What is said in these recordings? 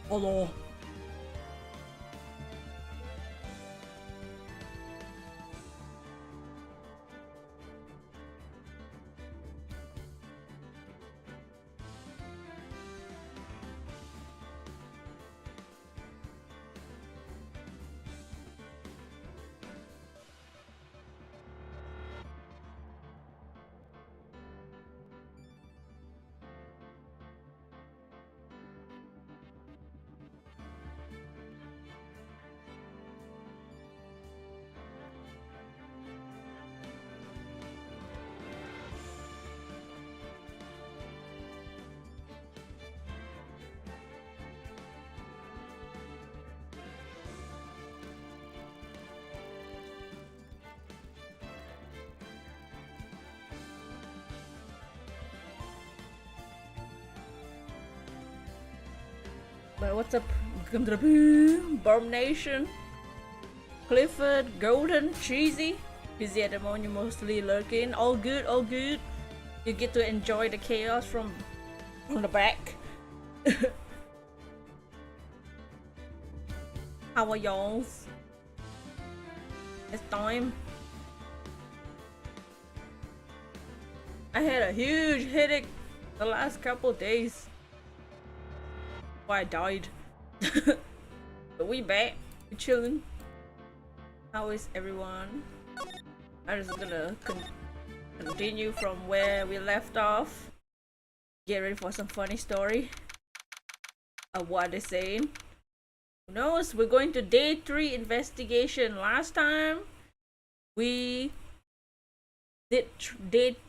Hello. But what's up? Welcome to the BIRB Nation. Clifford, Golden, Cheesy. Busy at the moment, mostly lurking. All good, all good. You get to enjoy the chaos from the back. How are y'all? It's time. I had a huge headache the last couple days. I died. But we back. We chilling. How is everyone? I'm just gonna continue from where we left off. Get ready for some funny story of what they're saying. Who knows? We're going to day 3 investigation. Last time we did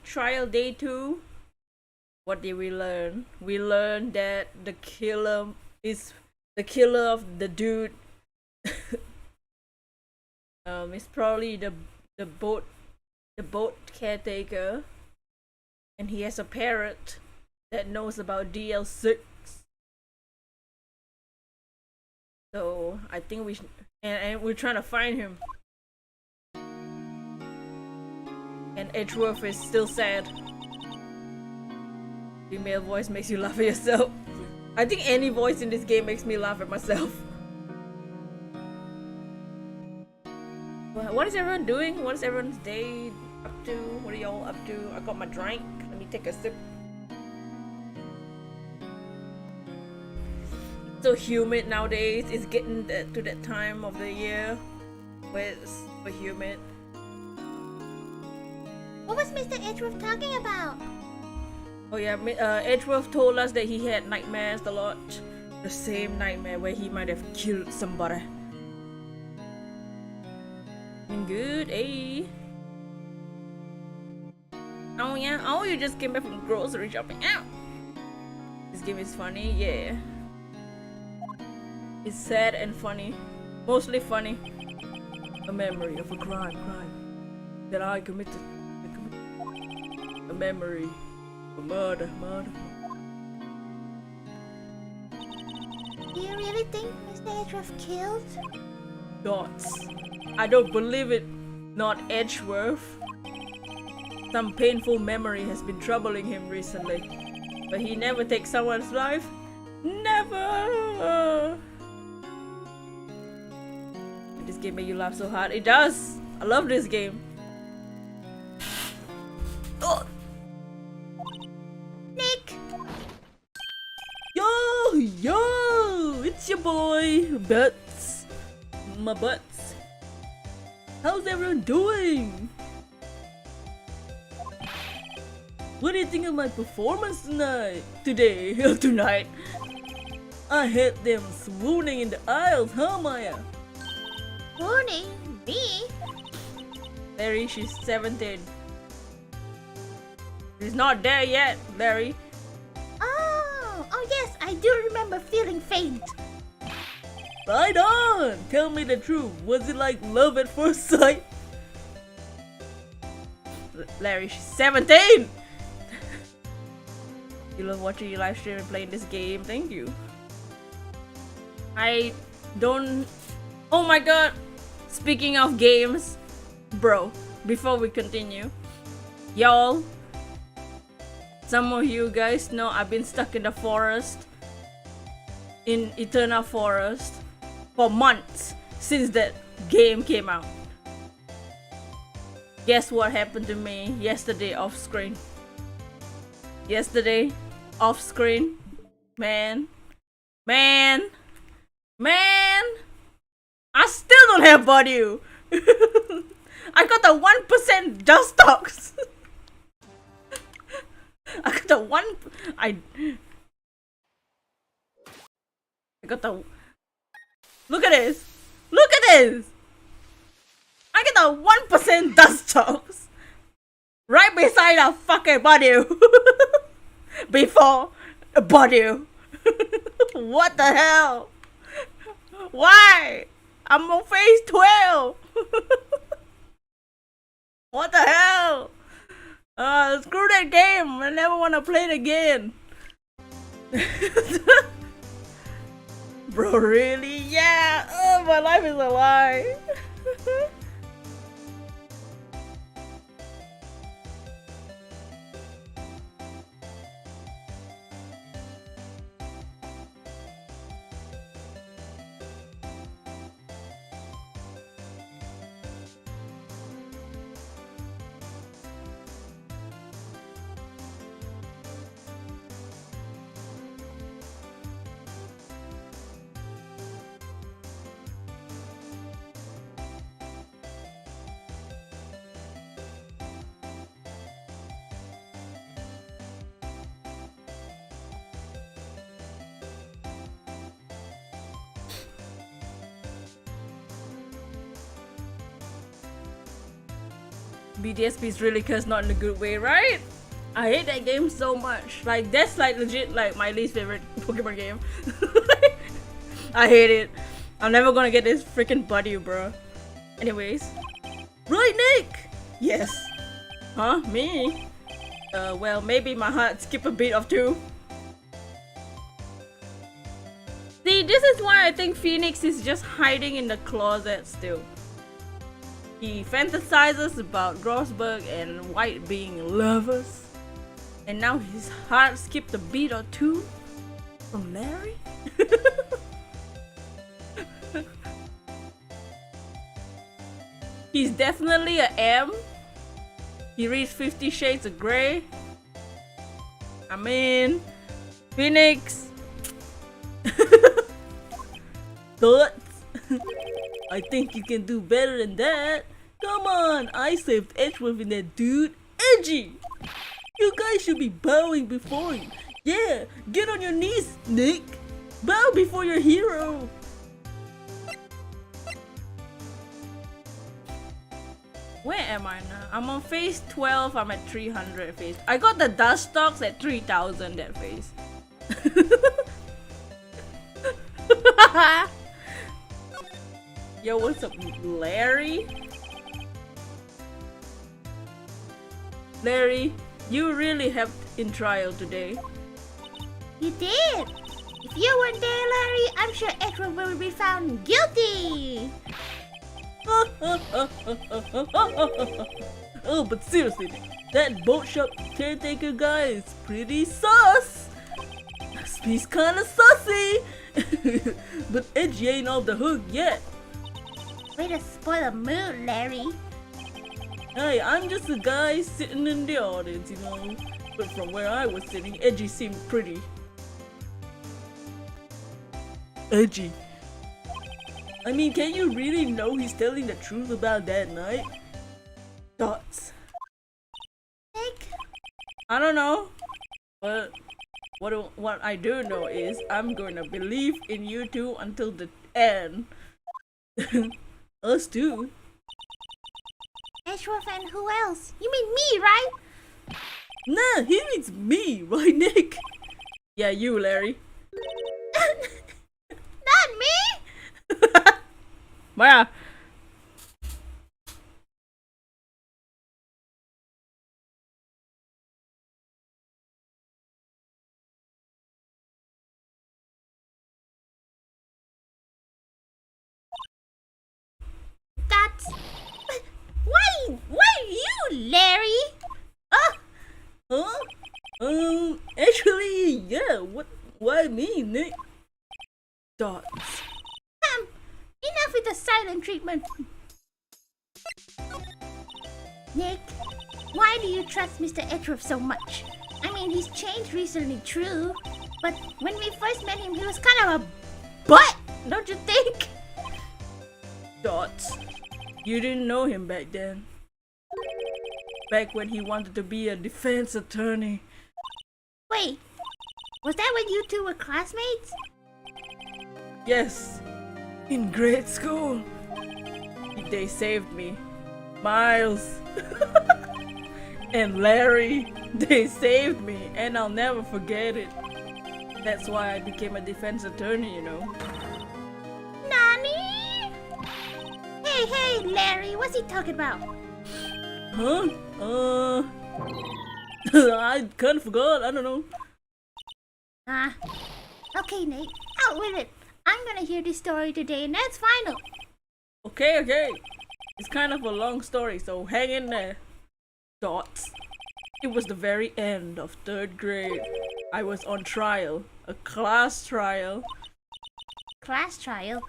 trial day 2. What did we learn? We learned that the killer is the killer of the dude. It's probably the boat caretaker, and he has a parrot that knows about DL6. So I think we and we're trying to find him. And Edgeworth is still sad. Female voice makes you laugh at yourself. I think any voice in this game makes me laugh at myself. What is everyone doing? What is everyone's day up to? What are y'all up to? I got my drink. Let me take a sip. It's so humid nowadays. It's getting to that time of the year where it's super humid. What was Mr. Edgeworth talking about? Oh yeah, Edgeworth told us that he had nightmares a lot. The same nightmare where he might have killed somebody. Good, eh? Oh yeah, oh you just came back from grocery shopping. Ow! This game is funny, yeah. It's sad and funny. Mostly funny. A memory of a crime that I committed. A memory. Murder. Do you really think Mr. Edgeworth killed? Dots. I don't believe it. Not Edgeworth. Some painful memory has been troubling him recently. But he never takes someone's life. Never! This game make you laugh so hard. It does! I love this game. Oh. Yo! It's your boy, Butts. My butts. How's everyone doing? What do you think of my performance today? Tonight? I had them swooning in the aisles, huh, Maya? Swooning? Me? Larry, she's 17. She's not there yet, Larry. Oh yes, I do remember feeling faint. Right on! Tell me the truth. Was it like love at first sight? Larry, she's 17! You love watching your live stream and playing this game. Thank you. I don't... Oh my god! Speaking of games, bro, before we continue, y'all, some of you guys know I've been stuck in the forest in Eternal Forest for months since that game came out. Guess what happened to me yesterday off screen? Yesterday off screen, man, I still don't have Bossu. I got the 1% dust stocks. I got the I got the. Look at this. Look at this. I get the 1% dust stocks right beside a fucking Bossu. Before Bossu. What the hell? Why? I'm on phase 12. What the hell? Screw that game. I never want to play it again. Bro, really? Yeah. Oh, my life is a lie. BDSP is really cursed, not in a good way, right? I hate that game so much. Like, that's like legit like my least favorite Pokemon game. I hate it. I'm never gonna get this freaking Bossu, bro. Anyways. Right, Nick? Yes. Huh? Me? Well, maybe my heart skip a beat or two. See, this is why I think Phoenix is just hiding in the closet still. He fantasizes about Grossberg and White being lovers. And now his heart skipped a beat or two from Larry? He's definitely a M. He reads 50 Shades of Grey. I mean, Phoenix. Thoughts? I think you can do better than that. Come on, I saved Edgeworth in that dude. Edgy! You guys should be bowing before him. Yeah, get on your knees, Nick. Bow before your hero. Where am I now? I'm on phase 12. I'm at 300 phase. I got the dust stocks at 3000 that phase. Yo, what's up, Larry? Larry, you really helped in trial today. You did. If you weren't there, Larry, I'm sure Edward will be found guilty. Oh, but seriously, that boat shop caretaker guy is pretty sus. He's kinda sussy. But Edgy ain't off the hook yet. Way to spoil the mood, Larry. Hey, I'm just a guy sitting in the audience, you know. But from where I was sitting, Edgy seemed pretty. Edgy. I mean, can you really know he's telling the truth about that night? Thoughts? Nick? I don't know. But what I do know is I'm gonna believe in you two until the end. Us too. Edgeworth and who else? You mean me, right? Nah, he means me, right, Nick? Yeah, you, Larry. Not me! Maya. That's... Why you, Larry? Huh? Actually, yeah, why me, Nick? Dots. Enough with the silent treatment. Nick, why do you trust Mr. Etruf so much? I mean, he's changed recently, true. But when we first met him, he was kind of a butt, don't you think? Dots. You didn't know him back then. Back when he wanted to be a defense attorney. Wait, was that when you two were classmates? Yes, in grade school. They saved me. Miles and Larry, they saved me, and I'll never forget it. That's why I became a defense attorney, you know. Nani? Hey, Larry, what's he talking about? Huh? I kind of forgot, I don't know. Okay, Nate, out with it. I'm gonna hear this story today, and that's final. Okay. It's kind of a long story, so hang in there. Dots. It was the very end of 3rd grade. I was on trial. A class trial. Class trial?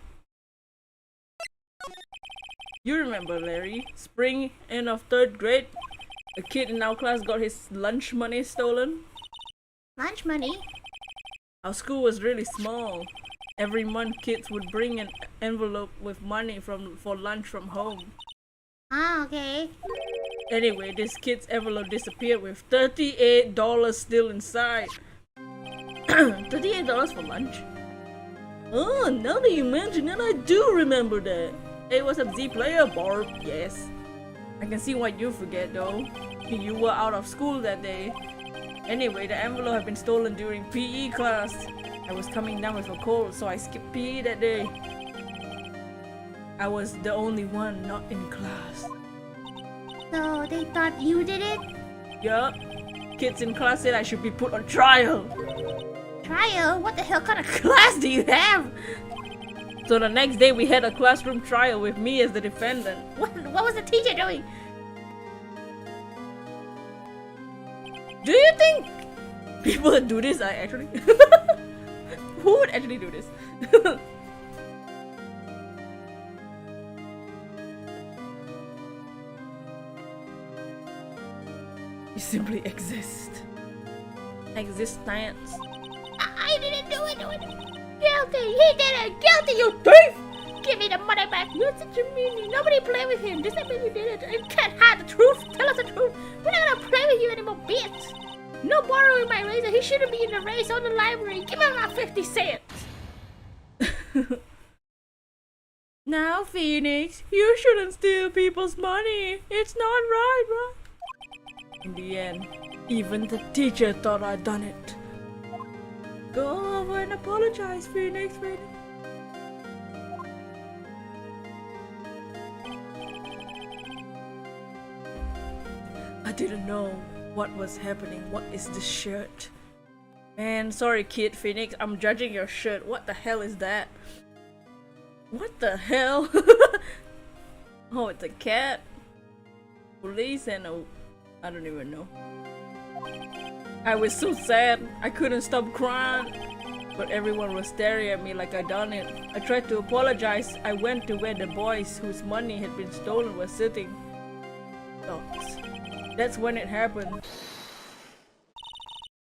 You remember, Larry? Spring, end of 3rd grade. A kid in our class got his lunch money stolen. Lunch money? Our school was really small. Every month kids would bring an envelope with money for lunch from home. Okay. Anyway, this kid's envelope disappeared with $38 still inside. $38 for lunch? Oh, now that you mention it, I do remember that. Hey, what's up, Z player? BIRB, yes. I can see why you forget though. You were out of school that day. Anyway, the envelope had been stolen during PE class. I was coming down with a cold, so I skipped PE that day. I was the only one not in class. So they thought you did it? Yup. Kids in class said I should be put on trial. Trial? What the hell kind of class do you have? So the next day we had a classroom trial with me as the defendant. What was the teacher doing? Do you think people that do this are actually... Who would actually do this? You simply exist. Existence. I didn't do it. Guilty. He did it. Guilty, you thief. Give me the money back. You're such a meanie. Nobody play with him. Does that mean you did it? You can't hide the truth. Tell us the truth. We're not gonna play with you anymore, bitch. No borrowing my razor. He shouldn't be in the race or the library. Give me my 50 cents. Now, Phoenix, you shouldn't steal people's money. It's not right, right? In the end, even the teacher thought I'd done it. Go over and apologize, Phoenix. I didn't know what was happening. What is this shirt? Man, sorry kid, Phoenix, I'm judging your shirt. What the hell is that? What the hell? Oh, it's a cat. Police and a... I don't even know. I was so sad. I couldn't stop crying. But everyone was staring at me like I done it. I tried to apologize. I went to where the boys whose money had been stolen were sitting. Dogs. That's when it happened.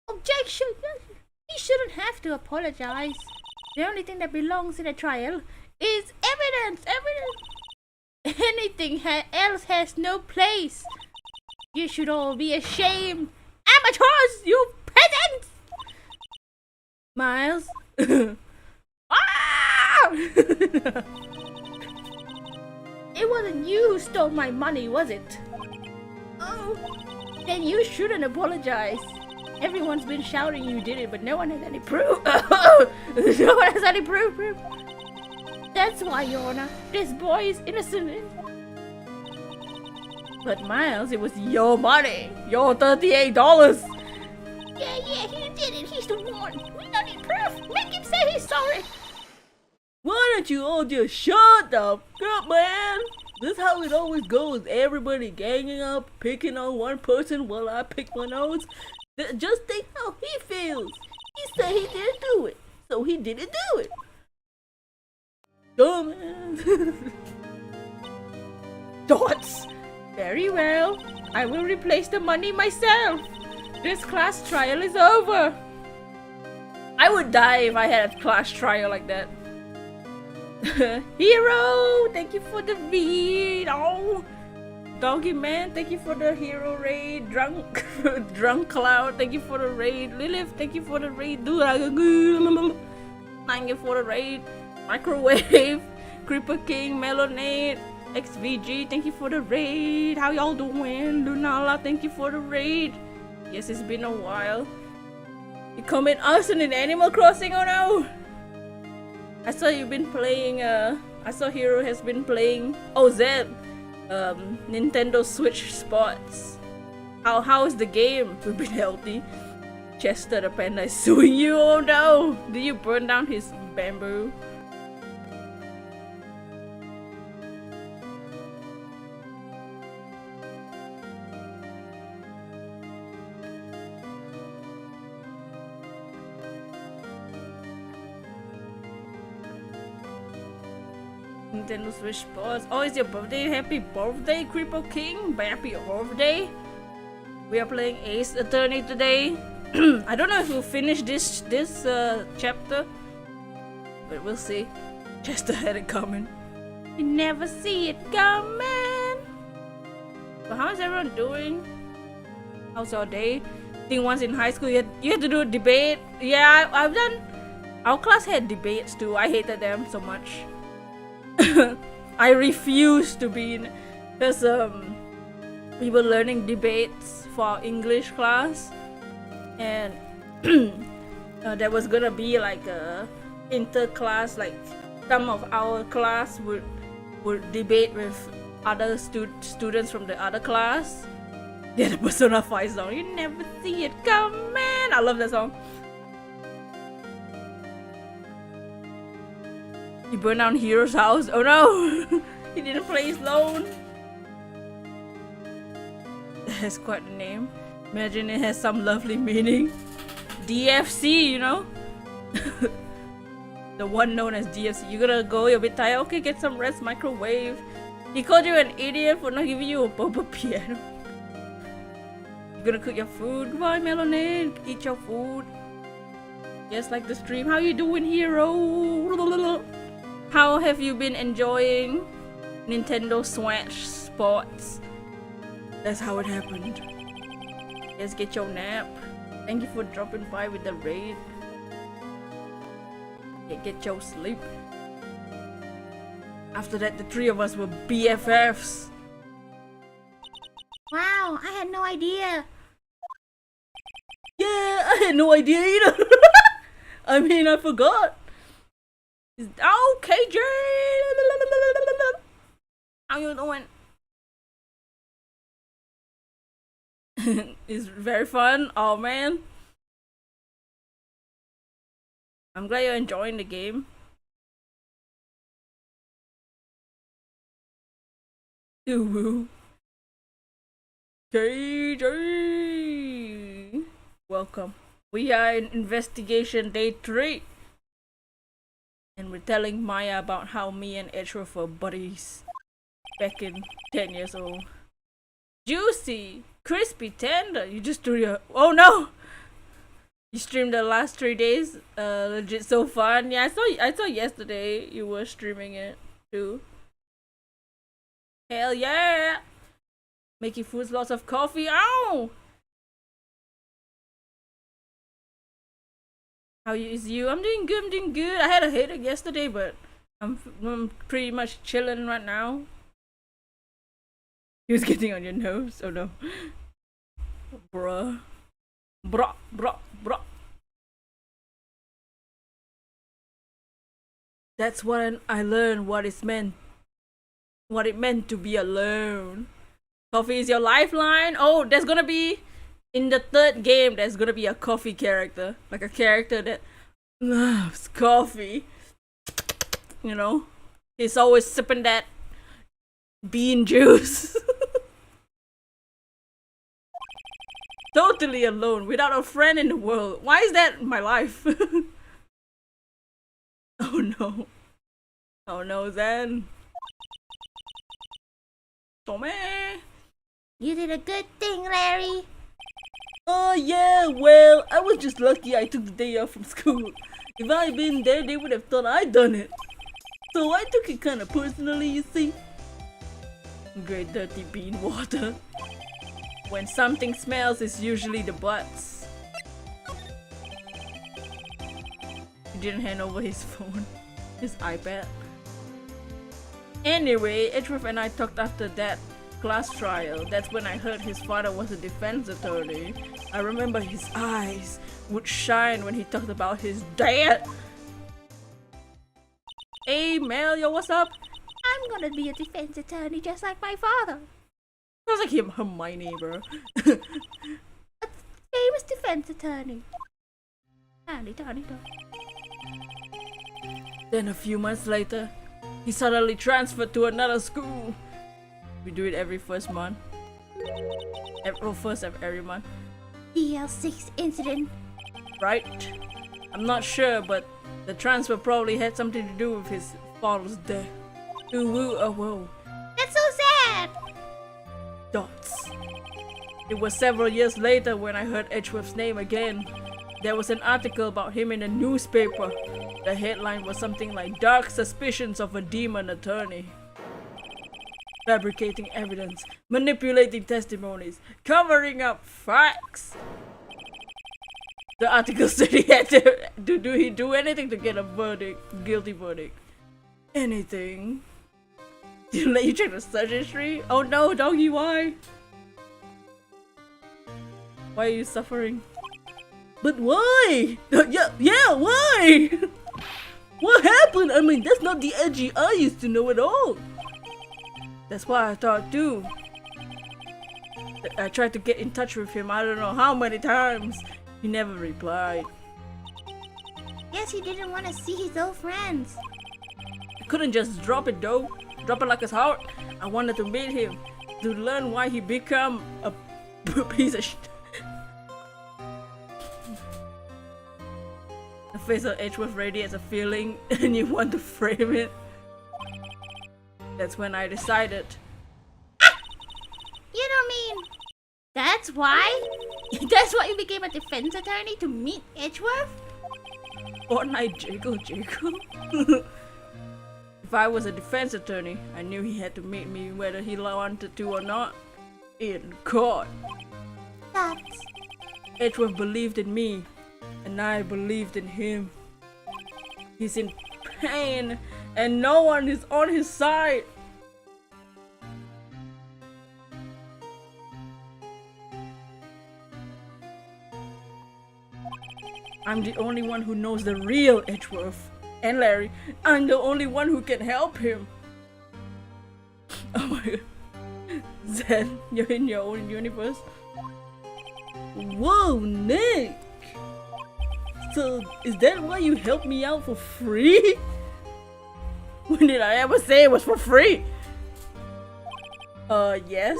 Objection! He shouldn't have to apologize. The only thing that belongs in a trial is evidence! Anything else has no place. You should all be ashamed. Amateurs, you peasants! Miles? Ah! It wasn't you who stole my money, was it? Oh, then you shouldn't apologize. Everyone's been shouting you did it, but no one has any proof. No one has any proof. That's why, Your Honor, this boy is innocent. But Miles, it was your money. Your $38. Yeah, he did it. He's the one. We don't need proof. Make him say he's sorry. Why don't you all just shut the fuck up, man? This is how it always goes. Everybody ganging up, picking on one person while I pick my nose. Just think how he feels. He said he didn't do it, so he didn't do it. Dumbass. Dots. Very well. I will replace the money myself. This class trial is over. I would die if I had a class trial like that. Hero, thank you for the read. Oh, Doggy Man, thank you for the hero raid. Drunk Cloud, thank you for the raid. Lilith, thank you for the raid. Thank you for the raid. Microwave, Creeper King, Melonade, XVG, thank you for the raid. How y'all doing? Lunala, thank you for the raid. Yes, it's been a while. You comment Austin in Animal Crossing? Oh no! I saw you've been playing, I saw Hero has been playing, oh Zeb, Nintendo Switch Sports. How is the game? We've been healthy. Chester the panda is suing you, oh no! Did you burn down his bamboo? Nintendo Switch Sports. Oh, it's your birthday. Happy birthday, Creeper King. Happy birthday. We are playing Ace Attorney today. I don't know if we'll finish this chapter, but we'll see. Chester had it coming. You never see it coming. But how's everyone doing? How's your day? I think once in high school you had to do a debate. Yeah, I've done. Our class had debates too. I hated them so much. I refused to be in, because we were learning debates for our English class, and there was gonna be like a inter-class, like some of our class would debate with other students from the other class. Yeah, the Persona 5 song, you never see it coming. I love that song. He burned down Hero's house. Oh no! He didn't play his loan. That's quite a name. Imagine it has some lovely meaning. DFC, you know? The one known as DFC. You gonna go, you're a bit tired. Okay, get some rest, microwave. He called you an idiot for not giving you a boba piano. You gonna cook your food? Goodbye, Melanie. Eat your food. Just like the stream. How you doing, Hero? How have you been enjoying Nintendo Switch Sports? That's how it happened. Just get your nap. Thank you for dropping by with the raid. Get your sleep. After that, the three of us were BFFs. Wow, I had no idea. Yeah, I had no idea either. I mean, I forgot. Oh, KJ! How you doing? It's very fun. Oh man. I'm glad you're enjoying the game. Woo. KJ! Welcome. We are in investigation day 3. And we're telling Maya about how me and Edge were buddies back in 10 years old. Juicy! Crispy tender! You just threw your... Oh no! You streamed the last 3 days? Legit so fun. Yeah, I saw yesterday you were streaming it too. Hell yeah! Making foods, lots of coffee. Ow! How is you? I'm doing good, I had a headache yesterday, but I'm pretty much chilling right now. He was getting on your nose. Oh no. Bruh. Bruh. That's when I learned what it meant to be alone. Coffee is your lifeline. Oh, there's gonna be... In the 3rd game, there's gonna be a coffee character. Like a character that loves coffee. You know? He's always sipping that bean juice. Totally alone, without a friend in the world. Why is that my life? Oh no. Oh no, Zen. Tommy. You did a good thing, Larry. Oh yeah, well, I was just lucky I took the day off from school. If I had been there, they would have thought I'd done it. So I took it kinda personally, you see. Great dirty bean water. When something smells, it's usually the butts. He didn't hand over his phone, his iPad. Anyway, Edgeworth and I talked after that class trial. That's when I heard his father was a defense attorney. I remember his eyes would shine when he talked about his dad. Hey Mel, yo, what's up? I'm gonna be a defense attorney just like my father. Sounds like him, Hermione, bro. A famous defense attorney. Tiny. Then a few months later, he suddenly transferred to another school. We do it every first month. First of every month. DL6 incident. Right? I'm not sure, but the transfer probably had something to do with his father's death. Ooh, woo, oh, whoa. That's so sad. Dots. It was several years later when I heard Edgeworth's name again. There was an article about him in a newspaper. The headline was something like "Dark Suspicions of a Demon Attorney." Fabricating evidence, manipulating testimonies, covering up facts. The article said he had to do anything to get a verdict, guilty verdict. Anything. Did let you check the search history? Oh no, doggy, why? Why are you suffering? But why? Yeah, why? What happened? I mean, that's not the edgy I used to know at all. That's what I thought too. I tried to get in touch with him I don't know how many times. He never replied. Guess he didn't want to see his old friends. I couldn't just drop it though. Drop it like it's hot. I wanted to meet him. To learn why he became a piece of shit. The face of Edgeworth radiates a feeling and you want to frame it. That's when I decided. You don't mean that's why? That's why you became a defense attorney, to meet Edgeworth? Fortnite Jacob. If I was a defense attorney, I knew he had to meet me whether he wanted to or not. In court. That's... Edgeworth believed in me, and I believed in him. He's in pain, and no one is on his side. I'm the only one who knows the real Edgeworth. And Larry, I'm the only one who can help him. Oh my god. Zen, you're in your own universe. Whoa, Nick! So, is that why you helped me out for free? When did I ever say it was for free? Yes.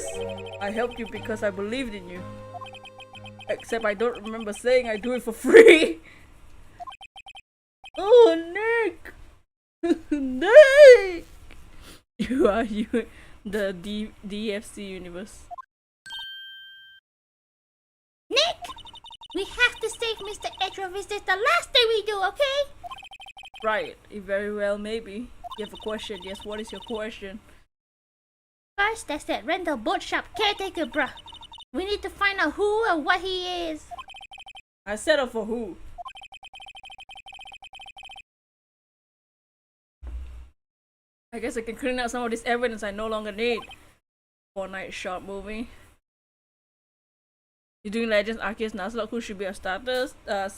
I helped you because I believed in you. Except I don't remember saying I do it for free. Oh, Nick! Nick! You are the DFC universe. Nick! We have to save Mr. Edgeworth. This is the last thing we do, okay? Right, very well, maybe. You have a question. Yes, what is your question? First, that's that rental boat shop caretaker, bruh. We need to find out who and what he is. I settled for who? I guess I can clean out some of this evidence I no longer need. Fortnite short movie. You're doing Legends Arceus Nuzlocke, who should be our starters? What?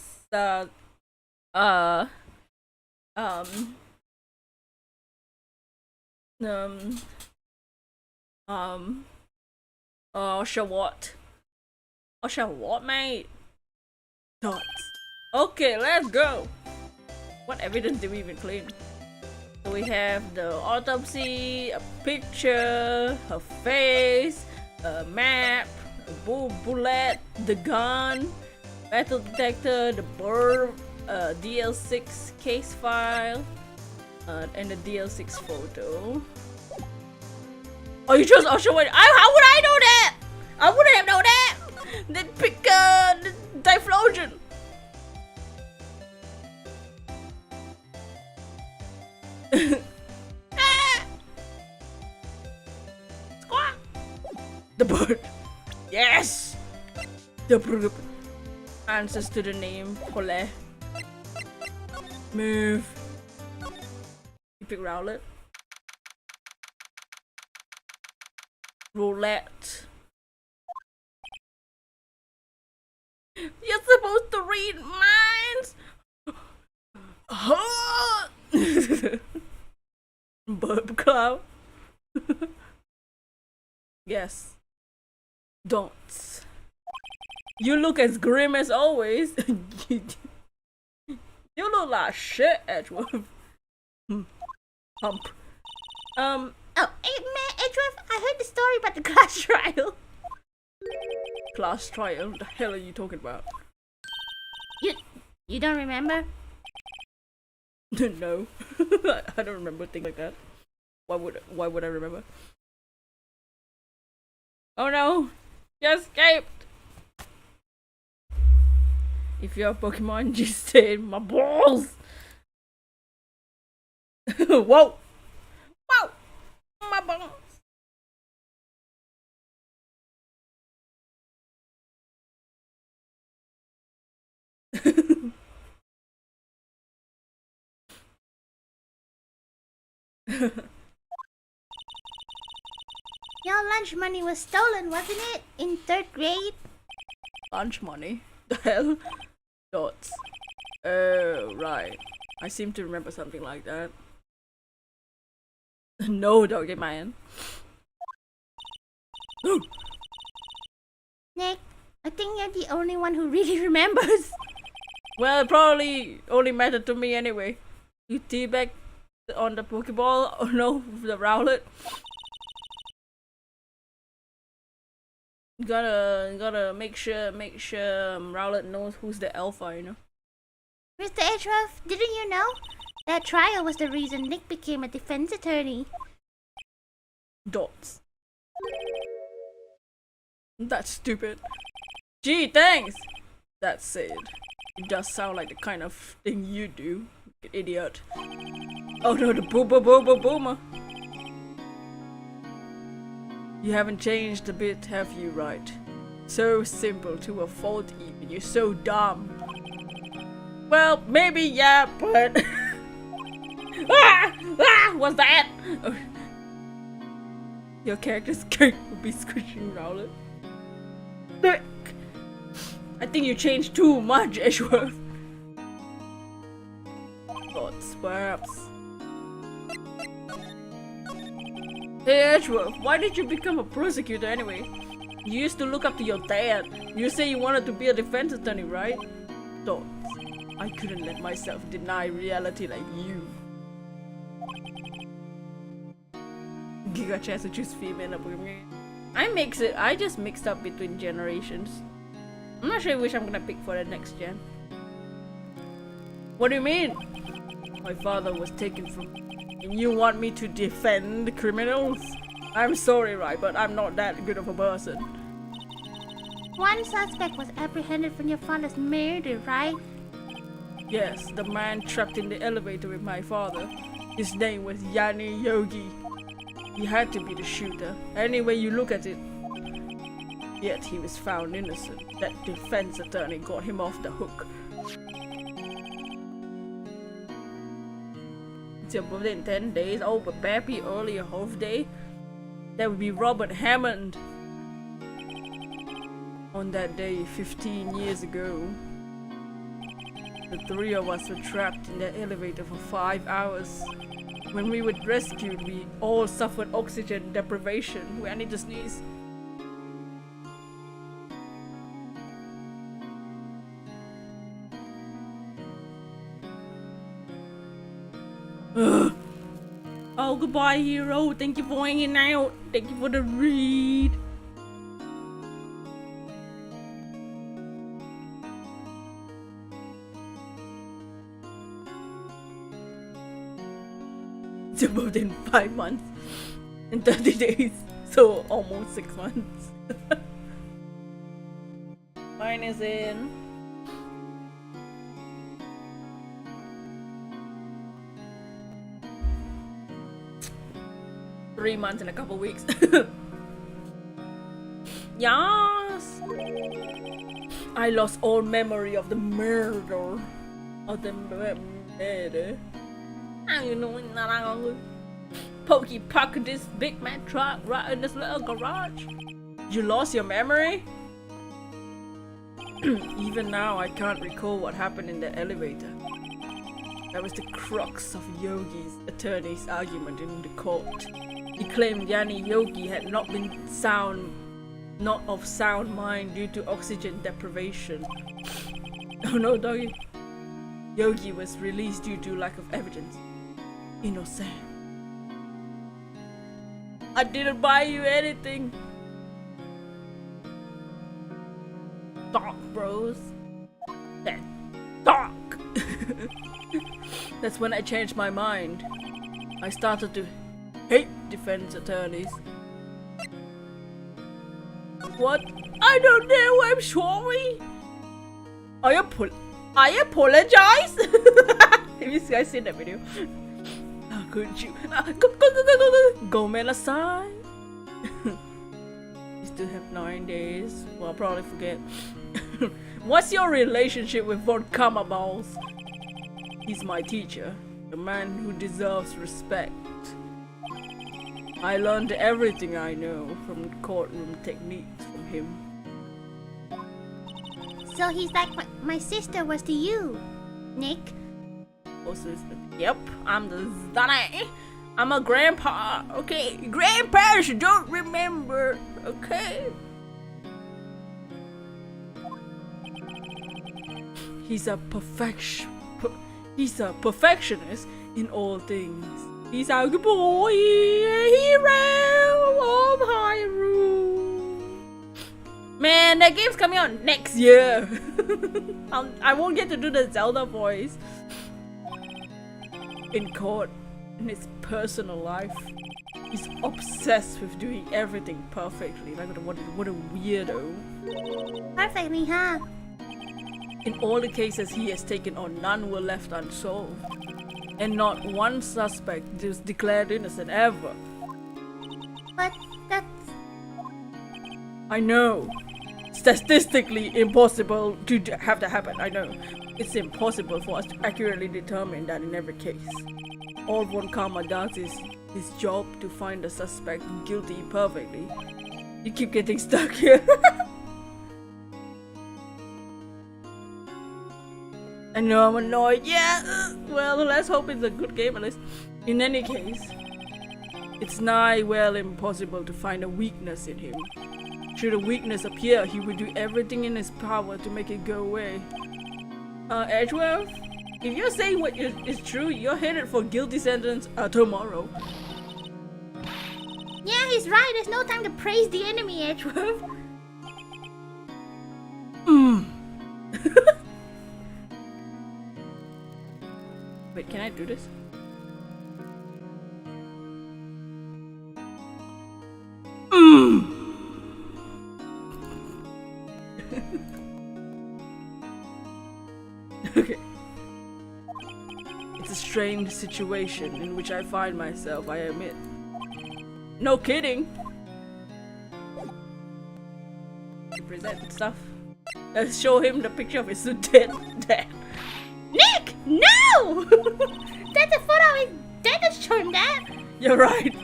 What, mate? Dots. Okay, let's go. What evidence did we even clean? So we have the autopsy, a picture, her face, a map, a bullet, the gun, battle detector, the BIRB, DL6 case file, And the DL6 photo. Oh, you chose Ocean Way. How would I know that? I wouldn't have known that. Then pick the Typhlosion. Squawk. The bird. Yes. The bird answers to the name Pole. Move. You pick Rowlet. Roulette. You're supposed to read minds. Burp cloud. Yes. Don't. You look as grim as always. You look like shit, Edgeworth. Hump. Oh, hey, man, Edgeworth, I heard the story about the class trial. Class trial? What the hell are you talking about? You don't remember? No. I don't remember things like that. Why would I remember? Oh no! You escaped! If you're a Pokemon, just stay in my balls! Whoa! Whoa! My balls! Your lunch money was stolen, wasn't it? In 3rd grade? Lunch money? The hell? Dots. Oh, right. I seem to remember something like that. No, Doggy Man. Nick, I think you're the only one who really remembers. Well, it probably only mattered to me anyway. You teabag on the Pokeball? Oh no, the Rowlet. Gotta make sure Rowlet knows who's the alpha, you know. Mr. Edgeworth, didn't you know? That trial was the reason Nick became a defense attorney. Dots. That's stupid. Gee, thanks! That said, it does sound like the kind of thing you do, you idiot. Oh no, the boomer. You haven't changed a bit, have you, right? So simple to a fault even, you're so dumb. Well, maybe yeah, but... what's that? Oh. Your character's going to be squishing Rowlet. I think you changed too much, Edgeworth. Thoughts, perhaps. Hey Edgeworth, why did you become a prosecutor anyway? You used to look up to your dad. You say you wanted to be a defense attorney, right? Thoughts. I couldn't let myself deny reality like you. You got a chance to choose female or boy. I just mixed up between generations. I'm not sure which I'm gonna pick for the next gen. What do you mean? My father was taken from me, and you want me to defend criminals? I'm sorry, right, but I'm not that good of a person. One suspect was apprehended for your father's murder, right? Yes, the man trapped in the elevator with my father. His name was Yanni Yogi. He had to be the shooter, any way you look at it. Yet he was found innocent. That defense attorney got him off the hook. It's your birthday in 10 days. Oh, but happy earlier half day. That would be Robert Hammond. On that day, 15 years ago, the three of us were trapped in the elevator for 5 hours. When we were rescued, we all suffered oxygen deprivation. I need to sneeze. Oh, goodbye, hero. Thank you for hanging out. Thank you for the read. to within 5 months and 30 days, so almost 6 months. Mine is in three months and a couple weeks. Yes! I lost all memory of the murder. Of the murder. How you doing that? Pokey pocket this big man truck right in this little garage. You lost your memory? Even now I can't recall what happened in the elevator. That was the crux of Yogi's attorney's argument in the court. He claimed Yanni Yogi had not of sound mind due to oxygen deprivation. Oh no, doggy. Yogi was released due to lack of evidence. Innocent. I didn't buy you anything. Talk, bros. That talk. That's when I changed my mind. I started to hate defense attorneys. What? I don't know. I'm sorry. I apologize. Have you guys seen that video? How could you? Go man aside. You still have 9 days. Well, I'll probably forget. What's your relationship with Von Kammerballs? He's my teacher, a man who deserves respect. I learned everything I know from courtroom techniques from him. So he's like my sister was to you, Nick. Also, yep, I'm the Zane. I'm a grandpa, okay? Grandpas don't remember, okay? He's a perfectionist in all things. He's our good boy, hero of Hyrule. Man, that game's coming out next year. I won't get to do the Zelda voice. In court, in his personal life, he's obsessed with doing everything perfectly. Like, what a weirdo. Perfectly, huh? In all the cases he has taken on, none were left unsolved. And not one suspect is declared innocent ever. But that's... I know. Statistically impossible to have that happen, I know. It's impossible for us to accurately determine that in every case. All Von Karma does is his job to find the suspect guilty perfectly. You keep getting stuck here. I know I'm annoyed. Yeah, well, let's hope it's a good game at least. In any case, it's nigh well impossible to find a weakness in him. Should a weakness appear, he would do everything in his power to make it go away. Edgeworth? If you're saying what is true, you're headed for guilty sentence tomorrow. Yeah, he's right. There's no time to praise the enemy, Edgeworth. Wait, can I do this? Okay. It's a strange situation in which I find myself, I admit. No kidding! Present stuff. Let's show him the picture of his dead dad. Nick! No! That's a photo of his dad. Don't show him that. You're right.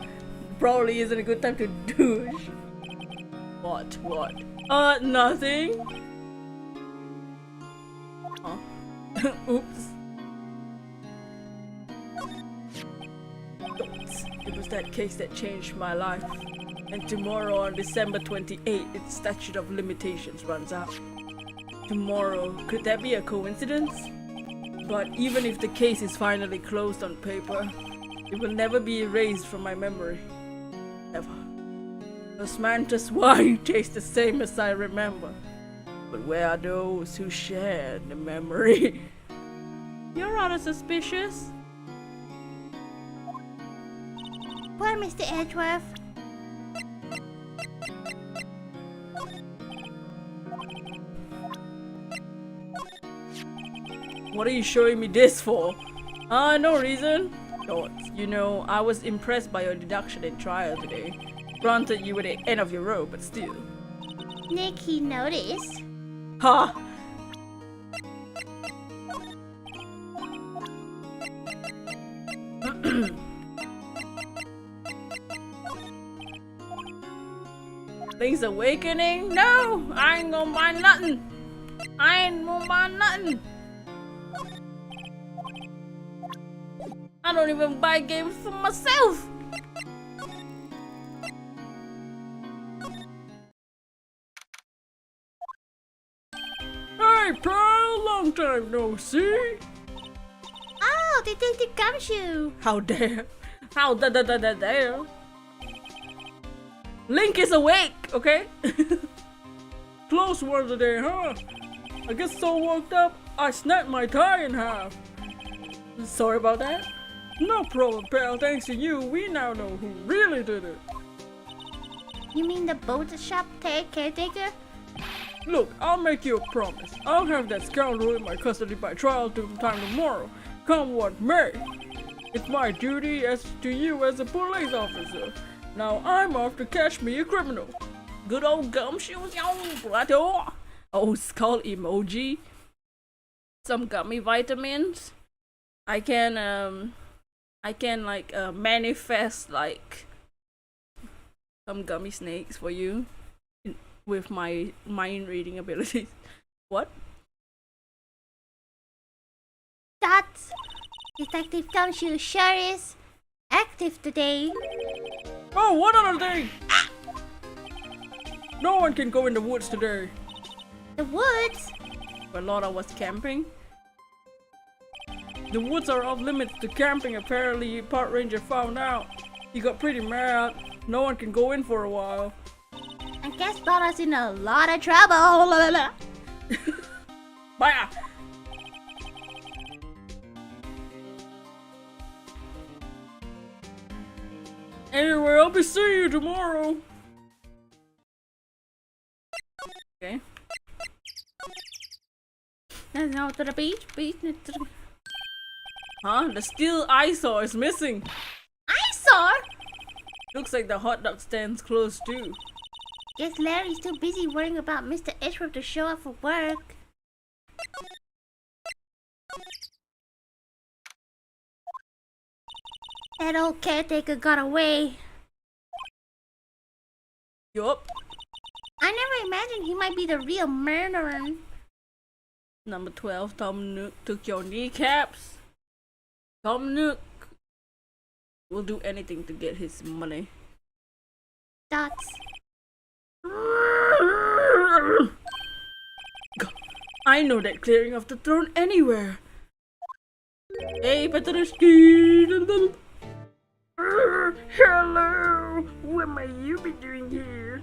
Probably isn't a good time to douche. What? Nothing. Huh? Oops. It was that case that changed my life. And tomorrow on December 28th, its statute of limitations runs out. Tomorrow, could that be a coincidence? But even if the case is finally closed on paper, it will never be erased from my memory. Ever. Osmanthus wine tastes the same as I remember. But where are those who share the memory? You're rather suspicious. Poor Mr. Edgeworth. What are you showing me this for? No reason. Dots, you know, I was impressed by your deduction in trial today. Granted, you were the end of your row, but still. Nick, he noticed. Ha! Things awakening? No! I ain't gonna buy nothing! I ain't gonna buy nothing! I don't even buy games for myself! Hey pal, long time no see! Oh, Detective Gumshoe. How dare! How dare! Link is awake, okay? Close one today, huh? I get so worked up, I snapped my tie in half. Sorry about that. No problem, pal. Thanks to you, we now know who really did it. You mean the boat shop caretaker? Look, I'll make you a promise. I'll have that scoundrel in my custody by trial time tomorrow. Come what may. It's my duty as to you as a police officer. Now I'm off to catch me a criminal. Good old gumshoes, yo, brother. Oh, skull emoji. Some gummy vitamins. I can like manifest like some gummy snakes for you with my mind reading abilities. What? That's Detective Gumshoe sure is active today. Oh, one other thing! No one can go in the woods today. The woods? Where Laura was camping. The woods are off limits to camping, apparently. Park ranger found out. He got pretty mad. No one can go in for a while. I guess Laura's in a lot of trouble. Bye! Anyway, I'll be seeing you tomorrow. Okay. Let's go to the beach. Huh? The steel eyesore is missing. Eyesore? Looks like the hot dog stand's closed too. Guess Larry's too busy worrying about Mr. Edgeworth to show up for work. That old caretaker got away. Yup. I never imagined he might be the real murderer. Number 12, Tom Nook took your kneecaps. Tom Nook will do anything to get his money. Dots. I know that clearing of the throne anywhere. Hey, Petrushki! Hello! What might you be doing here?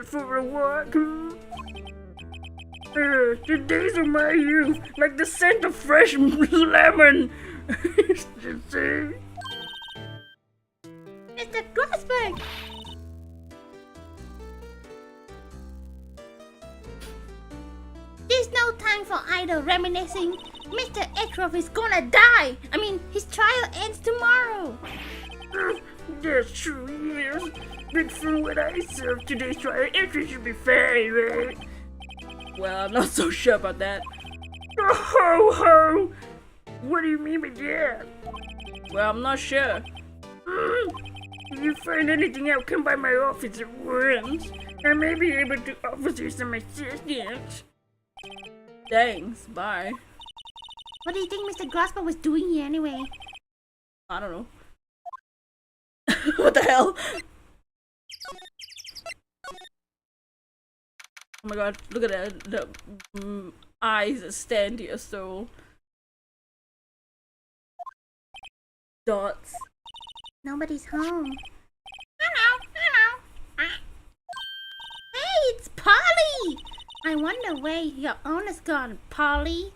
For a walk? The days of my youth, like the scent of fresh lemon. You see? Mr. Glassberg! There's no time for idle reminiscing. Mr. Edgeworth is gonna die! I mean, his trial ends tomorrow! That's true, yes. But from what I saw, today's trial entry should be fair, right? Well, I'm not so sure about that. Ho ho! What do you mean by that? Well, I'm not sure. If you find anything out, come by my office at once. I may be able to offer you some assistance. Thanks, bye. What do you think Mr. Grasper was doing here anyway? I don't know. What the hell? Oh my god, look at that. The eyes that stand here, so. Dots. Nobody's home. Hello. Hey, it's Polly! I wonder where your owner's gone, Polly.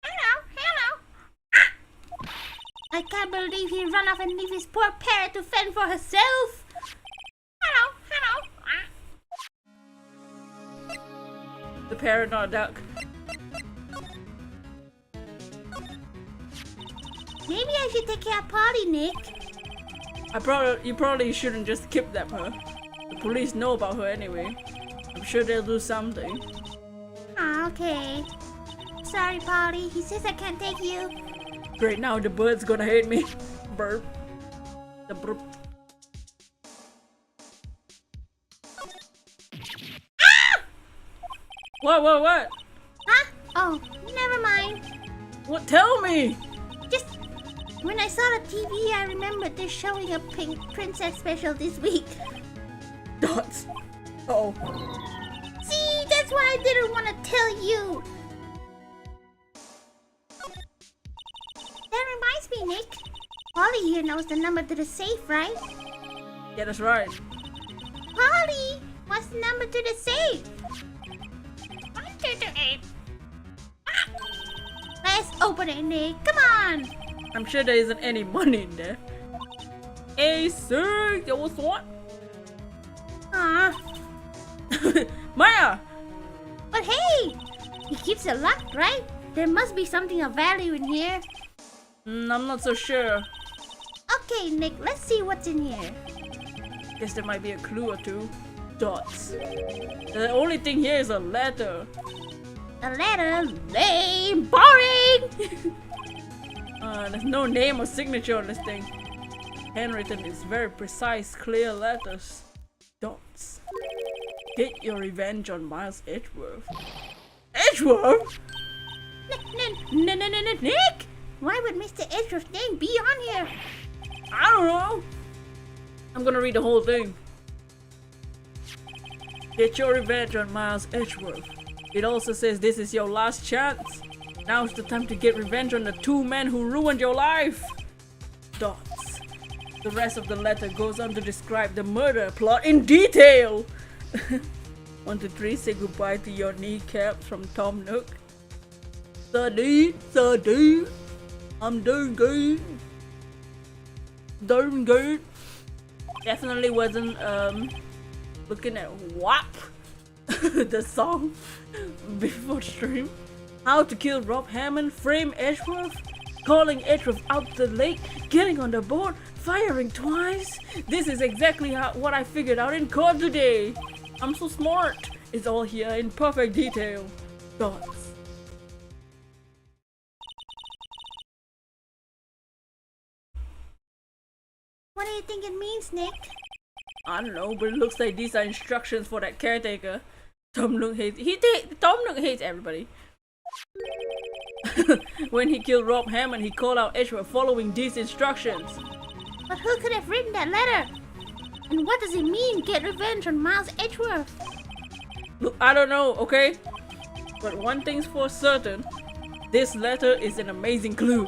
Hello. I can't believe he ran off and leave his poor parrot to fend for herself. Hello, hello. The parrot, not a duck. Maybe I should take care of Polly, Nick. You probably shouldn't just kidnap her. The police know about her anyway. I'm sure they'll do something. Okay. Sorry, Polly. He says I can't take you. Great, now the bird's gonna hate me. Bird. The burp. Ah! What? Huh? Oh, never mind. What? Tell me! Just when I saw the TV, I remembered they're showing a Pink Princess special this week. Dots. Oh. See, that's why I didn't want to tell you. That reminds me, Nick. Polly here knows the number to the safe, right? Yeah, that's right. Polly, what's the number to the safe? 128. Let's open it, Nick. Come on. I'm sure there isn't any money in there. Hey, sir, yo, what's what? Aw. Maya! But hey, he keeps it locked, right? There must be something of value in here. I'm not so sure. Okay, Nick, let's see what's in here. Guess there might be a clue or two. Dots. The only thing here is a letter. A letter? Lame! Boring! There's no name or signature on this thing. Handwritten is very precise, clear letters. Dots. Get your revenge on Miles Edgeworth. Edgeworth? Nick! Why would Mr. Edgeworth's name be on here? I don't know. I'm gonna read the whole thing. Get your revenge on Miles Edgeworth. It also says this is your last chance. Now's the time to get revenge on the two men who ruined your life. Dots. The rest of the letter goes on to describe the murder plot in detail. 1 to 3, say goodbye to your kneecaps from Tom Nook. Sir, I'm doing good. Doing good. Definitely wasn't looking at WAP, the song, before stream. How to kill Rob Hammond, frame Edgeworth, calling Edgeworth out the lake, getting on the boat, firing twice. This is exactly what I figured out in court today. I'm so smart. It's all here in perfect detail. Dots. What do you think it means, Nick? I don't know, but it looks like these are instructions for that caretaker. Tom Nook hates Tom Nook hates everybody. When he killed Rob Hammond, he called out Edgeworth following these instructions. But who could have written that letter? And what does it mean, get revenge on Miles Edgeworth? Look, I don't know, okay? But one thing's for certain, this letter is an amazing clue.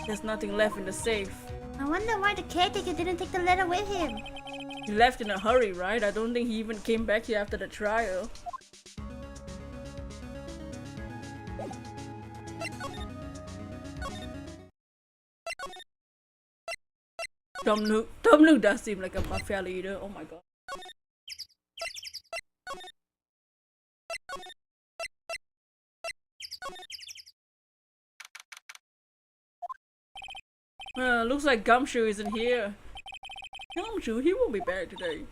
There's nothing left in the safe. I wonder why the caretaker didn't take the letter with him. He left in a hurry, right? I don't think he even came back here after the trial. Tom Nook does seem like a mafia leader. Oh my god. Looks like Gumshoe isn't here. Gumshoe, he won't be back today.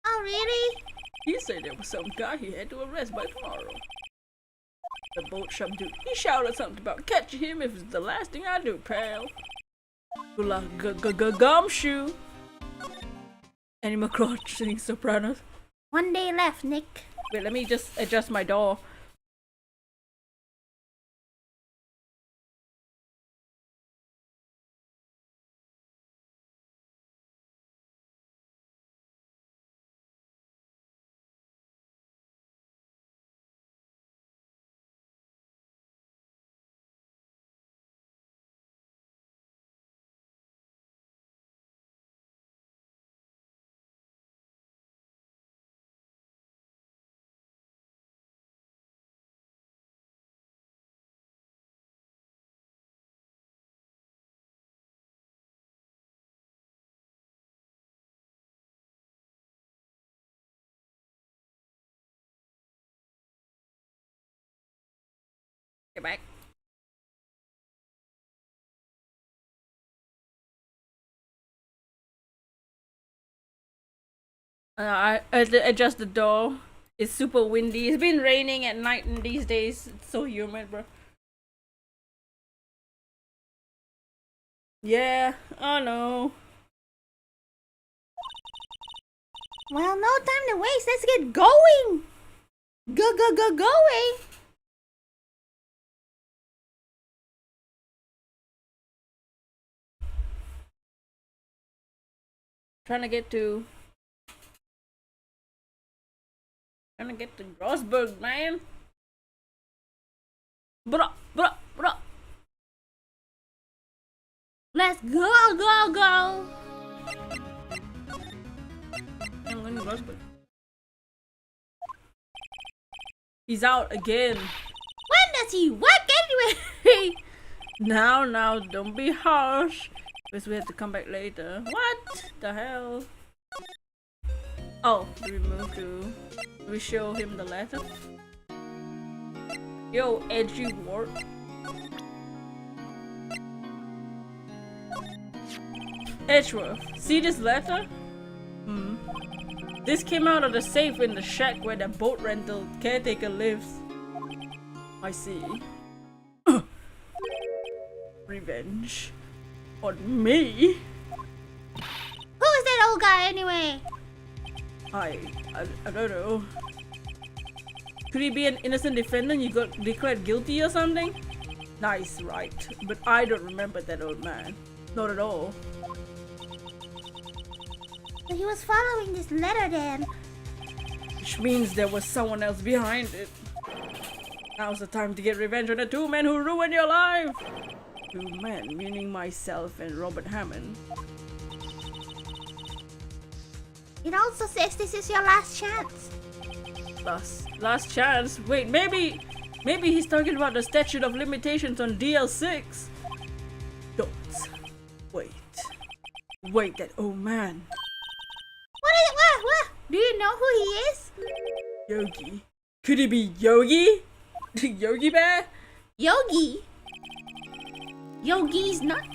Oh, really? He said there was some guy he had to arrest by tomorrow. The boat shop dude, he shouted something about catching him if it's the last thing I do, pal. Good luck, Gumshoe. Animal Crossing Sopranos. 1 day left, Nick. Wait, let me just adjust my door. Get back. I adjust the door. It's super windy. It's been raining at night in these days. It's so humid, bro. Yeah, I know. Well, no time to waste. Let's get going. Going. Trying to get to Grossberg, man. Bruh. Let's go. I'm going to Grossberg. He's out again. When does he work anyway? Now, don't be harsh. Guess we have to come back later. What the hell? Oh, do we show him the letter? Yo, edgy wart. Edgeworth, see this letter? This came out of the safe in the shack where the boat rental caretaker lives. I see. Revenge on me? Who is that old guy anyway? I don't know. Could he be an innocent defendant you got declared guilty or something? Nice, right. But I don't remember that old man. Not at all. So he was following this letter then. Which means there was someone else behind it. Now's the time to get revenge on the two men who ruined your life! Two men, meaning myself and Robert Hammond. It also says this is your last chance. Last chance? Wait, maybe he's talking about the statute of limitations on DL6. Don't. Wait, that old man. What is it? What? Do you know who he is? Yogi. Could he be Yogi? Yogi Bear? Yogi? Yogi's not.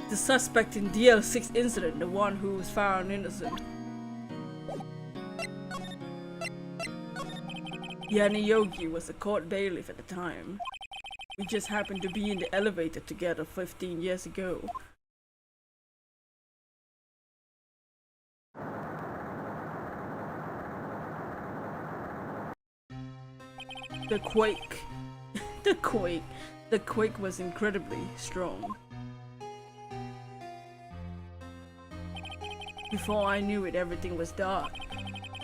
The suspect in DL6 incident, the one who was found innocent. Yanni Yogi was a court bailiff at the time. We just happened to be in the elevator together 15 years ago. The quake was incredibly strong. Before I knew it, everything was dark.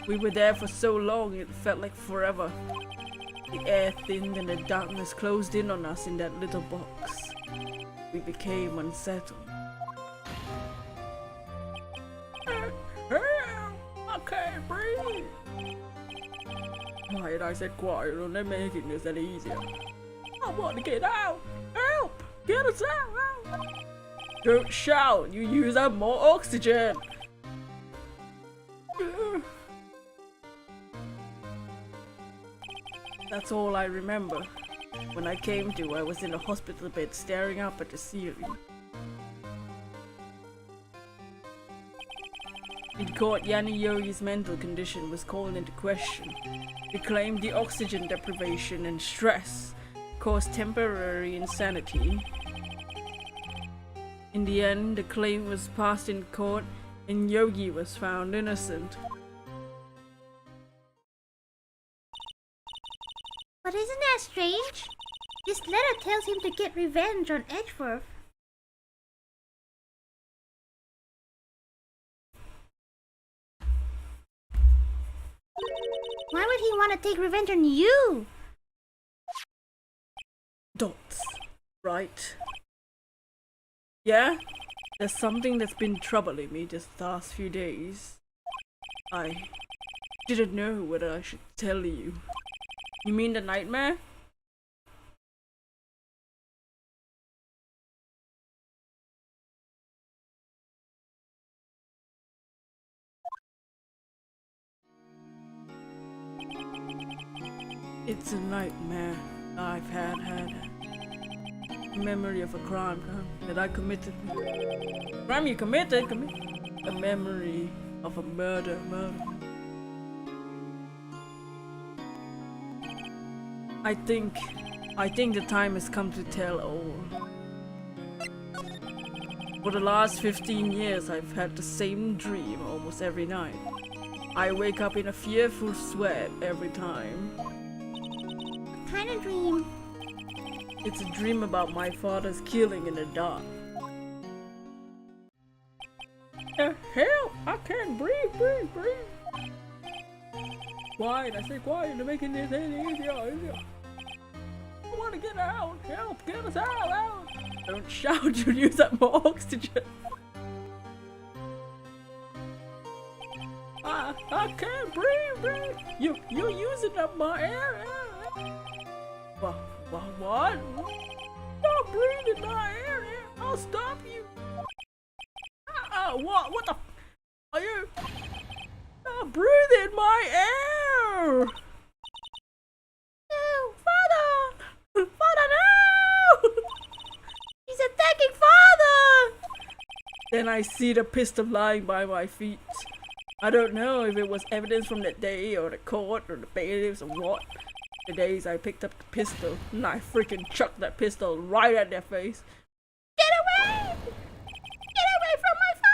We were there for so long, it felt like forever. The air thinned and the darkness closed in on us in that little box. We became unsettled. I can't breathe. Quiet, I said quiet, and they're making this any easier. I want to get out! Help! Get us out! Don't shout, you use up more oxygen! That's all I remember. When I came to, I was in a hospital bed staring up at the ceiling. In court, Yanni Yogi's mental condition was called into question. He claimed the oxygen deprivation and stress caused temporary insanity. In the end, the claim was passed in court and Yogi was found innocent. But isn't that strange? This letter tells him to get revenge on Edgeworth. Why would he want to take revenge on you? Dots, right? Yeah? There's something that's been troubling me this last few days. I didn't know whether I should tell you. You mean the nightmare? It's a nightmare. I've had a memory of a crime that I committed. Crime you committed? A memory of a murder. I think the time has come to tell all. For the last 15 years, I've had the same dream almost every night. I wake up in a fearful sweat every time. What kind of dream? It's a dream about my father's killing in the dark. Help! I can't breathe. Quiet, I say quiet, they're making this easier. I want to get out. Help, get us out. Don't shout, you'll use up more oxygen. I can't breathe. You're using up my air. What? Stop breathing my air. I'll stop you. What the? Are you? Stop breathing my air. No, Father, no! He's attacking Father! Then I see the pistol lying by my feet. I don't know if it was evidence from that day or the court or the bailiffs or what. The days I picked up the pistol and I freaking chucked that pistol right at their face. Get away! Get away from my father!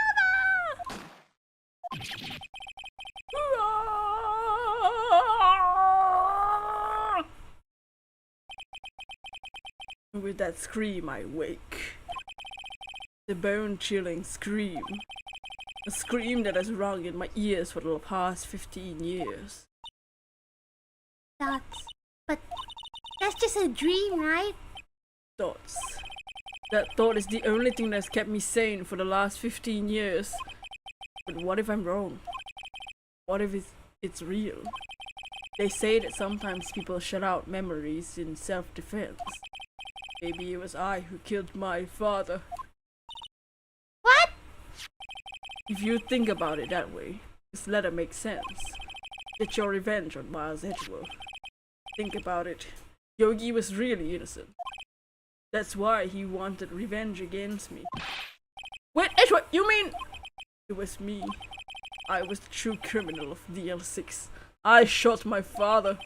With that scream I wake. The bone-chilling scream. A scream that has rung in my ears for the past 15 years. But that's just a dream, right? Thoughts. That thought is the only thing that's kept me sane for the last 15 years. But what if I'm wrong? What if it's real? They say that sometimes people shut out memories in self-defense. Maybe it was I who killed my father. What? If you think about it that way, this letter makes sense. Get your revenge on Miles Edgeworth. Think about it. Yogi was really innocent. That's why he wanted revenge against me. Wait, Edgeworth, you mean? It was me. I was the true criminal of DL6. I shot my father.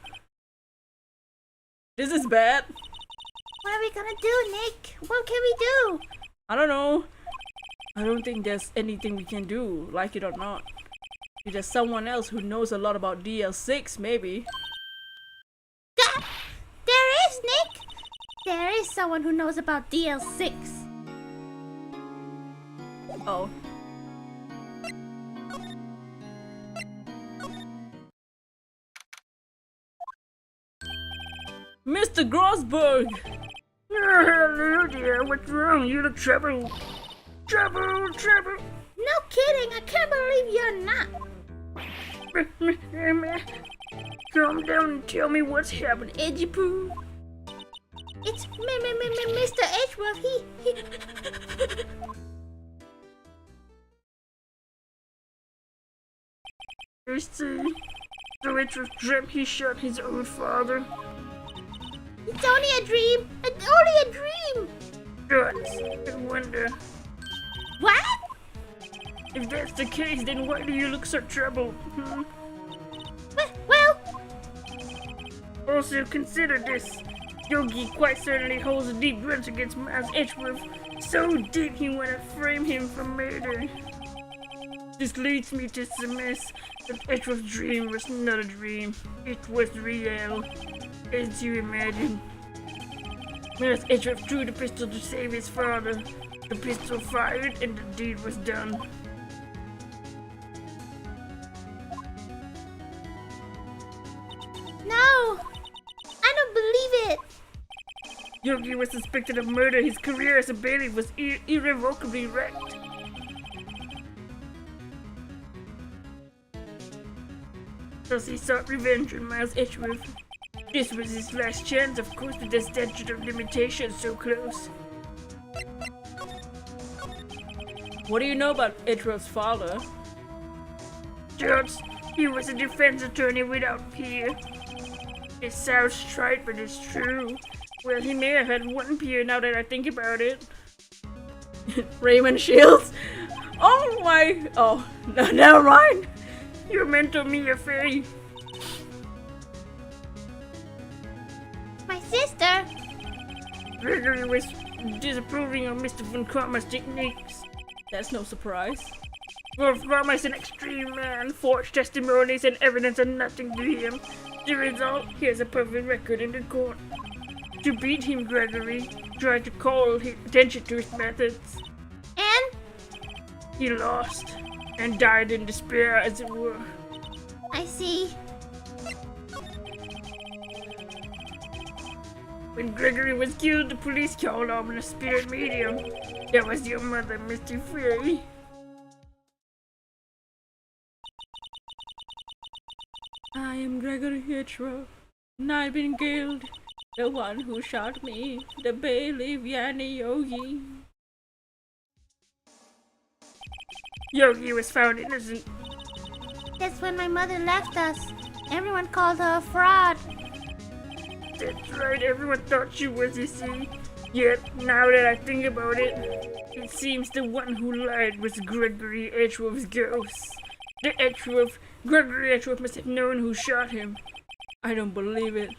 This is bad. What are we gonna do, Nick? What can we do? I don't know. I don't think there's anything we can do, like it or not. If there's someone else who knows a lot about DL6, maybe. There is, Nick! There is someone who knows about DL6. Oh. Mr. Grossberg! Hello dear, what's wrong? You look troubled. Trouble. No kidding, I can't believe you're not. Calm down and tell me what's happened, Edgy Poo. It's Mr. Edgeworth, he... I see. So Edgeworth dreamt he shot his own father. It's only a dream! It's only a dream! Guts, I wonder. What? If that's the case, then why do you look so troubled? Well... Also, consider this. Yogi quite certainly holds a deep grudge against Miles Edgeworth. So deep he want to frame him for murder. This leads me to surmise that Edgeworth's dream was not a dream. It was real. As you imagine. Miles Edgeworth drew the pistol to save his father. The pistol fired and the deed was done. No! I don't believe it! Yogi was suspected of murder. His career as a bailiff was irrevocably wrecked. Thus he sought revenge on Miles Edgeworth. This was his last chance, of course, with the statute of limitations so close. What do you know about Edgeworth's father? Judge, he was a defense attorney without peer. It sounds trite, but it's true. Well, he may have had one peer now that I think about it. Raymond Shields. Oh my. Oh, no, never mind. You meant to me a fairy. My sister? Gregory was disapproving of Mr. Von Karma's techniques. That's no surprise. Von Karma is an extreme man. Forged testimonies and evidence are nothing to him. The result, he has a perfect record in the court. To beat him, Gregory tried to call his attention to his methods. And? He lost and died in despair, as it were. I see. When Gregory was killed, the police called on a spirit medium. That was your mother, Mr. Fairy. I am Gregory Hitchrow, and I've been killed. The one who shot me, the bailiff Yanni Yogi. Yogi was found innocent. That's when my mother left us. Everyone called her a fraud. That's right, everyone thought she was, you see. Yet, now that I think about it, it seems the one who lied was Gregory Edgeworth's ghost. The Edgeworth, Gregory Edgeworth must have known who shot him. I don't believe it.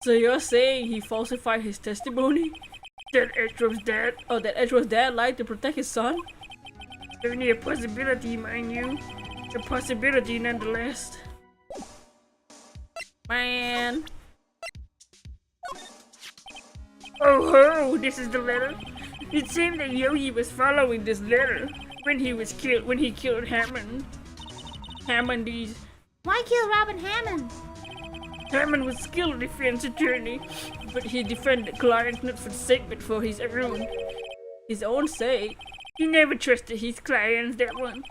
So you're saying he falsified his testimony? That Edgeworth's dad? Oh, that Edgeworth's dad lied to protect his son? Only a possibility, mind you. A possibility nonetheless. Man. Oh ho, this is the letter. It seemed that Yogi was following this letter when he killed Hammond. Hammond. Why kill Robin Hammond? Hammond was a skilled defense attorney, but he defended clients not for sake but for his own. His own sake? He never trusted his clients, that one.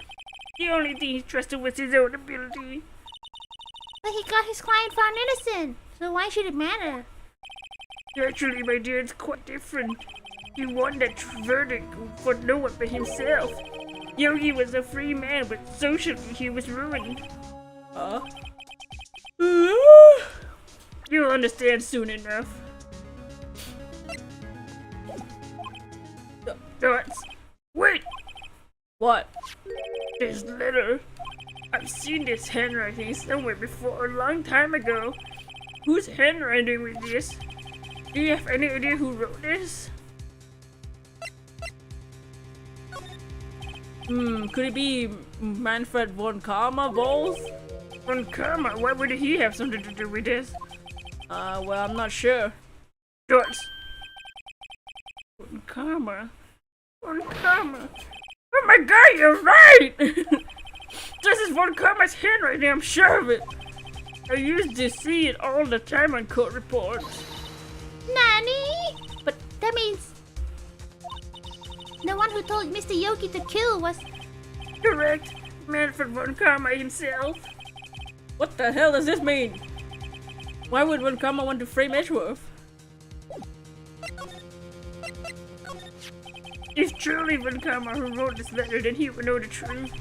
The only thing he trusted was his own ability. But he got his client found innocent, so why should it matter? Actually, my dear, it's quite different. He won that verdict for no one but himself. Yogi was a free man, but socially he was ruined. You'll understand soon enough. Thoughts? Wait! What? This letter. I've seen this handwriting somewhere before, a long time ago. Whose handwriting was this? Do you have any idea who wrote this? Could it be Manfred von Karma, Bowles? Von Karma? Why would he have something to do with this? Well, I'm not sure. Thoughts? Von Karma? Von Karma? Oh my god, you're right! This is Von Karma's handwriting, I'm sure of it. I used to see it all the time on court reports. Nani? But that means the one who told Mr. Yogi to kill was... Correct. Manfred von Karma himself. What the hell does this mean? Why would Von Karma want to frame Edgeworth? If truly Von Karma who wrote this letter, then he would know the truth.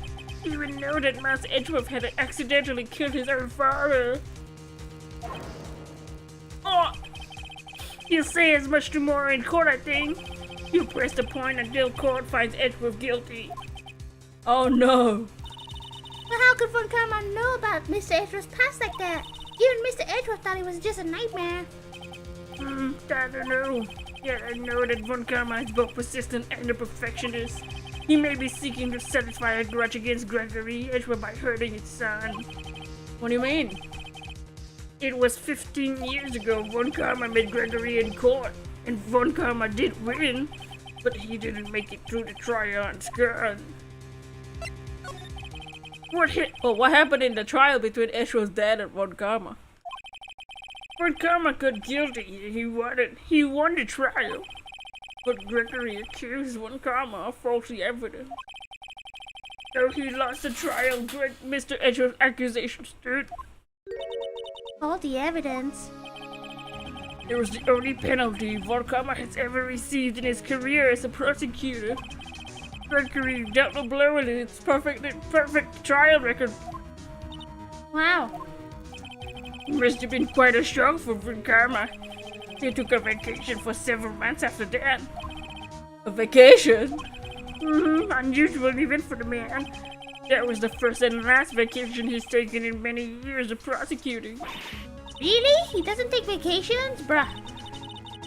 He would know that Master Edgeworth had accidentally killed his own father. Oh! He'll say as much tomorrow in court, I think. He'll press the point until court finds Edgeworth guilty. Oh no! But how could Von Karma know about Mr. Edgeworth's past like that? Even Mr. Edgeworth thought it was just a nightmare. I don't know. Yet I know that Von Karma is both persistent and a perfectionist. He may be seeking to satisfy a grudge against Gregory Edgeworth by hurting his son. What do you mean? It was 15 years ago Von Karma met Gregory in court, and Von Karma did win, but he didn't make it through the trial unscarred. What happened in the trial between Edgeworth's dad and Von Karma? Von Karma got guilty. He won the trial. But Gregory accused Von Karma of faulty evidence. Though he lost the trial, Mr. Edgeworth's accusation stood. All the evidence. It was the only penalty Von Karma has ever received in his career as a prosecutor. Gregory dealt a blow in its perfect trial record. Wow. It must have been quite a shock for Von Karma. They took a vacation for several months after that. A vacation? Unusual event for the man. That was the first and last vacation he's taken in many years of prosecuting. Really? He doesn't take vacations? Bruh.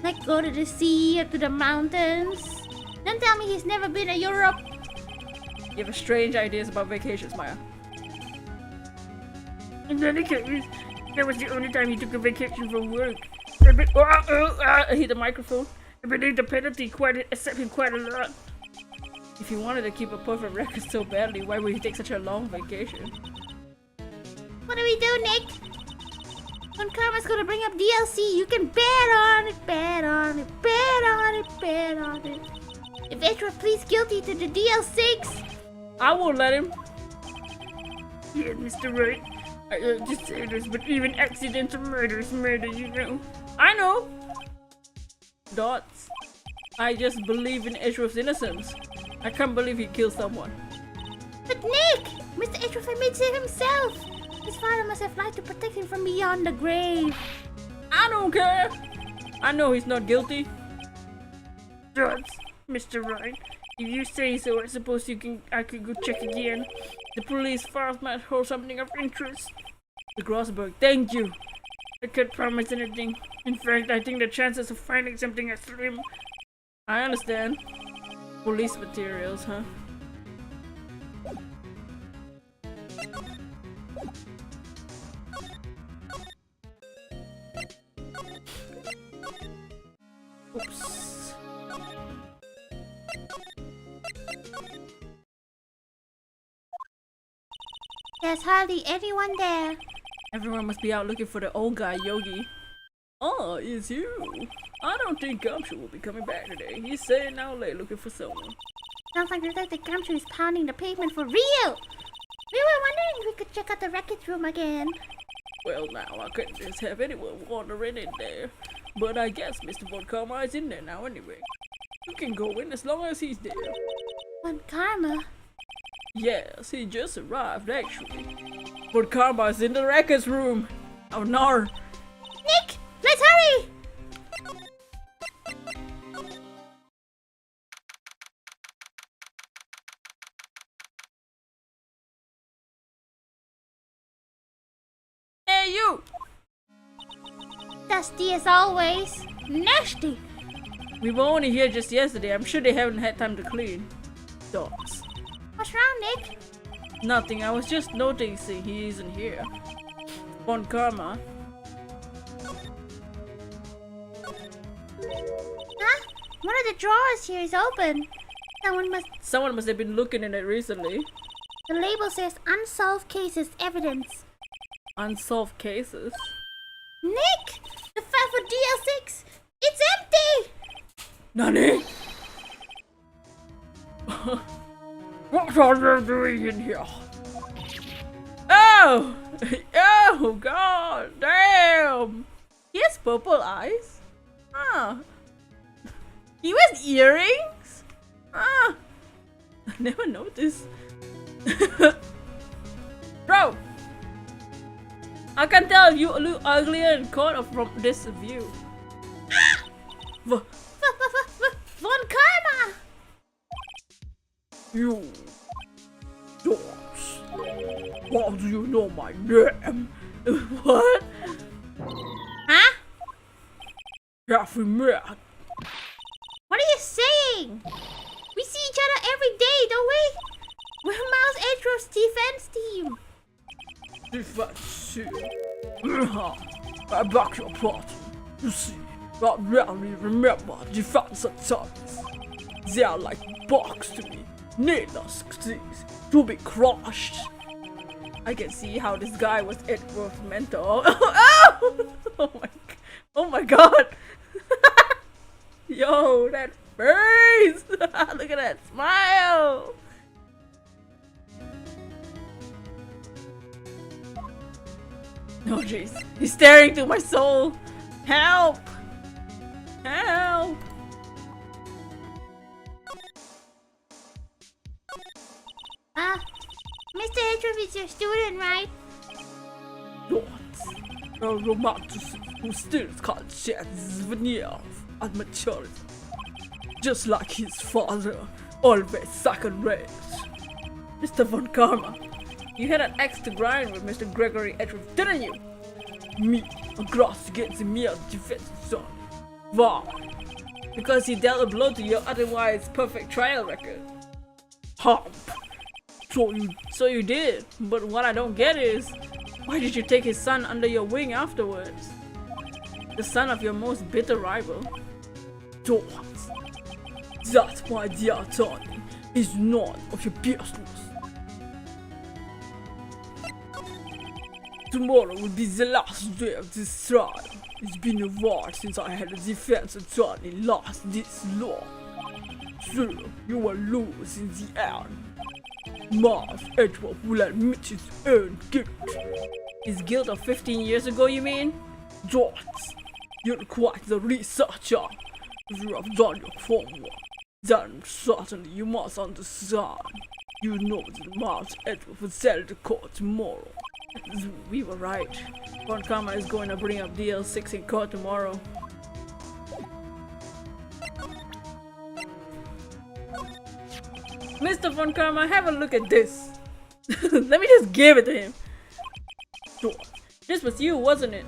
Like go to the sea or to the mountains? Don't tell me he's never been to Europe. You have strange ideas about vacations, Maya. In any case, that was the only time he took a vacation from work. I hit the microphone. I believe the penalty accepted him quite a lot. If he wanted to keep a perfect record so badly, why would he take such a long vacation? What do we do, Nick? When Karma's gonna bring up DLC, you can bet on it, bet on it, bet on it, bet on it. If Edward pleads guilty to the DL6, I won't let him. Yeah, Mr. Wright. I hate to say this, but even accidental murder is murder, you know. I know. Dots. I just believe in Edgeworth's innocence. I can't believe he killed someone. but Nick! Mr. Edgeworth admits it himself. His father must have lied to protect him from beyond the grave. I don't care. I know he's not guilty. Dots, Mr. Wright. If you say so, I suppose I could go check again. The police files might hold something of interest. The Grossberg, thank you. I can't promise anything. In fact, I think the chances of finding something are slim. I understand. Police materials, huh? Oops. There's hardly anyone there. Everyone must be out looking for the old guy, Yogi. Oh, it's you. I don't think Gumshoe will be coming back today. He's staying out late looking for someone. Sounds like Detective Gumshoe is pounding the pavement for real. We were wondering if we could check out the wreckage room again. Well, now, I couldn't just have anyone wandering in there. But I guess Mr. Von Karma is in there now anyway. You can go in as long as he's there. Von Karma? Yes, he just arrived actually. Von Karma is in the records room. Oh no. Nick! Let's hurry! Hey, you! Dusty as always. Nasty! We were only here just yesterday. I'm sure they haven't had time to clean. Dogs. What's wrong, Nick? Nothing. I was just noticing he isn't here. Von Karma. Huh? One of the drawers here is open. Someone must have been looking in it recently. The label says unsolved cases evidence. Unsolved cases. Nick! The file for DL6! It's empty! Nani? What are you doing in here? Oh! Oh god! Damn! He has purple eyes? Ah. He wears earrings? Ah. I never noticed. Bro! I can tell you look uglier in court from this view. Von Karma! You dogs. How do you know my name? What? Huh? Have we met? What are you saying? We see each other every day, don't we? We're Miles Edgeworth's defense team. Defense team. I back your party. You see, I rarely remember defense attacks. They are like bugs to me. Needless to be crushed. I can see how this guy was Edward's mentor. Oh my god. Yo, that face! Look at that smile! Oh jeez, he's staring through my soul! Help! Help! Mr. Edgeworth is your student, right? What? A romanticist who still can't share this veneer of maturity. Just like his father, always second rate. Mr. Von Karma, you had an axe to grind with Mr. Gregory Edgeworth, didn't you? Me, a gross against the mere defensive son. Why? Because he dealt a blow to your otherwise perfect trial record. Hump. So you did, but what I don't get is, why did you take his son under your wing afterwards? The son of your most bitter rival. Don't. That, my dear Tony, is none of your business. Tomorrow will be the last day of this trial. It's been a while since I had a defense attorney last this long. So, you will lose in the end. Miles Edgeworth will admit his own guilt. His guilt of 15 years ago, you mean? Don't. You're quite the researcher. If you have done your homework, then certainly you must understand. You know that Miles Edgeworth will settle the court tomorrow. We were right. Von Karma is going to bring up DL6 in court tomorrow. Mr. Von Karma, have a look at this. Let me just give it to him. This was you, wasn't it?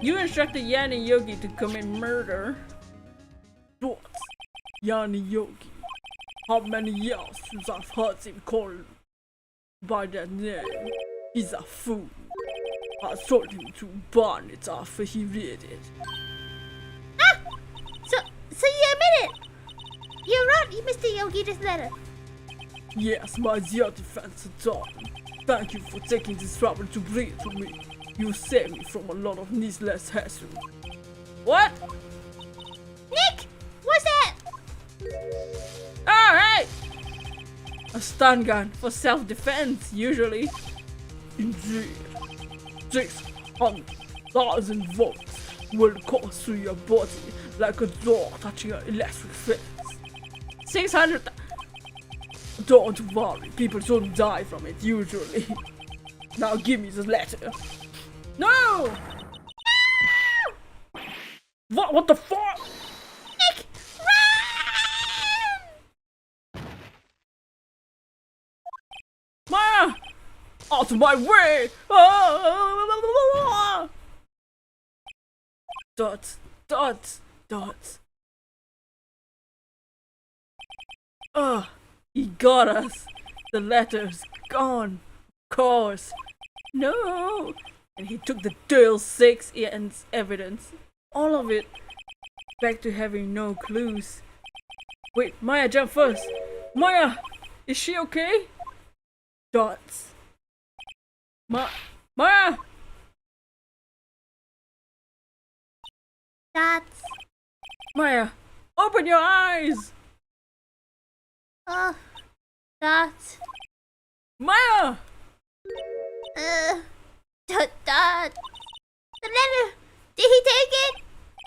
You instructed Yanni Yogi to commit murder. What? Yanni Yogi? How many years since I've heard him called by that name? He's a fool. I told him to burn it after he read it. Ah! So you admit it? You wrote Mr. Yogi this letter? Yes, my dear defense attorney. Thank you for taking this trouble to bring it to me. You saved me from a lot of needless hassle. What? Nick! What's that? Alright! A stun gun for self-defense, usually. Indeed. 600,000 volts will course through your body like a door touching an electric fence. 600. Don't worry, people don't die from it usually. Now give me this letter. No! No! What the fuck? Nick, run! Maya! Out of my way! Ah! Dot, dot, dot. He got us. The letter's gone. Of course. No. And he took the DL6 and evidence. All of it. Back to having no clues. Wait, Maya, jump first. Maya! Is she okay? Dots. Maya! That's... Maya! Open your eyes! That's... Maya! That... The letter! Did he take it?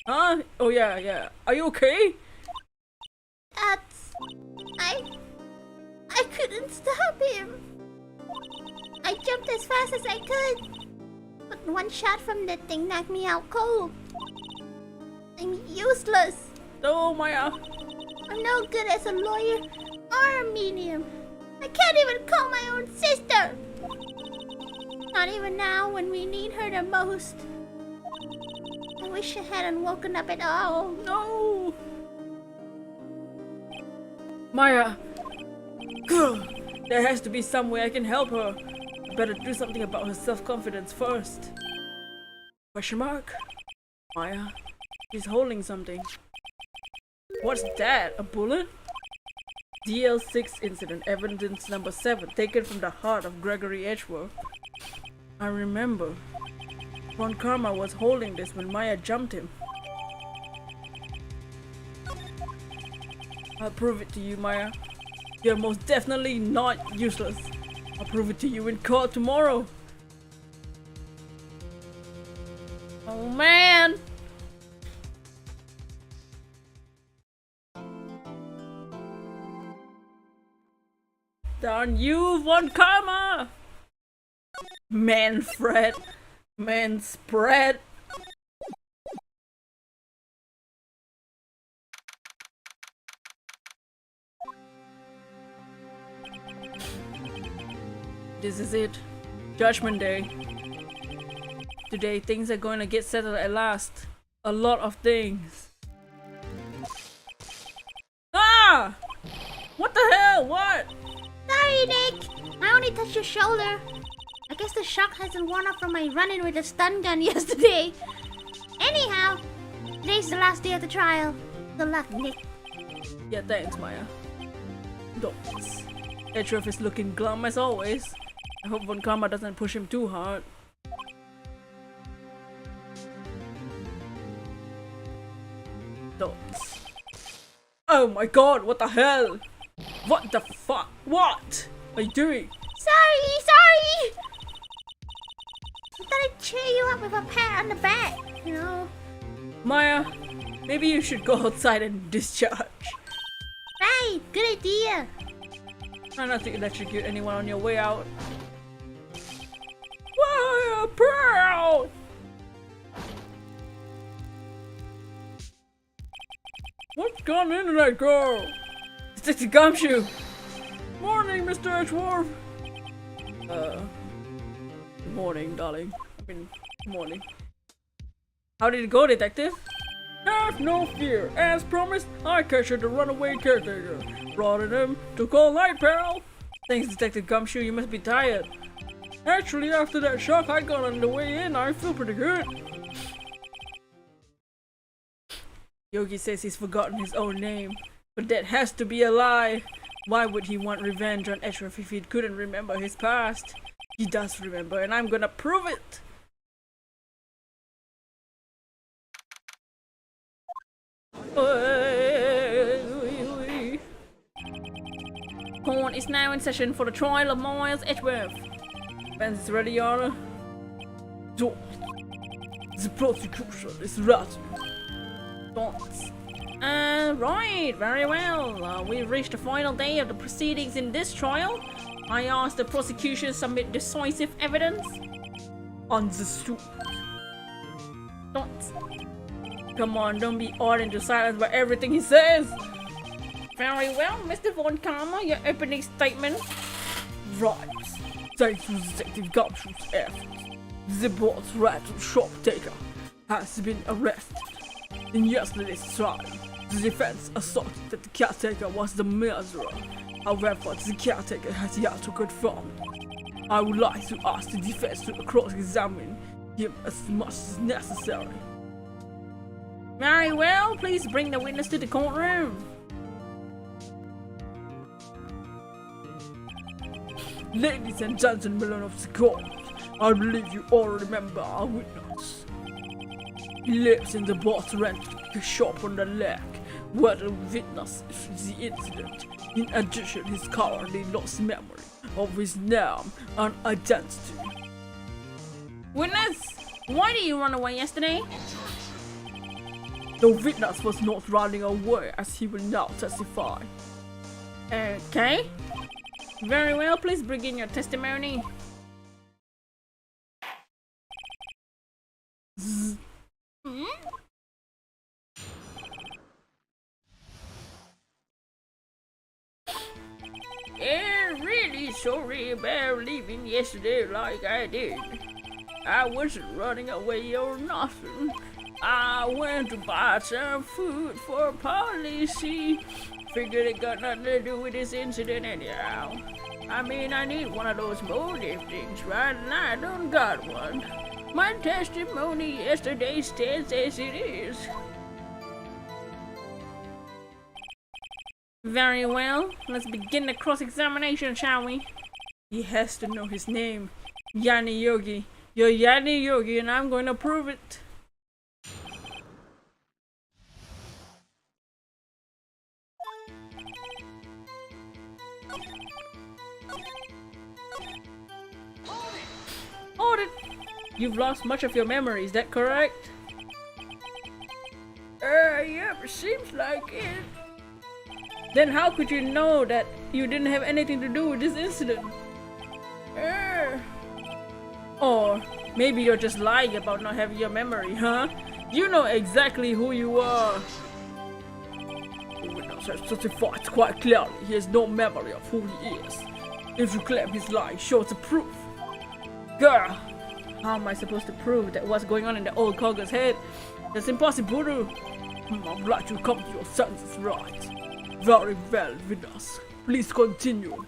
Huh? Oh yeah. Are you okay? That's... I couldn't stop him. I jumped as fast as I could. But one shot from that thing knocked me out cold. I'm useless. Oh, Maya. I'm no good as a lawyer or a medium. I can't even call my own sister. Not even now when we need her the most. I wish I hadn't woken up at all. No. Maya. There has to be some way I can help her. I better do something about her self-confidence first. Question mark? Maya. She's holding something. What's that? A bullet? DL6 incident, evidence number 7, taken from the heart of Gregory Edgeworth. I remember. Von Karma was holding this when Maya jumped him. I'll prove it to you, Maya. You're most definitely not useless. I'll prove it to you in court tomorrow. Oh man! Darn you, Von Karma! Manfred! Man spread! This is it. Judgment Day. Today things are going to get settled at last. A lot of things. Ah! What the hell? What? Sorry, Nick. I only touched your shoulder. I guess the shock hasn't worn off from my run-in with a stun gun yesterday. Anyhow, today's the last day of the trial. Good luck, Nick. Yeah, thanks, Maya. Dots. Edgeworth is looking glum as always. I hope Von Karma doesn't push him too hard. Dots. Oh my god, what the hell? What the fuck? What are you doing? Sorry! I thought I'd cheer you up with a pat on the back, you know. Maya, maybe you should go outside and discharge. Right, good idea. Try not to electrocute anyone on your way out. Maya, proud! What's gone into that girl? It's a gumshoe! Morning, Mr. Edgeworth! Good morning, darling. I mean, morning. How did it go, detective? Have no fear. As promised, I captured the runaway caretaker. Brought him to call night, pal. Thanks, Detective Gumshoe. You must be tired. Actually, after that shock I got on the way in, I feel pretty good. Yogi says he's forgotten his own name, but that has to be a lie. Why would he want revenge on Edgeworth if he couldn't remember his past? He does remember, and I'm gonna prove it! Court is now in session for the trial of Miles Edgeworth. Defense is ready, Your Honor. The prosecution is ready. Thoughts? Right, very well. We've reached the final day of the proceedings in this trial. I ask the prosecution submit decisive evidence. Understood. Thoughts? Come on, don't be awed into silence by everything he says. Very well, Mr. Von Karma, your opening statement. Right. Thanks to Detective Gumshoe's efforts, the board's random shop taker has been arrested. In yesterday's trial, the defense asserted that the caretaker was the murderer. However, the caretaker has yet to confirm. I would like to ask the defense to cross-examine him as much as necessary. Very well, please bring the witness to the courtroom. Ladies and gentlemen of the court, I believe you all remember our witness. He lives in the boss rental shop on the lake, where the witness the incident. In addition, he's currently lost memory of his name and identity. Witness, why did you run away yesterday? The witness was not running away, as he will now testify. Okay. Very well, please bring in your testimony. Really sorry about leaving yesterday like I did. I wasn't running away or nothing. I went to buy some food for policy. Figured it got nothing to do with this incident anyhow. I mean, I need one of those motive things, right? And I don't got one. My testimony yesterday stands as it is. Very well. Let's begin the cross-examination, shall we? He has to know his name. Yanni Yogi. You're Yanni Yogi, and I'm going to prove it. Hold it! You've lost much of your memory, is that correct? Yep, seems like it. Then how could you know that you didn't have anything to do with this incident? Or maybe you're just lying about not having your memory, huh? You know exactly who you are. witness has testified quite clearly he has no memory of who he is. If you claim he's lying, show the proof. Girl, how am I supposed to prove that what's going on in the old Koga's head? That's impossible. I'm glad you come to your senses right. Very well, witness. Please continue.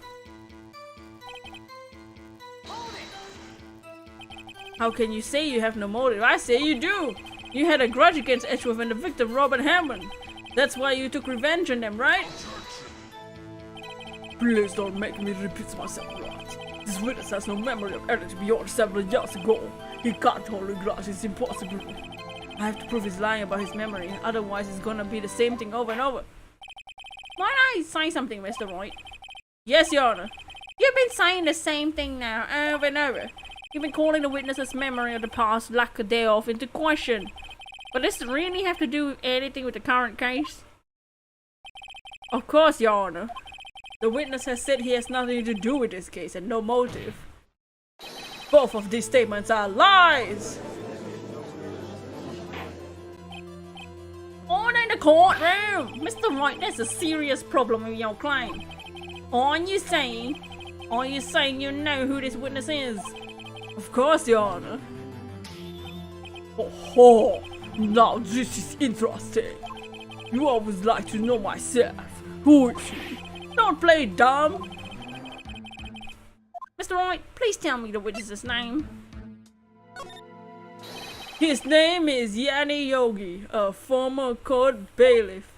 How can you say you have no motive? I say you do! You had a grudge against Edgeworth and the victim Robert Hammond. That's why you took revenge on them, right? Please don't make me repeat myself right. This witness has no memory of anything beyond several years ago. He can't hold a grudge, it's impossible. I have to prove he's lying about his memory, otherwise it's gonna be the same thing over and over. Might I say something, Mr. Wright? Yes, Your Honor. You've been saying the same thing now, over and over. You've been calling the witness's memory of the past lack a day off into question. But does this really have to do anything with the current case? Of course, Your Honor. The witness has said he has nothing to do with this case and no motive. Both of these statements are lies! On in the courtroom! Mr. Wright, there's a serious problem with your claim. Are you saying you know who this witness is? Of course, Your Honor. Oh, now this is interesting. You always like to know myself. Who is she? Don't play dumb! Mr. Wright, please tell me the witness's name. His name is Yanni Yogi, a former court bailiff.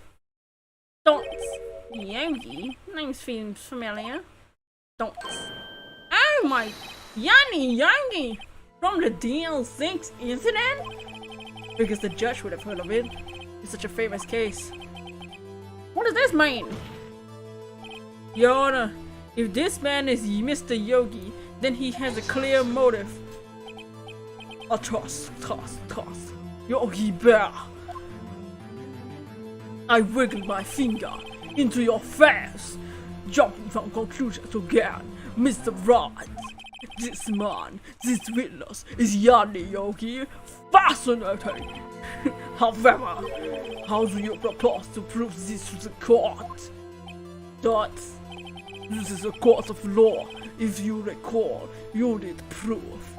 Don't. Yogi? Name seems familiar. Don't. Oh my... Yanni Yogi! From the DL6 incident? Because the judge would have heard of it. It's such a famous case. What does this mean? Your Honor, if this man is Mr. Yogi, then he has a clear motive. A toss. Yogi Bear. I wiggled my finger into your face, jumping from conclusions again, Mr. Wright. This man, this witness is Yanni Yogi. Fascinating! However, how do you propose to prove this to the court? That this is a court of law. If you recall, you need proof.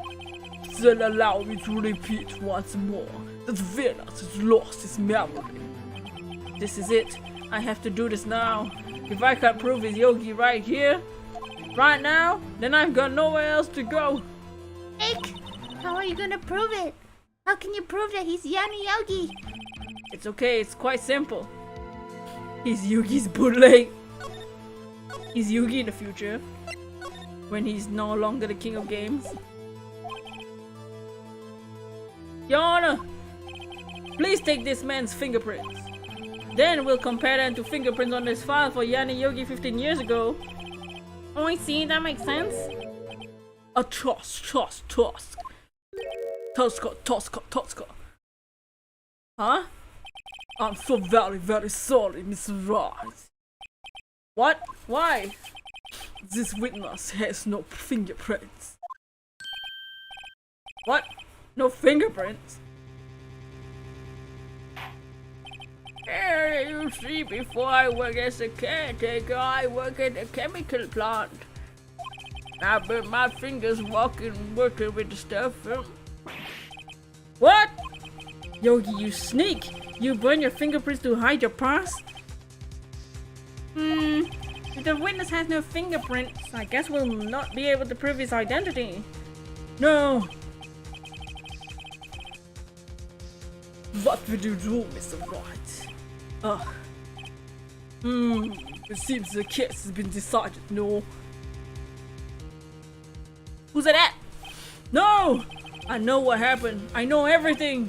Then allow me to repeat once more that Venus has lost his memory. This is it. I have to do this now. If I can't prove it's Yogi right here, right now, then I've got nowhere else to go. Nick, how are you gonna prove it? How can you prove that he's Yanni Yogi? It's okay, it's quite simple. He's Yugi's bootleg. He's Yugi in the future, when he's no longer the king of games. Your Honor, please take this man's fingerprints. Then we'll compare them to fingerprints on this file for Yanni Yogi 15 years ago. Oh, I see, that makes sense. A Tusker. Huh? I'm so very sorry, Mr. Wright. What? Why? This witness has no fingerprints. What? No fingerprints? You see, before I work as a caretaker, I work at a chemical plant. I burn my fingers working with the stuff. What? Yogi, you sneak! You burn your fingerprints to hide your past? If the witness has no fingerprints, I guess we'll not be able to prove his identity. No! What will you do, Mr. Wright? It seems the case has been decided, no? Who's that? No! I know what happened. I know everything.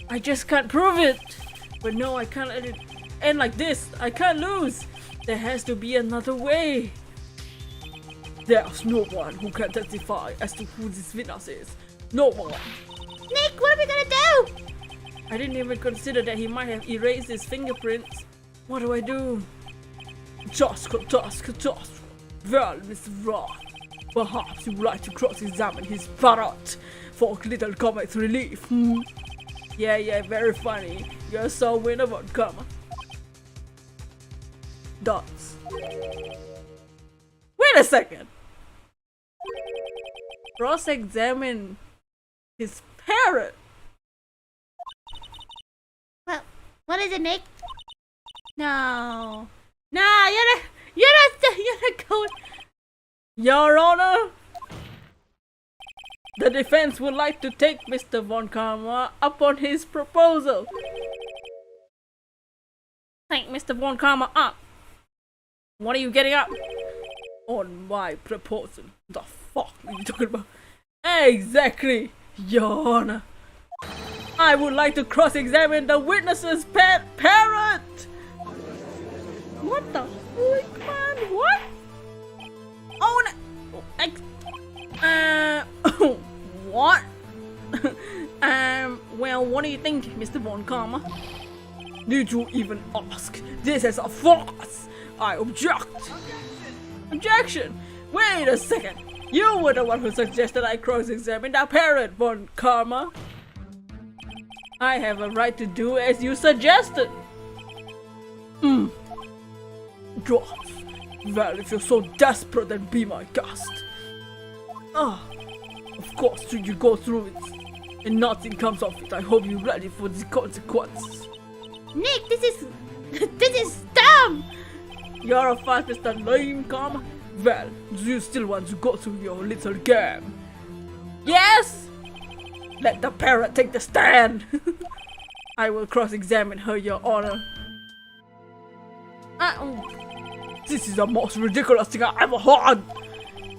I just can't prove it. But no, I can't let it end like this. I can't lose. There has to be another way. There's no one who can testify as to who this witness is. No one. Nick, what are we gonna do? I didn't even consider that he might have erased his fingerprints. What do I do? Tusker. Well, Mr. Wright, perhaps you would like to cross-examine his parrot for a little comic relief, Yeah, very funny. You're so winnable, come on. dots. Wait a second. Cross-examine his parrot. Well, what is it, Nick? No. Nah, you're not going. Your Honor, the defense would like to take Mr. Von Karma up on his proposal. Take Mr. Von Karma up. What are you getting up? On my proposal. The fuck are you talking about? Exactly, Your Honor. I would like to cross-examine the witness's pet parrot. What the fuck, man? What? Oh, no. What? Well, what do you think, Mr. Von Karma? Did you even ask? This is a farce. I object. Objection. Wait a second. You were the one who suggested I cross-examine the parrot, Von Karma. I have a right to do as you suggested. Dross. Well, if you're so desperate, then be my guest. Of course, should you go through it and nothing comes of it, I hope you're ready for the consequences. Nick, this is dumb! You're a fast Mr. Lame, Karma? Well, do you still want to go through your little game? Yes? Let the parrot take the stand! I will cross-examine her, Your Honor. This is the most ridiculous thing I ever heard!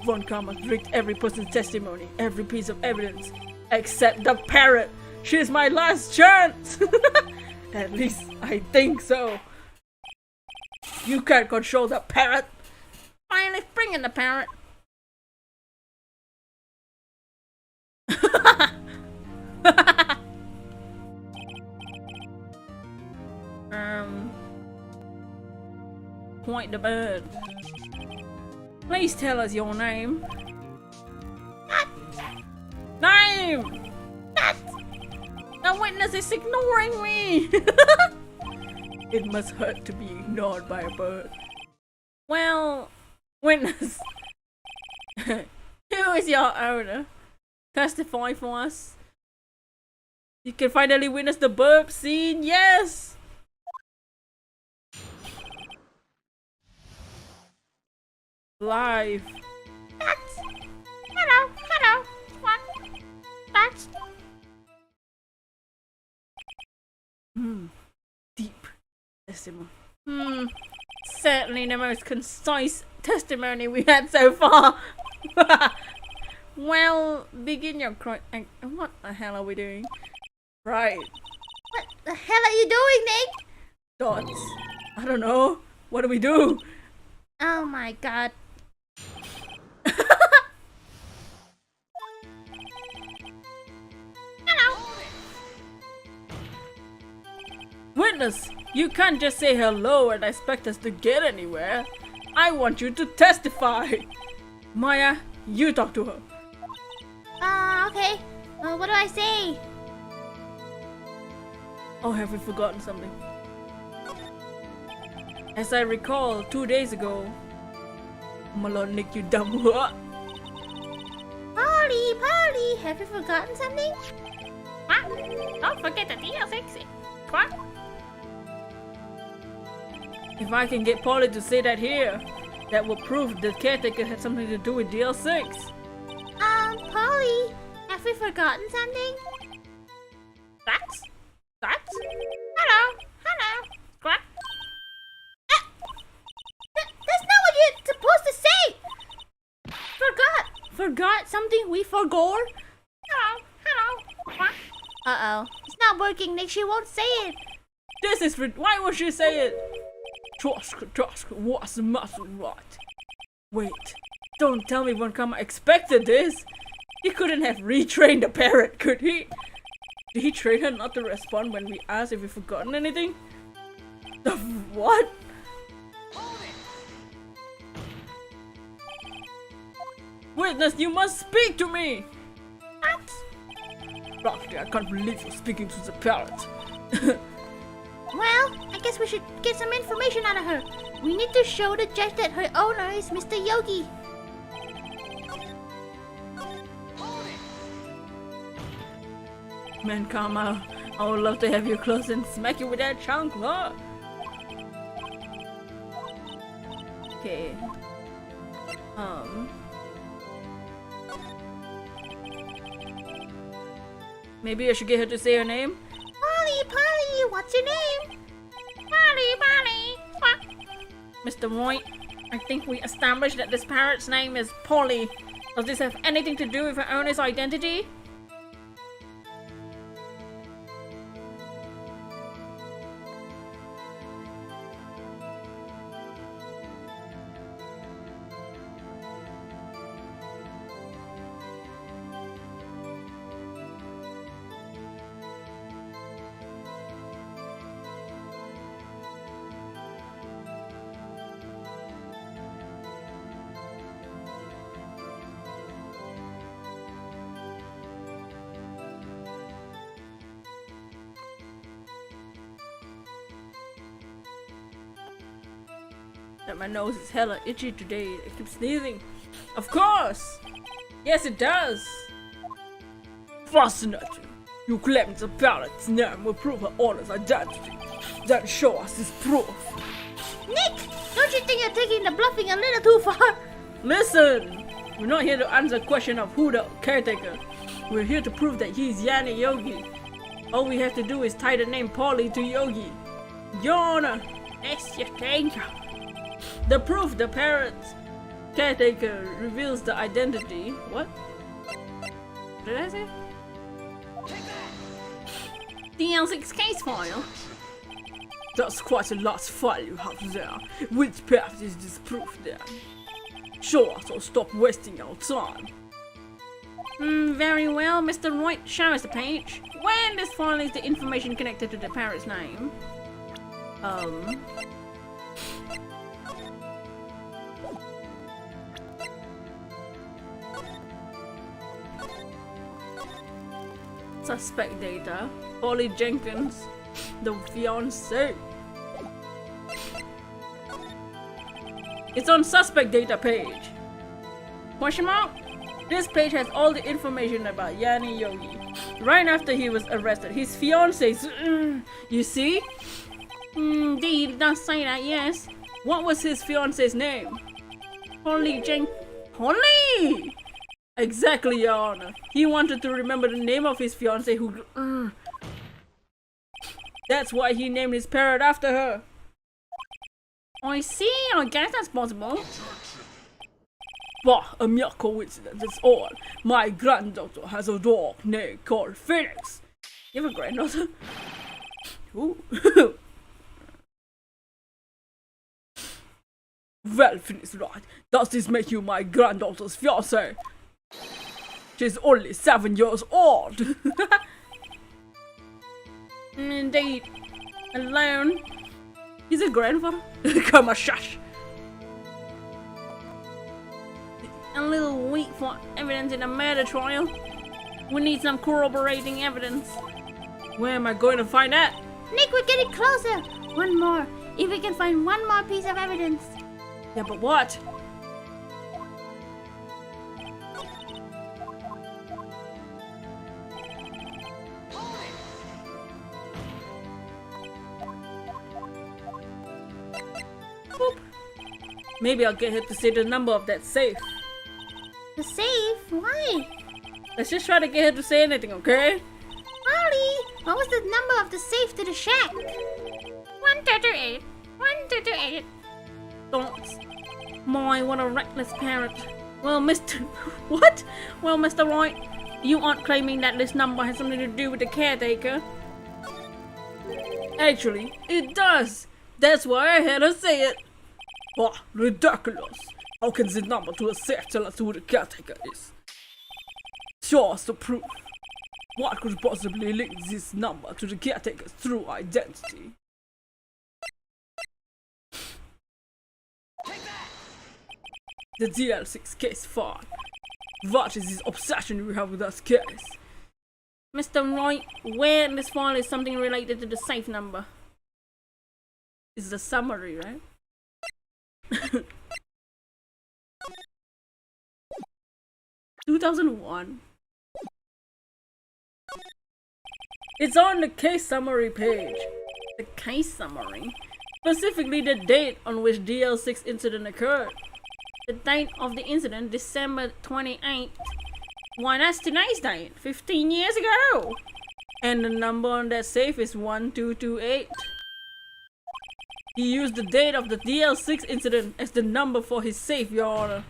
Von Karma rigged every person's testimony, every piece of evidence, except the parrot! She's my last chance! At least I think so. You can't control the parrot. Finally, bring in the parrot. Point the bird. Please tell us your name. Name! The witness is ignoring me! It must hurt to be ignored by a bird. Well, witness. Who is your owner? Testify for us. You can finally witness the BIRB scene, yes! Live. Hello. What? That's... Deep testimony. Certainly the most concise testimony we had so far. Well, begin your what the hell are we doing? Right. What the hell are you doing, Nick? Dots. I don't know. What do we do? Oh my god. Witness, you can't just say hello and expect us to get anywhere. I want you to testify. Maya, you talk to her. Okay. What do I say? Oh, have we forgotten something? As I recall, 2 days ago, Malone Nick, you dumb what? Polly, have you forgotten something? What? Don't forget the DL6. What? If I can get Polly to say that here, that will prove the caretaker had something to do with DL6. Polly, have we forgotten something? What? Hello. What? That's not what you're supposed to say! Forgot something we forgot? Hello. What? Uh-oh. It's not working, Nick. She won't say it. This is why won't she say it? Trust, what's the matter, right? Wait, don't tell me Von Karma expected this. He couldn't have retrained the parrot, could he? Did he train her not to respond when we asked if we've forgotten anything? The what? Witness, you must speak to me! What? Roughly, I can't believe you're speaking to the parrot. Well, I guess we should get some information out of her. We need to show the judge that her owner is Mr. Yogi. Man, come out. I would love to have you close and smack you with that chunk, huh? Okay. Maybe I should get her to say her name? Polly, what's your name? Polly. What? Mr. White, I think we established that this parrot's name is Polly. Does this have anything to do with her owner's identity? My nose is hella itchy today. I keep sneezing. Of course! Yes, it does! Fascinating. You claim the parrot's name will prove her owner's identity. Then show us this proof. Nick, don't you think you're taking the bluffing a little too far? Listen! We're not here to answer the question of who the caretaker. We're here to prove that he's Yanni Yogi. All we have to do is tie the name Polly to Yogi. Your Honor! That's your danger. The proof the parrot's caretaker reveals the identity. What? What did I say? DL6 case file. That's quite a large file you have there. Which path is this proof then? Show us or stop wasting our time. Very well, Mr. Wright. Show us the page. Where in this file is the information connected to the parrot's name? Suspect data. Polly Jenkins, the fiancé. It's on suspect data page. Question mark? This page has all the information about Yanni Yogi. Right after he was arrested, his fiancé. You see? Indeed, it does say that, yes. What was his fiancé's name? Polly Polly! Exactly, Your Honor. He wanted to remember the name of his fiancée who... That's why he named his parrot after her. I see, I guess that's possible. Bah, a mere coincidence, it's all. My granddaughter has a dog named called Phoenix. You have a granddaughter? Ooh. Well, Phoenix, right. Does this make you my granddaughter's fiancé? She's only 7 years old. Indeed. Alone. He's a grandfather? Come on, shush. A little weak for evidence in a murder trial. We need some corroborating evidence. Where am I going to find that? Nick, we're getting closer. One more. If we can find one more piece of evidence. Yeah, but what? Boop. Maybe I'll get her to say the number of that safe. The safe? Why? Let's just try to get her to say anything, okay? Polly, what was the number of the safe to the shack? 128. 128. Don't. My, what a reckless parent. Well, Mr. What? Well, Mr. Wright, you aren't claiming that this number has something to do with the caretaker. Actually, it does. That's why I had her say it. Oh, ridiculous. How can the number to a safe tell us who the caretaker is? Show us the proof. What could possibly link this number to the caretaker's true identity? The DL6 case file. What is this obsession we have with this case? Mr. Wright, where in this file is something related to the safe number? It's the summary, right? 2001. It's on the case summary page. The case summary? Specifically the date on which DL6 incident occurred. The date of the incident, December 28th. Why, that's today's date, 15 years ago! And the number on that safe is 1228. He used the date of the DL6 incident as the number for his safe, Your Honor.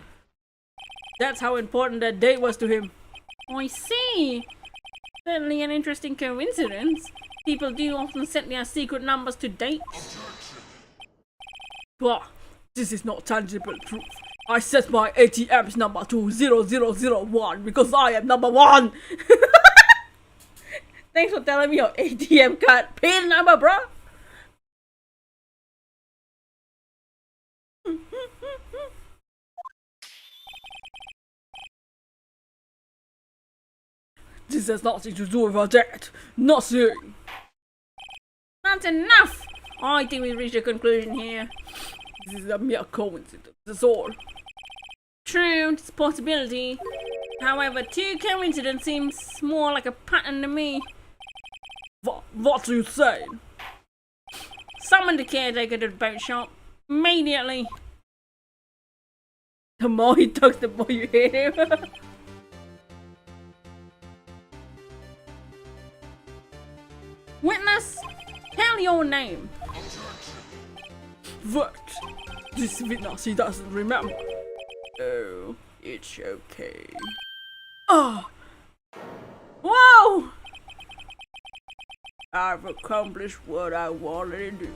That's how important that date was to him. I see. Certainly an interesting coincidence. People do often set their secret numbers to dates. Bah, this is not tangible proof. I set my ATM's number to 0001 because I am number 1. Thanks for telling me your ATM card PIN number, bro. This has nothing to do with that. Nothing. That's enough. I think we reached a conclusion here. This is a mere coincidence. That's all. True, it's a possibility. However, 2 coincidence seems more like a pattern to me. What are you saying? Summon the caretaker to the boat shop. Immediately. The more he talks, the more you hate him. Witness, tell your name. What? This witness, he doesn't remember. Oh, it's okay. Oh! Whoa! I've accomplished what I wanted to do,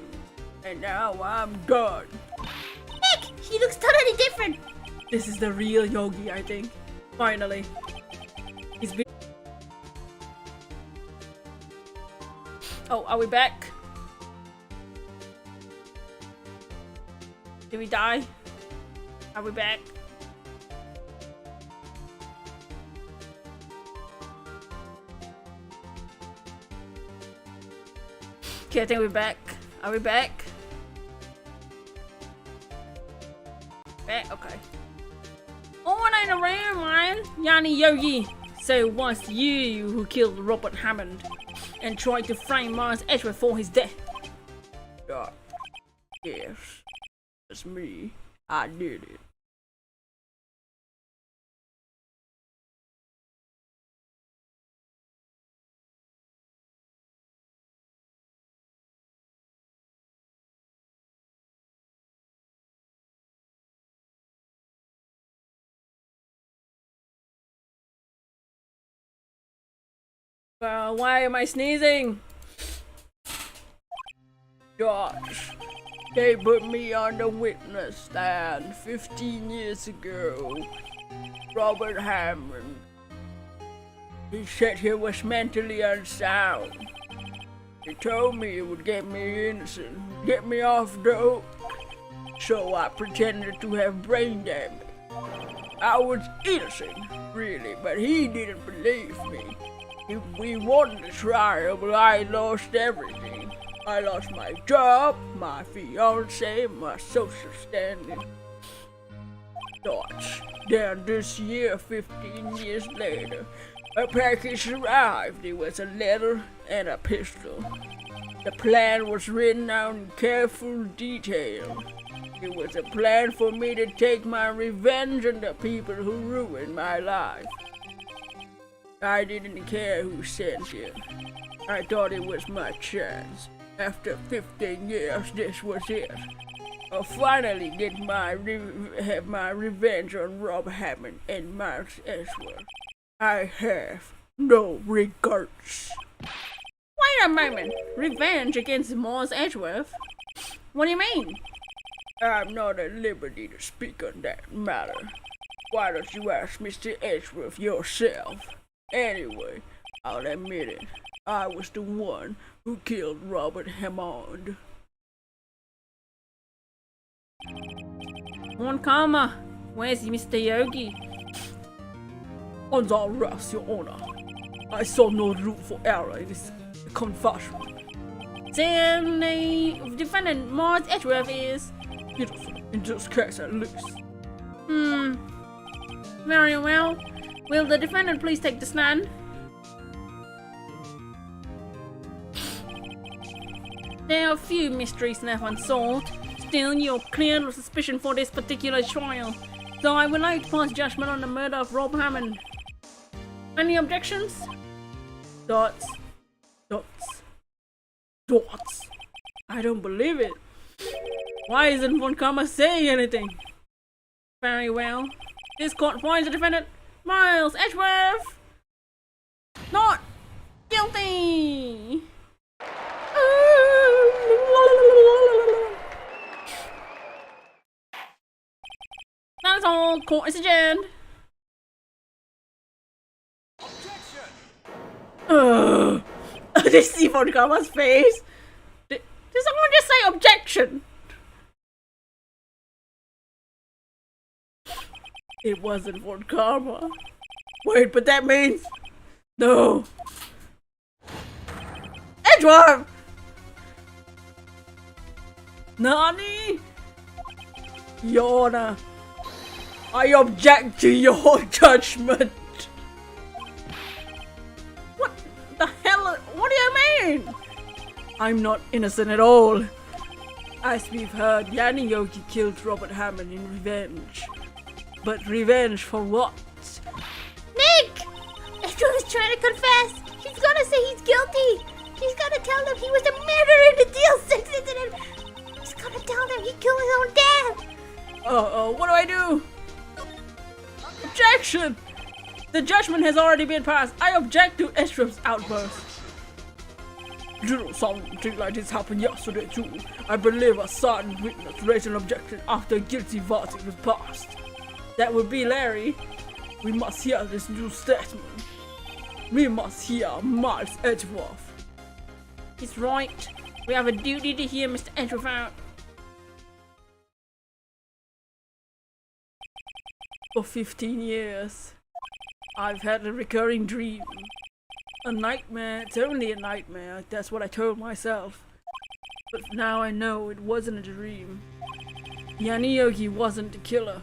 and now I'm done. Nick, he looks totally different. This is the real Yogi, I think. Finally. He's been. Oh, are we back? Did we die? Are we back? Okay, I think we're back. Are we back? Back? Okay. Oh, it ain't around, man. Yanni Yogi. So it was you who killed Robert Hammond and tried to frame Mars Edgeworth for his death. Yes. That's me. I did it. Why am I sneezing? Josh, they put me on the witness stand 15 years ago. Robert Hammond. He said he was mentally unsound. He told me it would get me innocent, get me off the hook. So I pretended to have brain damage. I was innocent, really, but he didn't believe me. We won the trial, but I lost everything. I lost my job, my fiance, my social standing. Thoughts. Then this year, 15 years later, a package arrived. It was a letter and a pistol. The plan was written out in careful detail. It was a plan for me to take my revenge on the people who ruined my life. I didn't care who sent it. I thought it was my chance. After 15 years, this was it. I'll finally get have my revenge on Rob Hammond and Miles Edgeworth. I have no regrets. Wait a moment. Revenge against Miles Edgeworth? What do you mean? I'm not at liberty to speak on that matter. Why don't you ask Mr. Edgeworth yourself? Anyway, I'll admit it. I was the one who killed Robert Hammond. On karma. Where's Mr. Yogi? Under arrest, Your Honor. I saw no room for error in this confession. Then the defendant, Miles Edgeworth, is Innocent. in just case I lose. Very well. Will the defendant please take the stand? There are a few mysteries left unsolved. Still, you're cleared of suspicion for this particular trial. So I would like to pass judgment on the murder of Rob Hammond. Any objections? Dots. I don't believe it. Why isn't Von Karma saying anything? Very well. This court finds the defendant, Miles Edgeworth, not guilty. That's all. Court is adjourned. Did you see Von Karma's face? Did someone just say objection? It wasn't Von Karma. Wait, but that means... No. Edgeworth! Nani? Your Honor, I object to your judgment. What the hell? What do you mean? I'm not innocent at all. As we've heard, Yanni Yogi killed Robert Hammond in revenge. But revenge for what? Nick! Edgeworth is trying to confess. He's gonna say he's guilty. He's gonna tell them he was the murderer in the DL6 incident. He's gonna tell them he killed his own dad. What do I do? Objection! The judgment has already been passed. I object to Edgeworth's outburst. You know, something like this happened yesterday too. I believe a certain witness raised an objection after a guilty verdict was passed. That would be Larry. We must hear this new statement. We must hear Miles Edgeworth. He's right. We have a duty to hear Mr. Edgeworth out. For 15 years, I've had a recurring dream. A nightmare. It's only a nightmare. That's what I told myself. But now I know it wasn't a dream. Yanni Yogi wasn't the killer.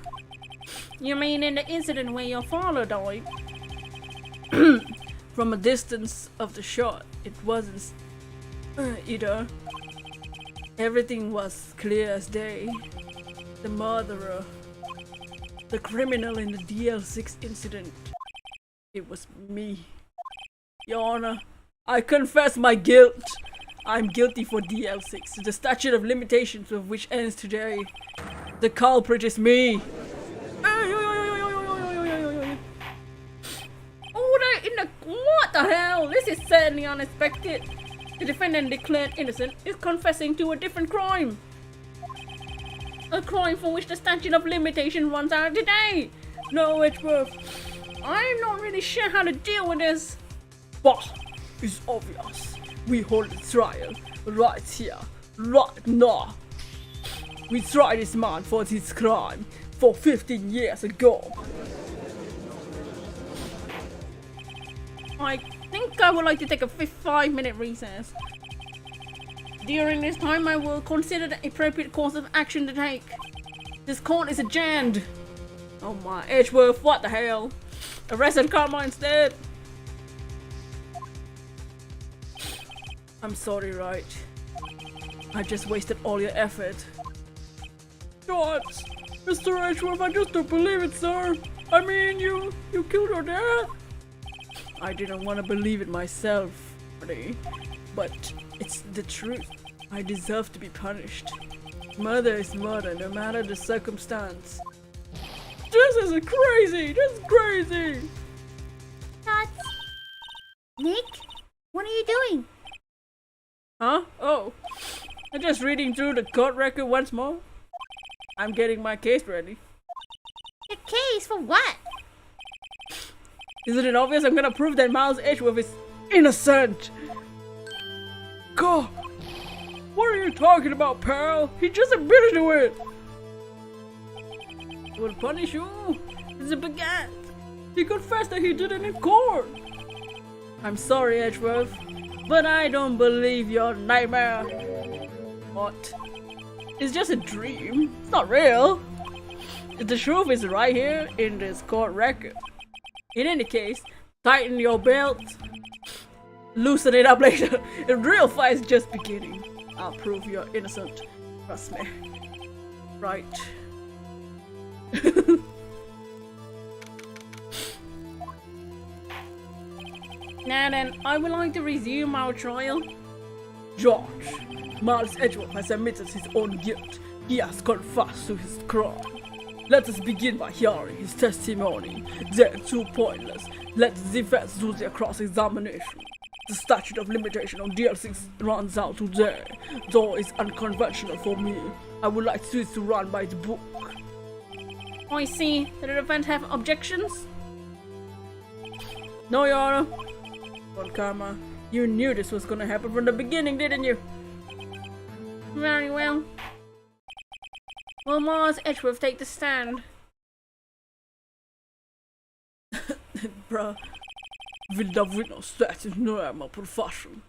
You mean in the incident where your father died? From a distance of the shot, it wasn't either. Everything was clear as day. The murderer, the criminal in the DL6 incident, it was me. Your Honor, I confess my guilt. I'm guilty for DL6, the statute of limitations of which ends today. The culprit is me. What the hell? This is certainly unexpected. The defendant declared innocent is confessing to a different crime. A crime for which the statute of limitation runs out today. No, Edgeworth. I'm not really sure how to deal with this. But it's obvious. We hold a trial right here, right now. We tried this man for his crime for 15 years ago. I think I would like to take a 5-minute recess. During this time, I will consider the appropriate course of action to take. This court is adjourned. Oh my, Edgeworth, what the hell? Arrested Karma instead. I'm sorry, right? I just wasted all your effort. God, Mr. Edgeworth, I just don't believe it, sir. I mean, you killed your dad. I didn't want to believe it myself, buddy. But it's the truth. I deserve to be punished. Murder is murder, no matter the circumstance. This is crazy! This is crazy! Nuts. Nick, what are you doing? Huh? Oh. I'm just reading through the court record once more. I'm getting my case ready. A case for what? Isn't it obvious? I'm gonna prove that Miles Edgeworth is innocent! God! What are you talking about, pal? He just admitted to it! We'll punish you! It's a baguette! He confessed that he did it in court! I'm sorry, Edgeworth, but I don't believe your nightmare! What? It's just a dream. It's not real. The truth is right here in this court record. In any case, tighten your belt. Loosen it up later. The real fight is just beginning. I'll prove you're innocent. Trust me. Right. Now then, I would like to resume our trial. George, Miles Edgeworth has admitted his own guilt. He has confessed to his crime. Let us begin by hearing his testimony. They're too pointless. Let the defense do their cross-examination. The statute of limitation on DLCs runs out today, though it's unconventional for me. I would like this to run by the book. I see. Did the defense have objections? No, Your Honor. On camera. You knew this was gonna happen from the beginning, didn't you? Very well. Will Miles Edgeworth take the stand? Bruh. Will the witness that is normal profession?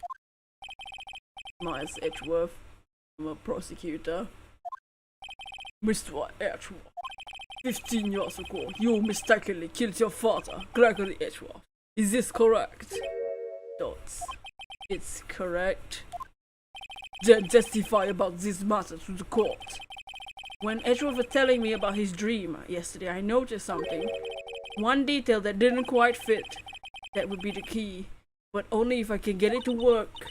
Miles Edgeworth. I'm a prosecutor. Mr. Edgeworth. 15 years ago, you mistakenly killed your father, Gregory Edgeworth. Is this correct? It's correct. Then testify about this matter to the court. When Edgeworth was telling me about his dream yesterday, I noticed something. One detail that didn't quite fit. That would be the key, but only if I can get it to work.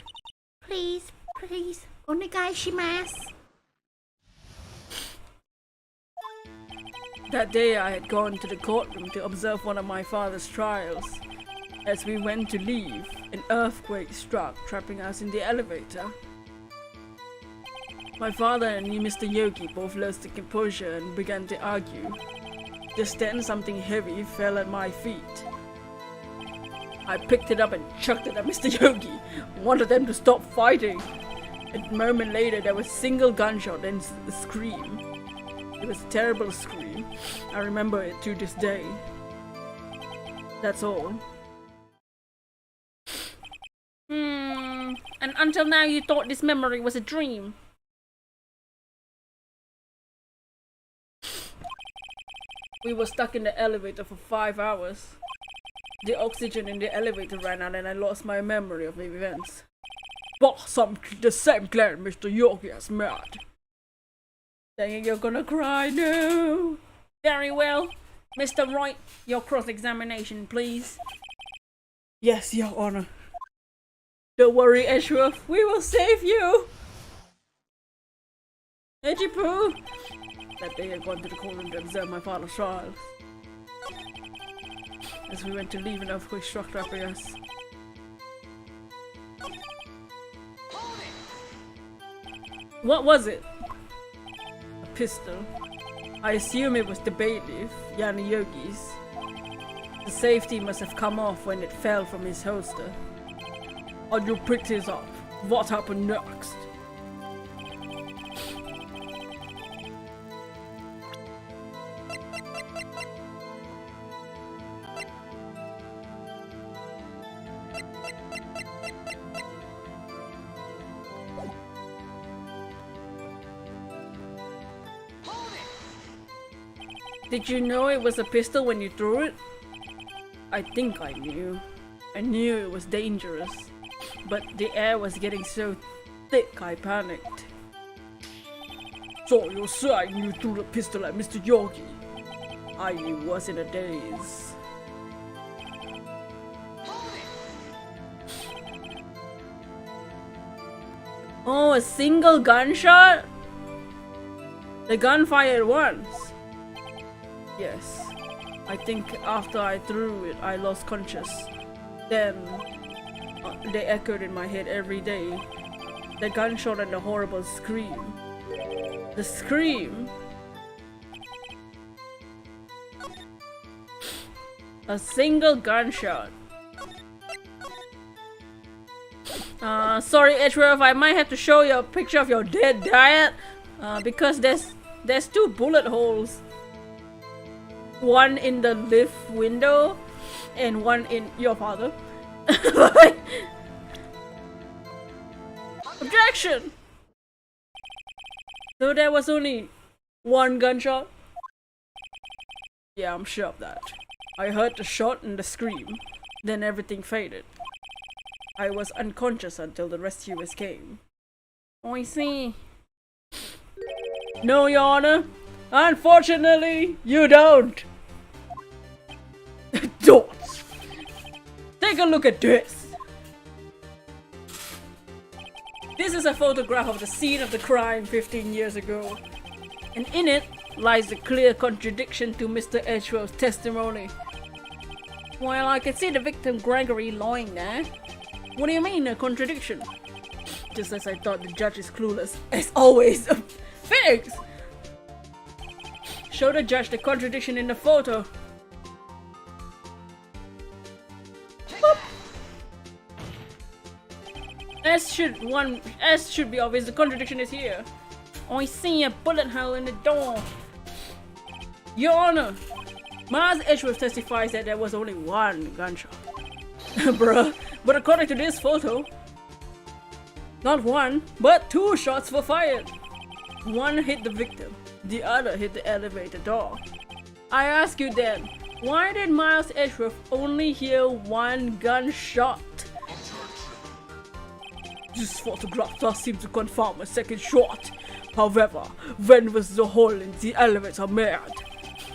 Please, please, onegaishimasu. That day I had gone to the courtroom to observe one of my father's trials. As we went to leave, an earthquake struck, trapping us in the elevator. My father and Mr. Yogi both lost their composure and began to argue. Just then something heavy fell at my feet. I picked it up and chucked it at Mr. Yogi. I wanted them to stop fighting. A moment later there was a single gunshot and a scream. It was a terrible scream. I remember it to this day. That's all. And until now you thought this memory was a dream? We were stuck in the elevator for 5 hours. The oxygen in the elevator ran out and I lost my memory of the events. But the same claim Mr. Yogi has made. Dang, you're gonna cry now. Very well. Mr. Wright, your cross-examination, please. Yes, Your Honor. Don't worry, Edgeworth. We will save you. Edgy Pooh. That day I had gone to the courtroom to observe my father's trials. As we went to leave, an earthquake struck, trapping us. What was it? A pistol. I assume it was the bailiff, Yani Yogi's. The safety must have come off when it fell from his holster. And you picked his up. What happened next? Did you know it was a pistol when you threw it? I think I knew. I knew it was dangerous. But the air was getting so thick I panicked. So you're saying you threw the pistol at Mr. Yogi? I was in a daze. Oh, a single gunshot? The gun fired once. Yes. I think after I threw it, I lost conscious. Then they echoed in my head every day. The gunshot and the horrible scream. The scream. A single gunshot. Sorry, Edgeworth, I might have to show you a picture of your dead dad. Because there's 2 bullet holes. One in the lift window and one in your father. Objection! So there was only one gunshot? Yeah, I'm sure of that. I heard the shot and the scream, then everything faded. I was unconscious until the rescuers came. I see. No, Your Honor. Unfortunately, you don't. Don't. Take a look at this. This is a photograph of the scene of the crime 15 years ago. And in it lies a clear contradiction to Mr. Edgeworth's testimony. Well, I can see the victim Gregory lying there. What do you mean, a contradiction? Just as I thought, the judge is clueless, as always. Phoenix! Show the judge the contradiction in the photo. Boop. As should be obvious, the contradiction is here. I see a bullet hole in the door. Your Honor, Miles Edgeworth testifies that there was only one gunshot. Bruh, but according to this photo, not one, but two shots were fired. One hit the victim, the other hit the elevator door. I ask you then, why did Miles Edgeworth only hear one gunshot? This photograph does seem to confirm a second shot. However, when was the hole in the elevator made?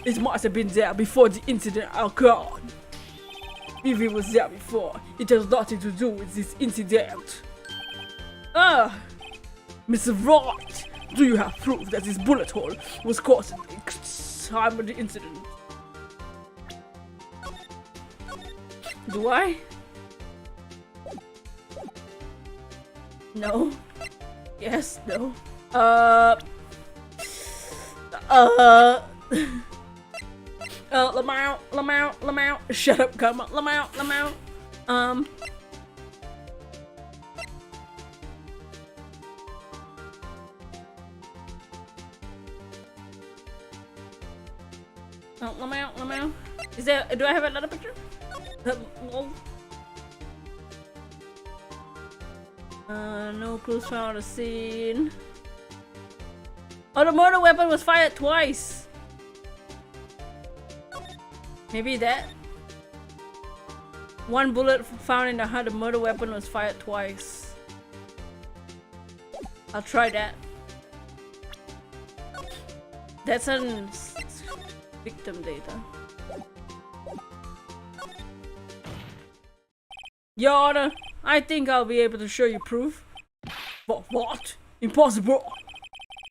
It must have been there before the incident occurred. If it was there before, it has nothing to do with this incident. Mr. Wright, do you have proof that this bullet hole was caused at the time of the incident? Do I? No. Yes, no. Lamau. Shut up, come on, Lamau. Lamau. Is there? Do I have another picture? No clues found on the scene. Oh, the murder weapon was fired twice. Maybe that. One bullet found in the heart of the murder weapon was fired twice. I'll try that. That's on victim data. Your Honor, I think I'll be able to show you proof. But what? Impossible!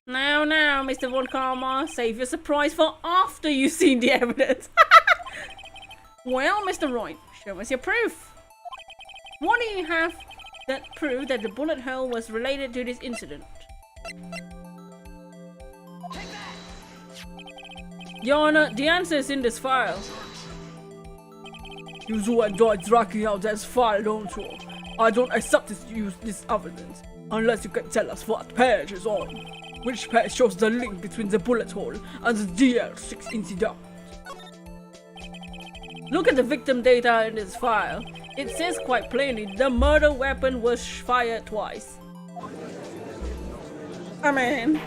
Now, Mr. Von Karma, save your surprise for after you've seen the evidence. Well, Mr. Roy, show us your proof. What do you have that prove that the bullet hole was related to this incident? Your Honor, the answer is in this file. You do enjoy dragging out that file, don't you? I don't accept this evidence unless you can tell us what page is on. Which page shows the link between the bullet hole and the DL6 incident? Look at the victim data in this file. It says quite plainly the murder weapon was fired twice. I mean,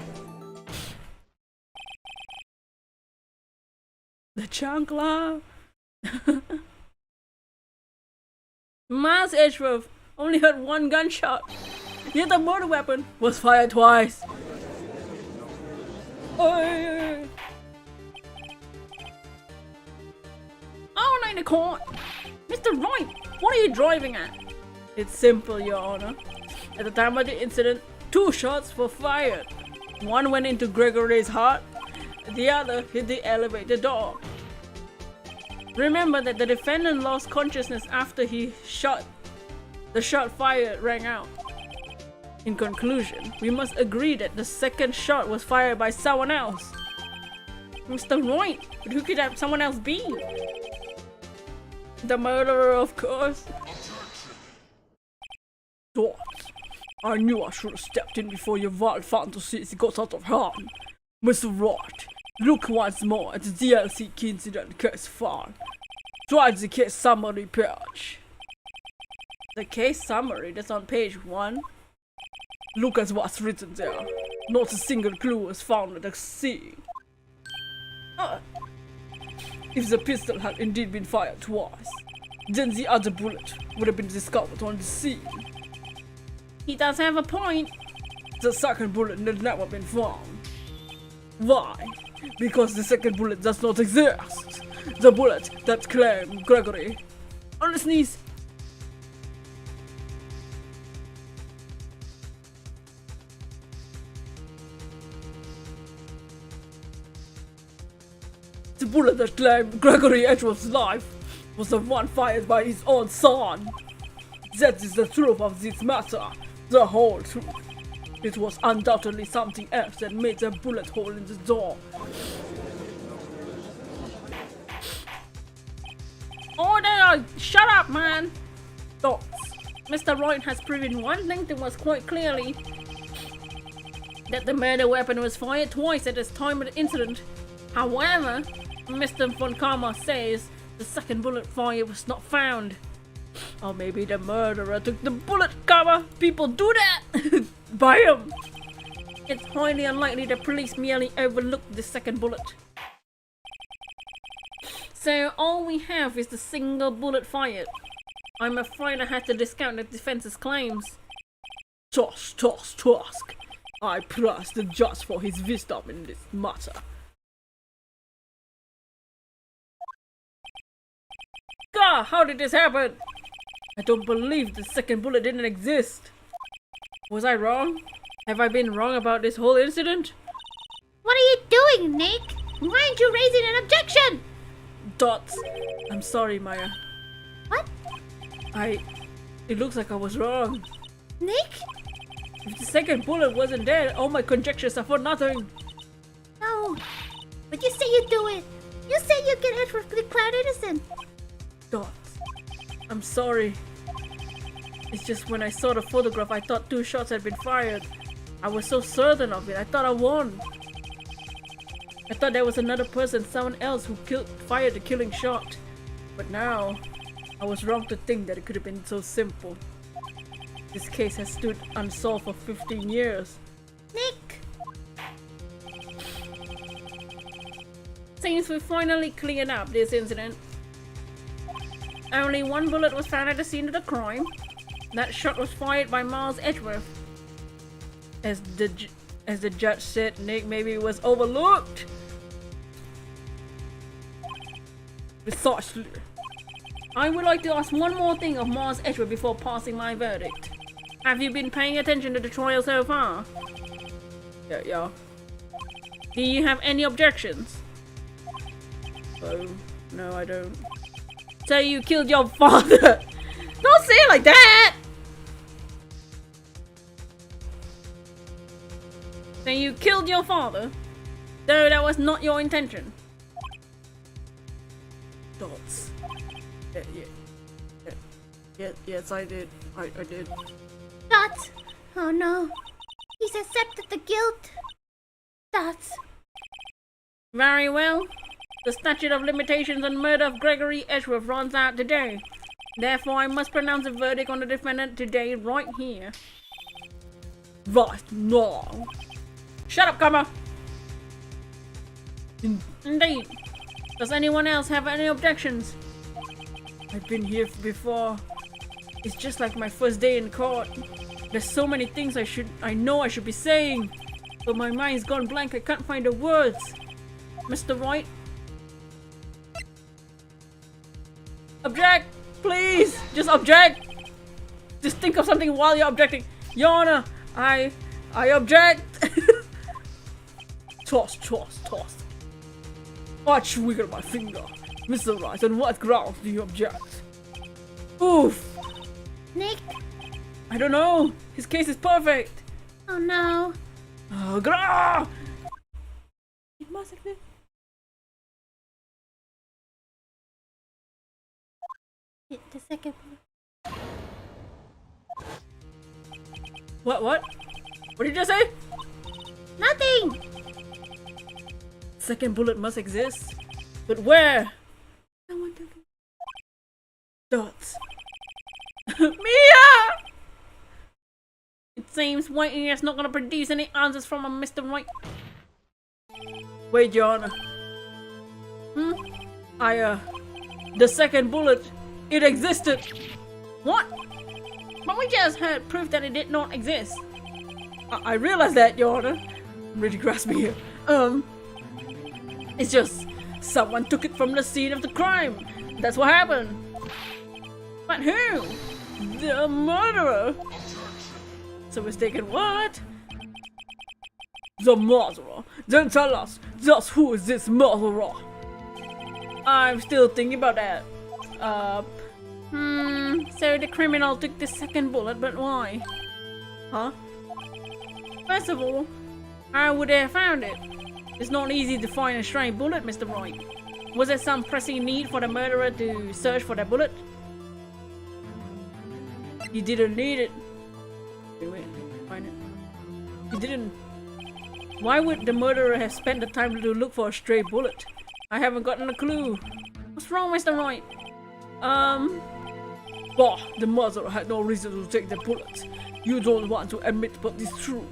the chancla. Miles Edgeworth only heard one gunshot, yet the murder weapon was fired twice. Oh, in the court. Mr. Wright, what are you driving at? It's simple, Your Honor. At the time of the incident, two shots were fired. One went into Gregory's heart, the other hit the elevator door. Remember that the defendant lost consciousness after the shot fired rang out. In conclusion, we must agree that the second shot was fired by someone else. Mr. Wright, but who could have someone else be? The murderer, of course. What? I knew I should have stepped in before your wild fantasies got out of hand. Mr. Wright, look once more at the DLC incident case file. Try the case summary page. The case summary that's on page 1. Look at what's written there. Not a single clue was found at the scene. If the pistol had indeed been fired twice, then the other bullet would have been discovered on the scene. He does have a point. The second bullet had never been found. Why? Because the second bullet does not exist. The bullet that claimed Gregory on his knees. The bullet that claimed Gregory Edgeworth's life was the one fired by his own son. That is the truth of this matter, the whole truth. It was undoubtedly something else that made the bullet hole in the door. Order! Shut up, man! Thoughts. Mr. Wright has proven one thing to us quite clearly. That the murder weapon was fired twice at the time of the incident. However, Mr. Von Karma says the second bullet fire was not found. Or maybe the murderer took the bullet cover. People do that! Bam! It's highly unlikely the police merely overlooked the second bullet. So all we have is the single bullet fired. I'm afraid I had to discount the defense's claims. Tusk. I praise the judge for his wisdom in this matter. God, how did this happen? I don't believe the second bullet didn't exist. Was I wrong? Have I been wrong about this whole incident? What are you doing, Nick? Why aren't you raising an objection? Dots. I'm sorry, Maya. What? It looks like I was wrong. Nick? If the second bullet wasn't there, all my conjectures are for nothing. No. But you say you do it. You say you get Edward declared innocent. Dots. I'm sorry. It's just when I saw the photograph, I thought 2 shots had been fired. I was so certain of it. I thought I won. I thought there was another person, someone else who fired the killing shot. But now, I was wrong to think that it could have been so simple. This case has stood unsolved for 15 years. Nick! Seems we finally cleared up this incident. Only 1 bullet was found at the scene of the crime. That shot was fired by Miles Edgeworth. As the judge said, Nick, maybe it was overlooked. Precisely. I would like to ask one more thing of Miles Edgeworth before passing my verdict. Have you been paying attention to the trial so far? Yeah. Do you have any objections? Oh, no, I don't. So you killed your father! Don't say it like that! So you killed your father, though that was not your intention. Dots. Yes, I did. I did. Dots! Oh no. He's accepted the guilt. Dots. Very well. The statute of limitations on murder of Gregory Edgeworth runs out today. Therefore, I must pronounce a verdict on the defendant today, right here. Right now. Shut up, Karma! Indeed. Does anyone else have any objections? I've been here before. It's just like my first day in court. There's so many things I know I should be saying, but my mind's gone blank. I can't find the words. Mr. Wright? Object! Please! Just object! Just think of something while you're objecting. Your Honor, I object! Toss. Watch wiggle my finger. Mr. Wright, on what grounds do you object? Oof! Nick? I don't know. His case is perfect. Oh no. Oh, gra! It must exist. Hit the second. What? What did you say? Nothing! Second bullet must exist. But where? Someone do Dots. Mia! seems waiting is not gonna produce any answers from him, Mr. Right. Wait, Your Honor. The second bullet, it existed. What? But we just heard proof that it did not exist. I realize that, Your Honor. I'm really grasping here. It's just someone took it from the scene of the crime. That's what happened. But who? The murderer. So mistaken what? The murderer. Then tell us, just who is this murderer? I'm still thinking about that. So the criminal took the second bullet, but why? Huh? First of all, how would they have found it? It's not easy to find a stray bullet, Mr. Wright. Was there some pressing need for the murderer to search for that bullet? He didn't need it. Wait, find it. He didn't. Why would the murderer have spent the time to look for a stray bullet? I haven't gotten a clue. What's wrong, Mr. Wright? Bah, the murderer had no reason to take the bullet. You don't want to admit, but it's true.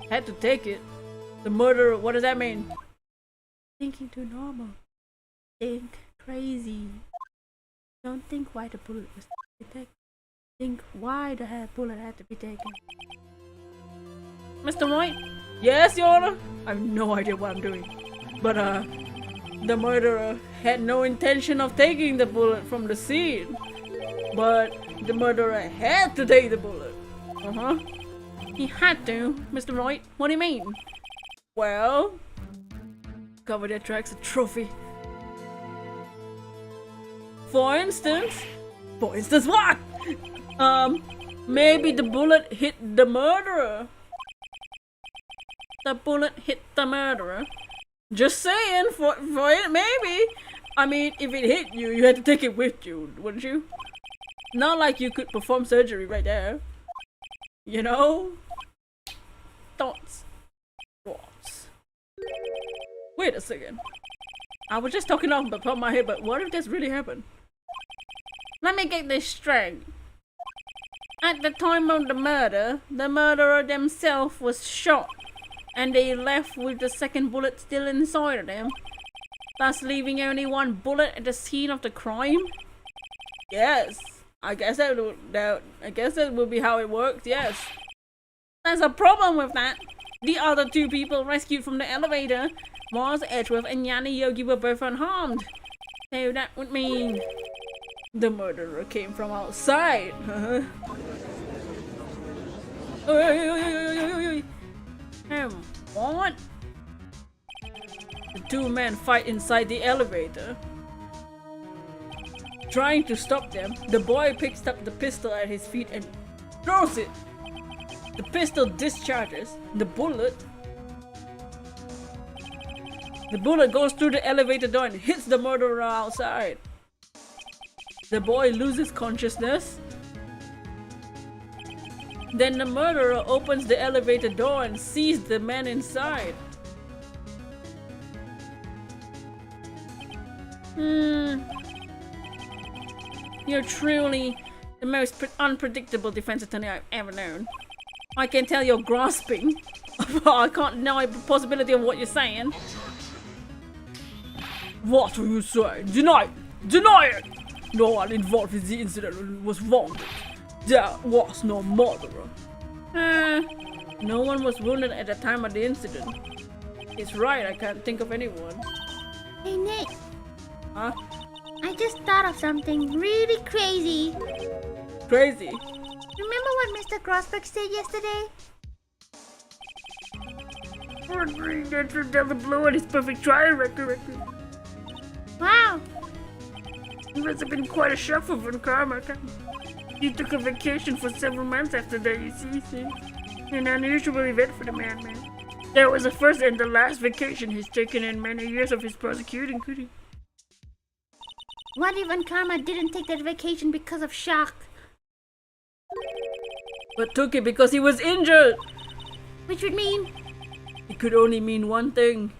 Had to take it. The murderer, what does that mean? Thinking too normal. Think crazy. Don't think why the bullet was taken. Think why the bullet had to be taken. Mr. Wright? Yes, Your Honor? I have no idea what I'm doing. But, the murderer had no intention of taking the bullet from the scene. But the murderer had to take the bullet. He had to, Mr. Wright. What do you mean? Well, cover their tracks a trophy. For instance what? Maybe the bullet hit the murderer. The bullet hit the murderer? Just saying, for it, maybe. I mean, if it hit you, you had to take it with you, wouldn't you? Not like you could perform surgery right there. You know? Thoughts. Wait a second. I was just talking off the top of my head, but what if this really happened? Let me get this straight. At the time of the murder, the murderer themselves was shot, and they left with the second bullet still inside of them, thus leaving only one bullet at the scene of the crime? Yes. I guess that would be how it works, yes. There's a problem with that. The other two people rescued from the elevator, Mars Edgeworth and Yanni Yogi, were both unharmed. So that would mean the murderer came from outside. What? The two men fight inside the elevator. Trying to stop them, the boy picks up the pistol at his feet and throws it. The pistol discharges. The bullet goes through the elevator door and hits the murderer outside. The boy loses consciousness. Then the murderer opens the elevator door and sees the man inside. You're truly the most unpredictable defense attorney I've ever known. I can tell you're grasping. I can't deny the possibility of what you're saying. What are you saying? Deny it! Deny it! No one involved in the incident was wounded. There was no murderer. No one was wounded at the time of the incident. It's right, I can't think of anyone. Hey Nick. Huh? I just thought of something really crazy. Crazy? Remember what Mr. Grosbeck said yesterday? That's another blow on his perfect trial record. Wow. It must have been quite a shock for Von Karma. He took a vacation for several months after that, you see. An unusual event for the man. That was the first and the last vacation he's taken in many years of his prosecuting, could he? What if Von Karma didn't take that vacation because of shock? But took it because he was injured! Which would mean? It could only mean one thing.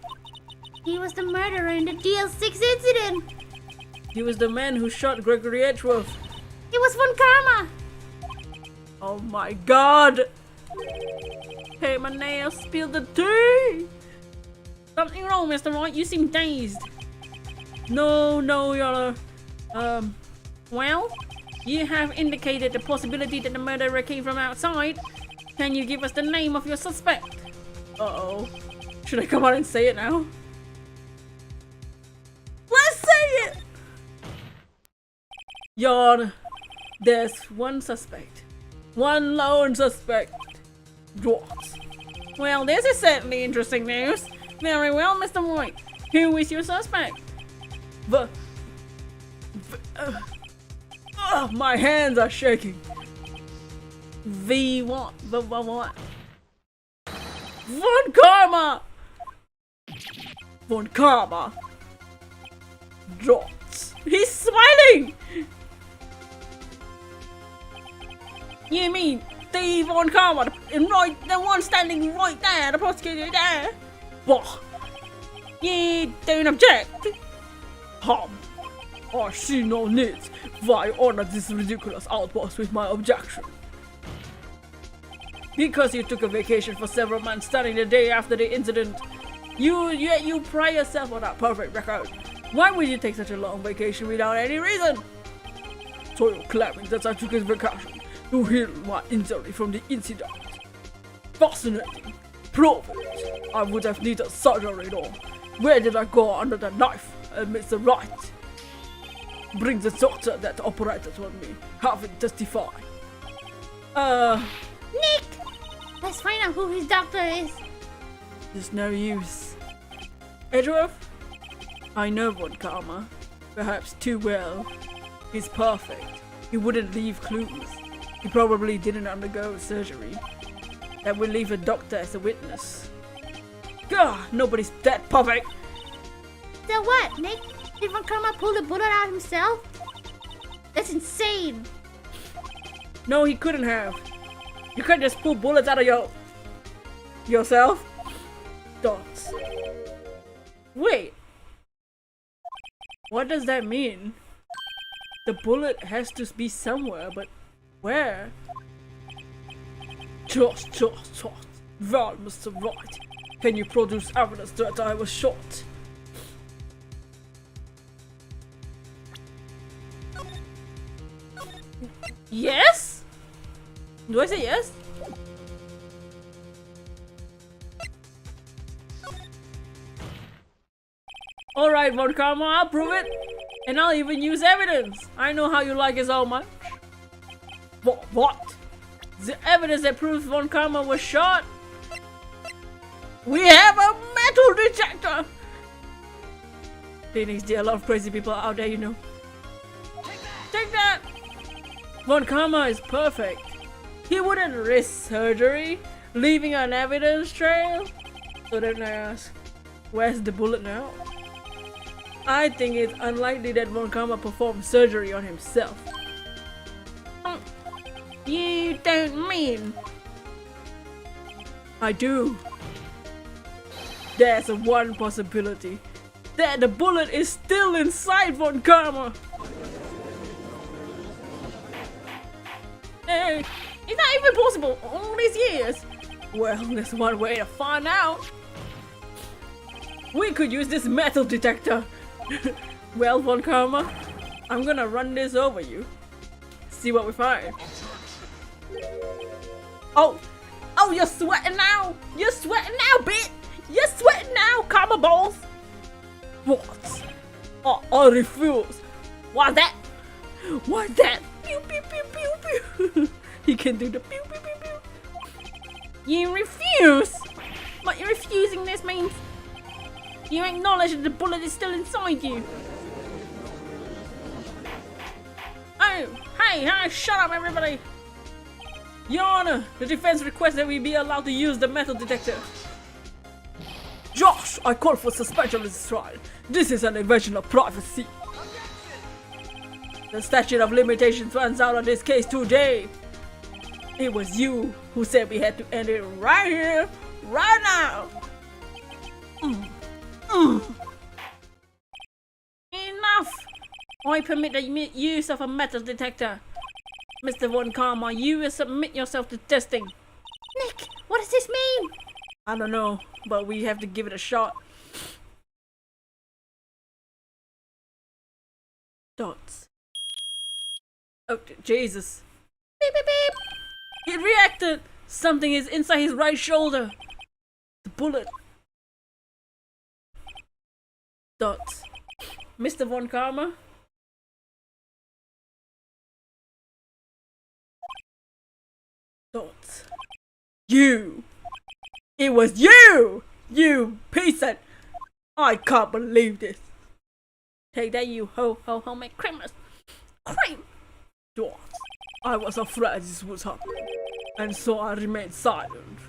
He was the murderer in the DL6 incident! He was the man who shot Gregory Edgeworth. It was Von Karma! Oh my god! Hey, my nails, spill the tea! Something wrong, Mr. White, you seem dazed. No, you're well, you have indicated the possibility that the murderer came from outside. Can you give us the name of your suspect? Uh-oh. Should I come out and say it now? Let's say it! Your Honor, there's one suspect. One lone suspect. Dwarfs. Well, this is certainly interesting news. Very well, Mr. White. Who is your suspect? My hands are shaking. What? Von Karma! Von Karma! Drops. He's smiling! You mean the Von Karma, the one standing right there, the prosecutor there? What? You don't object? I see no need why honor this ridiculous outburst with my objection. Because you took a vacation for several months starting the day after the incident, you pride yourself on that perfect record. Why would you take such a long vacation without any reason? So you're claiming that I took a vacation to heal my injury from the incident. Fascinating. Prove it. I would have needed surgery though. Where did I go under the knife amidst the right? Bring the doctor that operated on me. Have it testify. Nick! Let's find out who his doctor is. There's no use. Edgeworth? I know Von Karma. Perhaps too well. He's perfect. He wouldn't leave clues. He probably didn't undergo surgery. That would leave a doctor as a witness. God, nobody's that perfect. So what, Nick? Did Von Karma pull the bullet out himself? That's insane. No, he couldn't have. You can't just pull bullets out of yourself. Dots. Wait. What does that mean? The bullet has to be somewhere, but where? Just. Well, Mr. Wright, can you produce evidence that I was shot? Yes? Do I say yes? Alright, Von Karma, I'll prove it. And I'll even use evidence. I know how you like it so much. What? The evidence that proves Von Karma was shot? We have a metal detector! Phoenix, there are a lot of crazy people out there, you know. Take that! Von Karma is perfect. He wouldn't risk surgery, leaving an evidence trail. So then I ask, where's the bullet now? I think it's unlikely that Von Karma performed surgery on himself. You don't mean? I do. There's one possibility. That the bullet is still inside Von Karma. Hey, it's not even possible all these years. Well, there's one way to find out. We could use this metal detector. Well, Von Karma, I'm gonna run this over you. See what we find. Oh, you're sweating now. You're sweating now, bitch. You're sweating now, Karma balls. What? I refuse. Why's that? Why's that? Pew pew pew pew pew. He can do the pew pew pew pew. You refuse? What you're refusing this means? You acknowledge that the bullet is still inside you. Oh, hey, shut up everybody. Your Honor, the defense requests that we be allowed to use the metal detector. Josh, I call for suspension of this trial. This is an invasion of privacy. The statute of limitations runs out on this case today. It was you who said we had to end it right here, right now. Enough! I permit the use of a metal detector. Mr. Von Karma, you will submit yourself to testing. Nick, what does this mean? I don't know, but we have to give it a shot. Dots. Oh, Jesus. Beep, beep, beep. He reacted! Something is inside his right shoulder. The bullet. Dots. Mr. Von Karma? Dots. You! It was you! You peasant! I can't believe this. Take that, you homemade criminals. Crime! Dots. I was afraid this would happen, and so I remained silent.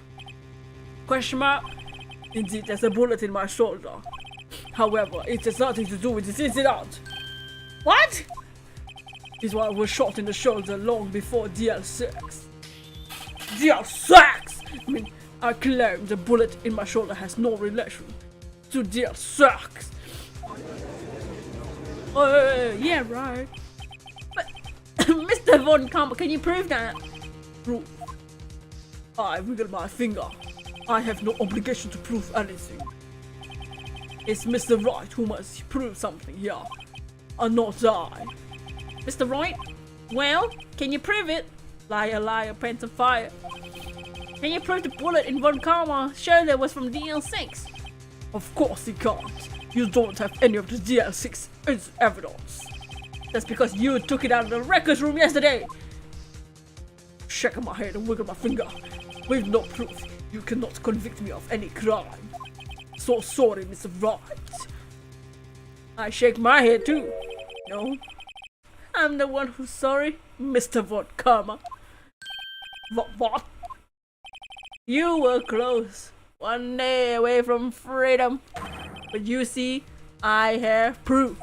Question mark? Indeed, there's a bullet in my shoulder. However, it has nothing to do with this incident. What? This one was shot in the shoulder long before DL6. DL6! I mean, I claim the bullet in my shoulder has no relation to DL6. Yeah, right. But, Mr. Von Karma, can you prove that? Proof? I wiggle my finger. I have no obligation to prove anything. It's Mr. Wright who must prove something here, and not I. Mr. Wright? Well, can you prove it? Liar, liar, pants of fire. Can you prove the bullet in Von Karma's shoulder was from DL6? Of course he can't. You don't have any of the DL6 as evidence. That's because you took it out of the records room yesterday. Shaking my head and wiggle my finger. With no proof, you cannot convict me of any crime. So sorry, Mr. Wright. I shake my head too. No, I'm the one who's sorry, Mr. Von Karma. What? You were close. One day away from freedom. But you see, I have proof.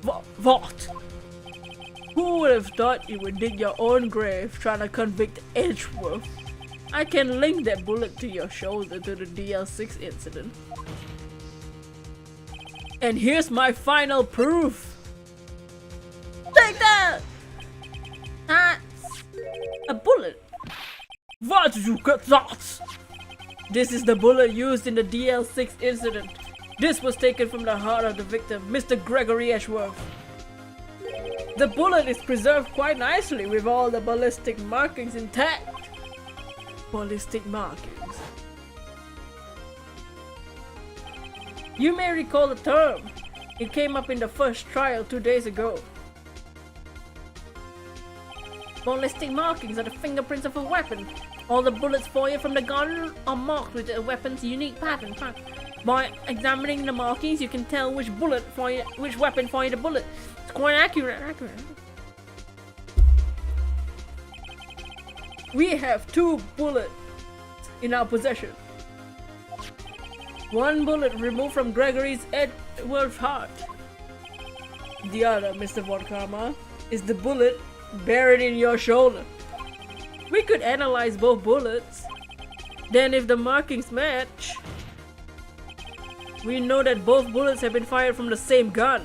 What? Who would have thought you would dig your own grave trying to convict Edgeworth? I can link that bullet to your shoulder to the DL6 incident. And here's my final proof. Take that! That's a bullet. Why did you get that? This is the bullet used in the DL6 incident. This was taken from the heart of the victim, Mr. Gregory Edgeworth. The bullet is preserved quite nicely with all the ballistic markings intact. Ballistic markings. You may recall the term. It came up in the first trial 2 days ago. Ballistic markings are the fingerprints of a weapon. All the bullets fired from the gun are marked with the weapon's unique pattern. By examining the markings, you can tell which weapon fired the bullet. It's quite accurate. We have 2 bullets in our possession. One bullet removed from Gregory's Edgeworth heart. The other, Mr. Von Karma, is the bullet buried in your shoulder. We could analyze both bullets. Then if the markings match, we know that both bullets have been fired from the same gun.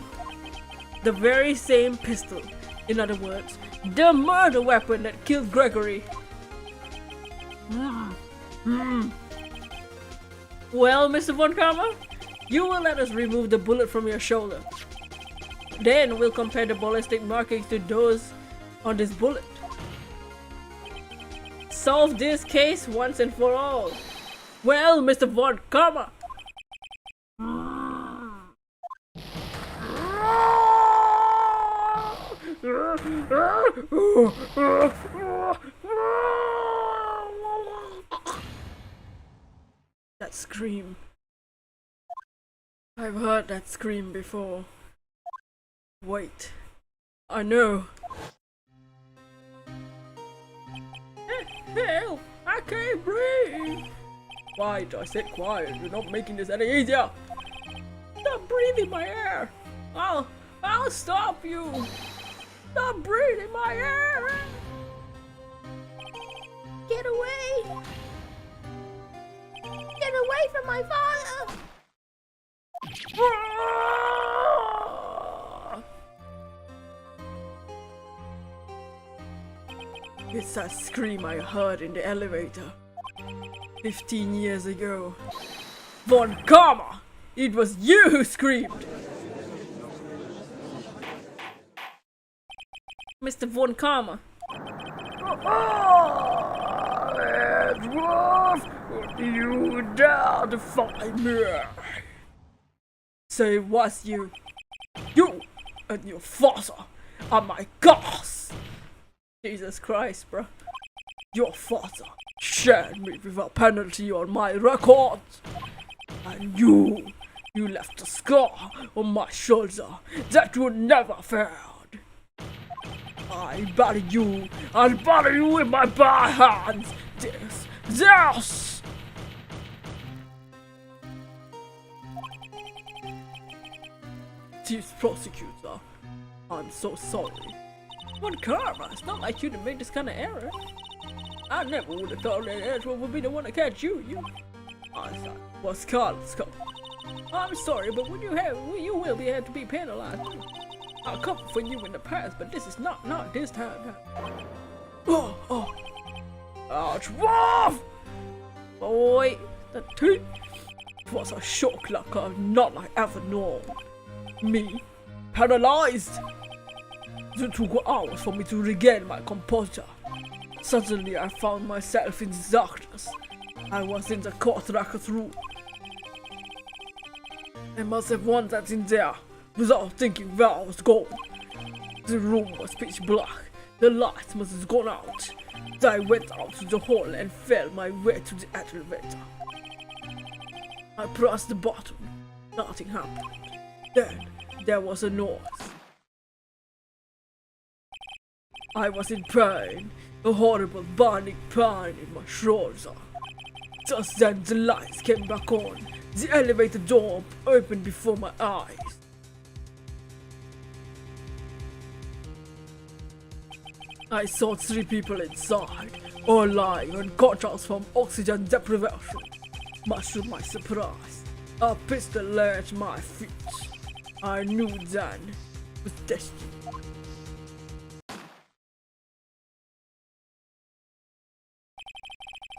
The very same pistol. In other words, the murder weapon that killed Gregory. Well, Mr. Von Karma, you will let us remove the bullet from your shoulder. Then we'll compare the ballistic markings to those on this bullet. Solve this case once and for all. Well, Mr. Von Karma. That scream. I've heard that scream before. Wait. I know. Help! I can't breathe! Quiet, I said quiet. You're not making this any easier. Stop breathing my air! I'll stop you! Stop breathing my air! Get away! Get away from my father! It's that scream I heard in the elevator 15 years ago. Von Karma! It was you who screamed! Mr. Von Karma. Edward, you dare defy me? So it was you. You and your father are my gods! Jesus Christ, bro. Your father shared me with a penalty on my record. And you left a scar on my shoulder that would never fade. I bury you, I'll bury you with my bare hands. This! Chief Prosecutor, I'm so sorry. What karma? It's not like you to make this kind of error. I never would have thought that Edward would be the one to catch you. I thought it was Carlos. I'm sorry, but when you will be able to be penalized. I'll cover for you in the past, but this is not this time. Ouch, Wolf! Boy, the teeth was a shock like not I ever known. Me, paralyzed. It took hours for me to regain my composure. Suddenly I found myself in the darkness. I was in the court records room. I must have wandered in there without thinking where I was going. The room was pitch black. The lights must have gone out. I went out to the hall and felt my way to the elevator. I pressed the button. Nothing happened. Then there was a noise. I was in pain, a horrible burning pain in my shoulder. Just then the lights came back on. The elevator door opened before my eyes. I saw 3 people inside, all lying unconscious from oxygen deprivation. Much to my surprise, a pistol lay at my feet. I knew then it was destiny.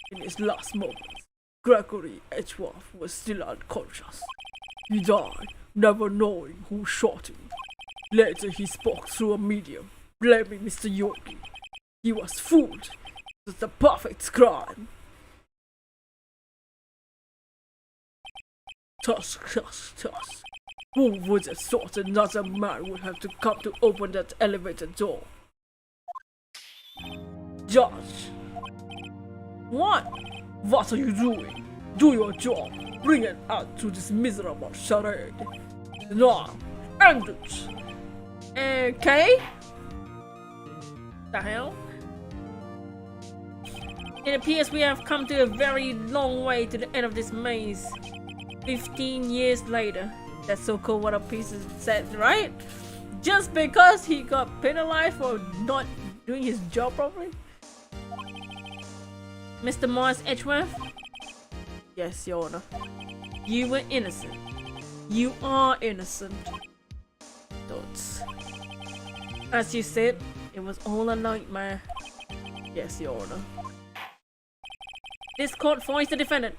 In his last moments, Gregory Edgeworth was still unconscious. He died, never knowing who shot him. Later he spoke through a medium, blaming Mr. Yogi. He was fooled. It was the perfect crime. Tusk. Who would have thought another man would have to come to open that elevator door? Judge. What are you doing? Do your job. Bring an end to this miserable charade. Now, end it. Okay. The hell? It appears we have come to a very long way to the end of this maze. 15 years later. That's so cool what a piece of said, right? Just because he got penalized for not doing his job properly? Mr. Morris Edgeworth? Yes, Your Honor. You were innocent. You are innocent. Thoughts. As you said, it was all a nightmare. Yes, Your Honor. This court finds the defendant,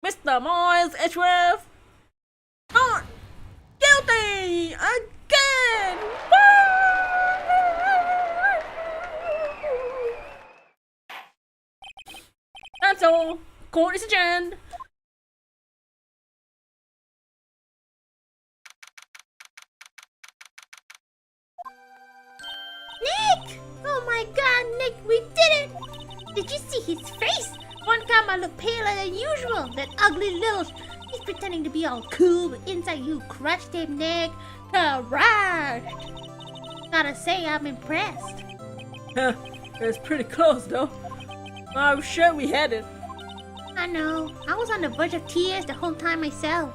Mr. Morris Edgeworth, not guilty again! That's all. Court is adjourned. Nick! Oh my god, Nick, we did it! Did you see his face? One time I looked paler than usual. That ugly little... He's pretending to be all cool, but inside you crushed him, Nick. Crushed! Gotta say, I'm impressed. It was pretty close though. I was sure we had it. I know. I was on the verge of tears the whole time myself.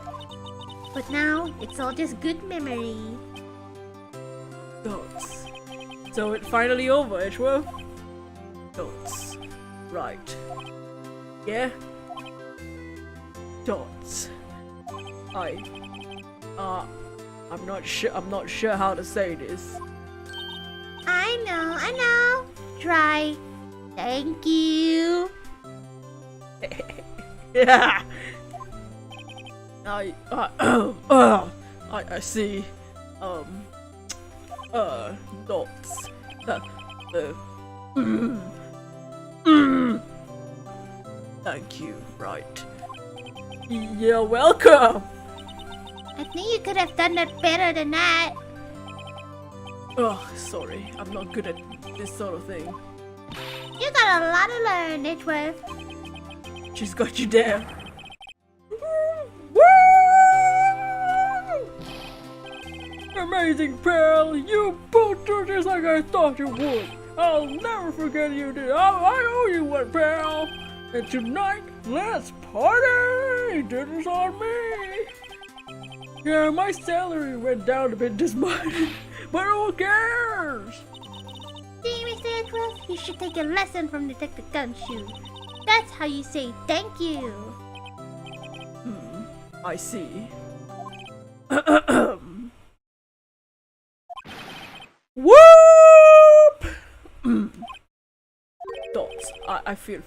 But now, it's all just good memory. Thoughts. So it's finally over, Edgeworth? Thoughts. Right. Yeah? Thoughts. I'm not sure how to say this. I know. Try. Thank you. Yeah. I see. Dots. Thank you. Right. You're welcome. I think you could have done that better than that. Oh, sorry. I'm not good at this sort of thing. You got a lot to learn, Edgeworth. She's got you there. Amazing, Pearl! You pulled through just like I thought you would. I'll never forget you did. I owe you one, Pearl. And tonight, let's party! Dinner's on me. Yeah, my salary went down a bit this month, but who cares? See, Mr. Edgeworth, you should take a lesson from Detective Gumshoe. That's how you say thank you. I see. Whoop! Dots. I feel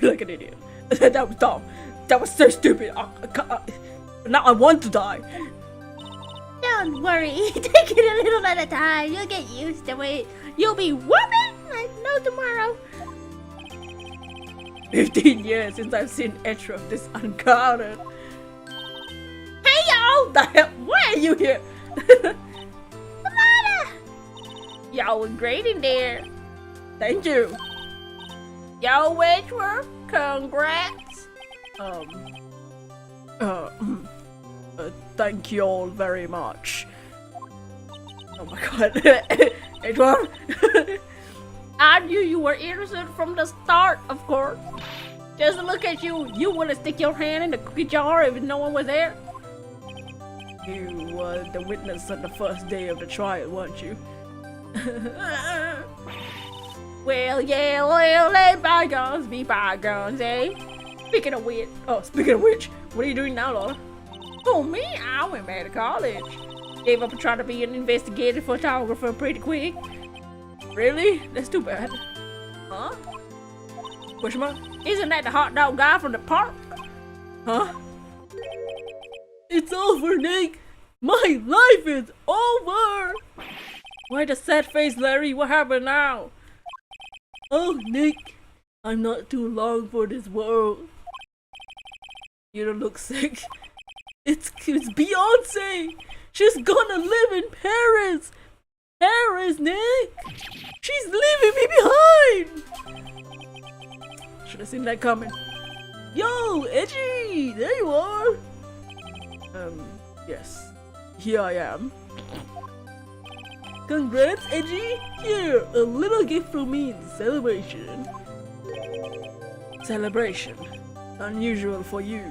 like an idiot. That was dumb. That was so stupid. Now I want to die. Don't worry, take it a little at a time. You'll get used to it. You'll be whooping like no tomorrow. 15 years since I've seen Edgeworth this unguarded. Hey y'all! The hell? Why are you here? Y'all were great in there. Thank you. Yo, Edgeworth, congrats. Thank you all very much. Oh my god. Edgeworth? I knew you were innocent from the start, of course. Just look at you. You wouldn't stick your hand in the cookie jar if no one was there. You were the witness on the first day of the trial, weren't you? Well, yeah, well, let bygones be bygones, eh? Speaking of which, what are you doing now, Laura? oh, me? I went back to college. Gave up trying to be an investigative photographer pretty quick. Really? That's too bad. Huh? Question mark? Isn't that the hot dog guy from the park? Huh? It's over, Nick! My life is over! Why the sad face, Larry? What happened now? Oh, Nick, I'm not too long for this world. You don't look sick. It's Beyonce! She's gonna live in Paris! Paris, Nick! She's leaving me behind! Should have seen that coming. Yo, Edgy! There you are! Yes. Here I am. Congrats, Edgy! Here, a little gift from me in celebration. Celebration. Unusual for you.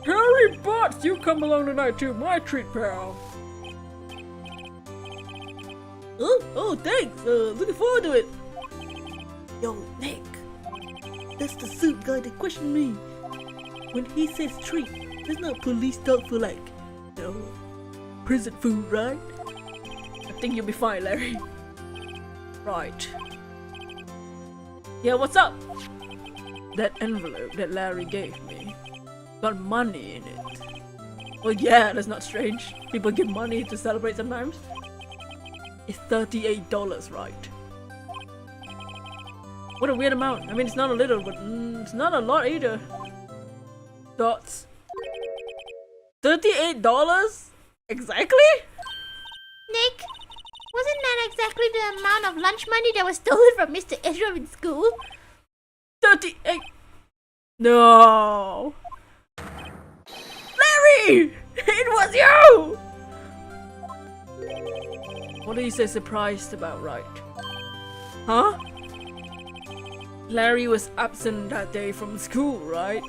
Harry Potts, you come along tonight too. My treat, pal. Oh, thanks. Looking forward to it. Yo, Nick. That's the suit guy that questioned me. When he says treat, there's no police talk for like, prison food, right? I think you'll be fine, Larry. Right. Yeah, what's up? That envelope that Larry gave me got money in it. Well, yeah, that's not strange. People give money to celebrate sometimes. It's $38, right? What a weird amount. I mean, it's not a little, but it's not a lot either. Dots. $38? Exactly? Nick, wasn't that exactly the amount of lunch money that was stolen from Mr. Edgeworth in school? 38. No. Larry! It was you! What are you so surprised about, right? Huh? Larry was absent that day from school, right?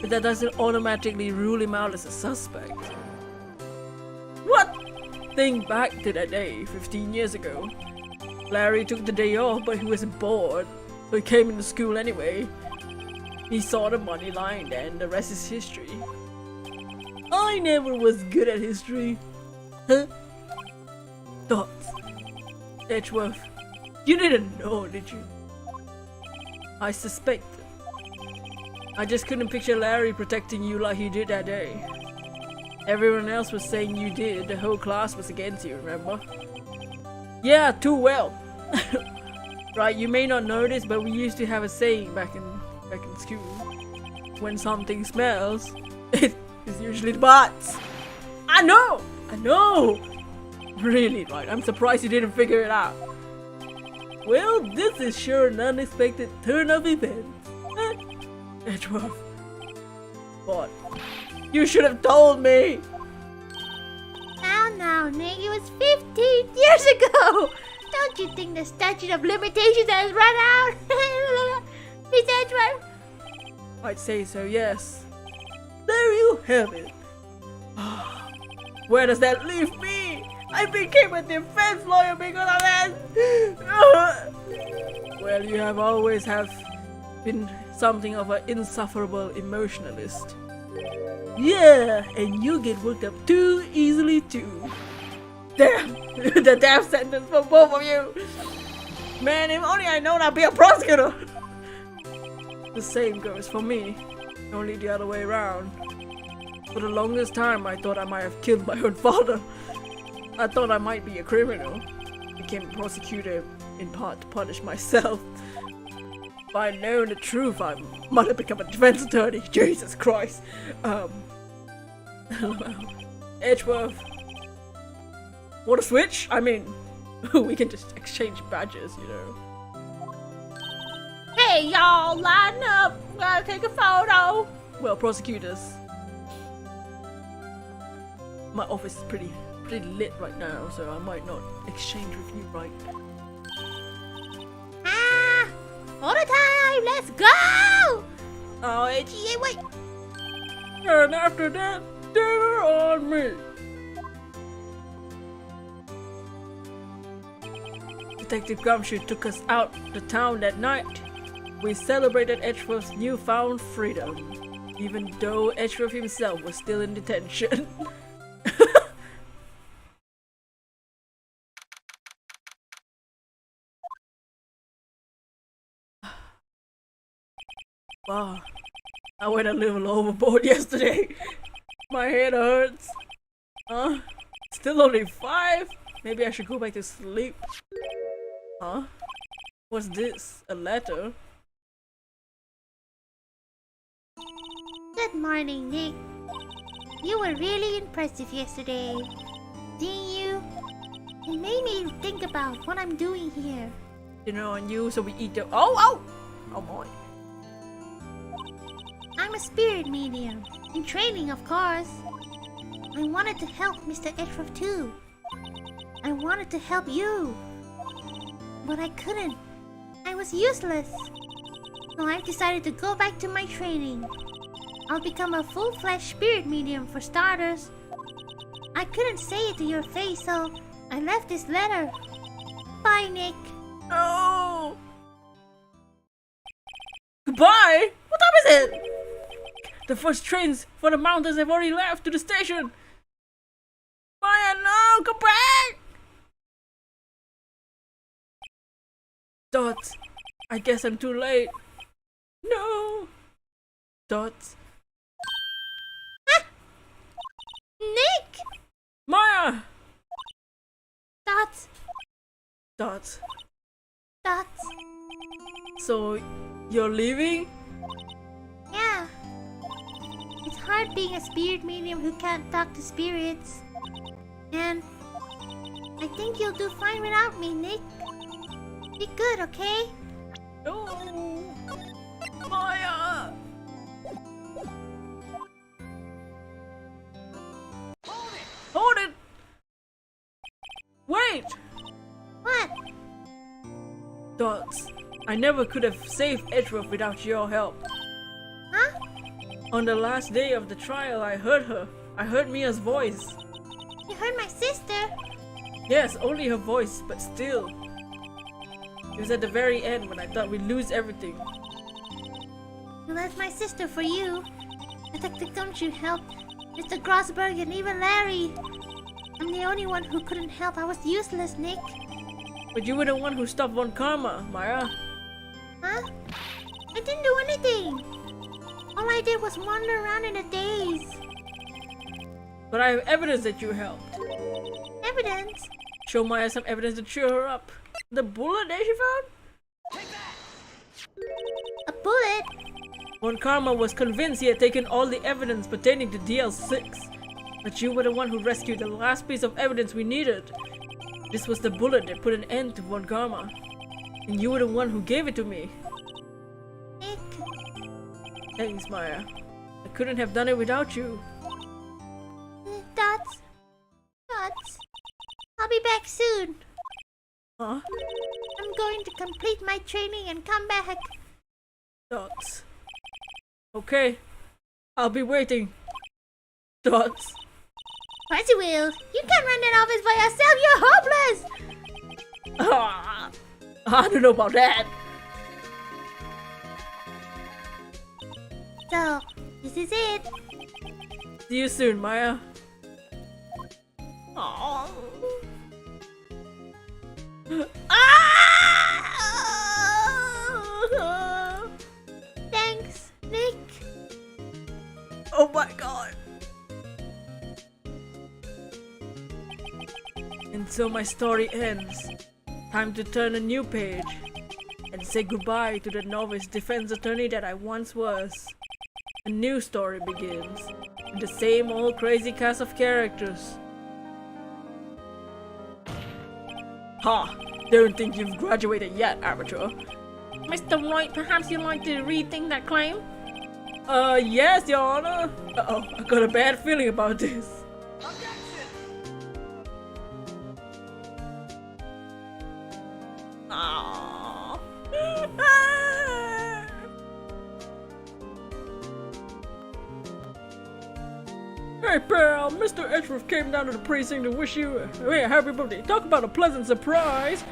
But that doesn't automatically rule him out as a suspect. What? Think back to that day 15 years ago. Larry took the day off, but he was bored, so he came into school anyway. He saw the money lying there, and the rest is history. I never was good at history. Huh? Dots. Edgeworth. You didn't know, did you? I suspected. I just couldn't picture Larry protecting you like he did that day. Everyone else was saying you did. The whole class was against you, remember? Yeah, too well. Right, you may not know this, but we used to have a saying back in school. When something smells, it is usually the butts. I know! Really, right, I'm surprised you didn't figure it out. Well, this is sure an unexpected turn of events. Edgeworth. But you should have told me! Now, Nick, it was 15 years ago! Don't you think the statute of limitations has run out? Miss Edgeworth? I'd say so, yes. There you have it. Where does that leave me? I became a defense lawyer because of that! Well, you have always been something of an insufferable emotionalist. Yeah, and you get worked up too easily too. Damn! The death sentence for both of you! Man, if only I known I'd be a prosecutor! The same goes for me, only the other way around. For the longest time I thought I might have killed my own father. I thought I might be a criminal. Became a prosecutor in part to punish myself. If I'd known the truth, I might have become a defense attorney. Jesus Christ. Edgeworth. Want to switch? I mean, we can just exchange badges, you know. Hey, y'all, line up. We're gonna take a photo. Well, prosecutors. My office is pretty lit right now, so I might not exchange with you right. Photo time, let's go! Oh, Gee, wait. and after that, dinner on me. Detective Gumshoe took us out the town that night. We celebrated Edgeworth's newfound freedom, even though Edgeworth himself was still in detention. Wow, I went a little overboard yesterday. My head hurts. Still only 5? Maybe I should go back to sleep. Huh? What's this? A letter? Good morning, Nick. You were really impressive yesterday. Didn't you? It made me think about what I'm doing here. Dinner on you, so we eat the— Oh boy. I'm a spirit medium. In training, of course. I wanted to help Mr. Edgeworth too. I wanted to help you. But I couldn't. I was useless. So I've decided to go back to my training. I'll become a full-fledged spirit medium for starters. I couldn't say it to your face, so I left this letter. Bye, Nick. No! Goodbye? What time is it? The first trains for the mountains have already left to the station. Maya, no! Come back! Dot. I guess I'm too late. No! Dot. Ah! Nick! Maya! Dot. Dot. Dot. So, you're leaving? Yeah. It's hard being a spirit medium who can't talk to spirits. And I think you'll do fine without me, Nick. Be good, okay? No! Maya! Hold it! Wait! What? Dots. I never could have saved Edgeworth without your help. Huh? On the last day of the trial, I heard her. I heard Mia's voice. You heard my sister? Yes, only her voice, but still. It was at the very end when I thought we'd lose everything. Well, that's my sister for you. Detective Gumshoe helped. Mr. Grossberg and even Larry. I'm the only one who couldn't help. I was useless, Nick. But you were the one who stopped Von Karma, Maya. Huh? I didn't do anything. All I did was wander around in a daze. But I have evidence that you helped. Evidence? Show Maya some evidence to cheer her up. The bullet that she found? A bullet? Von Karma was convinced he had taken all the evidence pertaining to DL6. But you were the one who rescued the last piece of evidence we needed. This was the bullet that put an end to Von Karma. And you were the one who gave it to me. Nick. Thanks, Maya. I couldn't have done it without you. Dots. I'll be back soon. Huh? I'm going to complete my training and come back. Dots. Okay. I'll be waiting. Dots. Fuzzy Wheels, you can't run that office by yourself. You're hopeless. I don't know about that. So, this is it. See you soon, Maya. Aww. Thanks, Nick. Oh my god. And so my story ends. Time to turn a new page and say goodbye to the novice defense attorney that I once was. A new story begins with the same old crazy cast of characters. Ha! Don't think you've graduated yet, amateur. Mr. White, perhaps you'd like to rethink that claim? Yes, Your Honor. Uh-oh, I got a bad feeling about this. Aww. Hey pal, Mr. Edgeworth came down to the precinct to wish you a happy birthday. Talk about a pleasant surprise.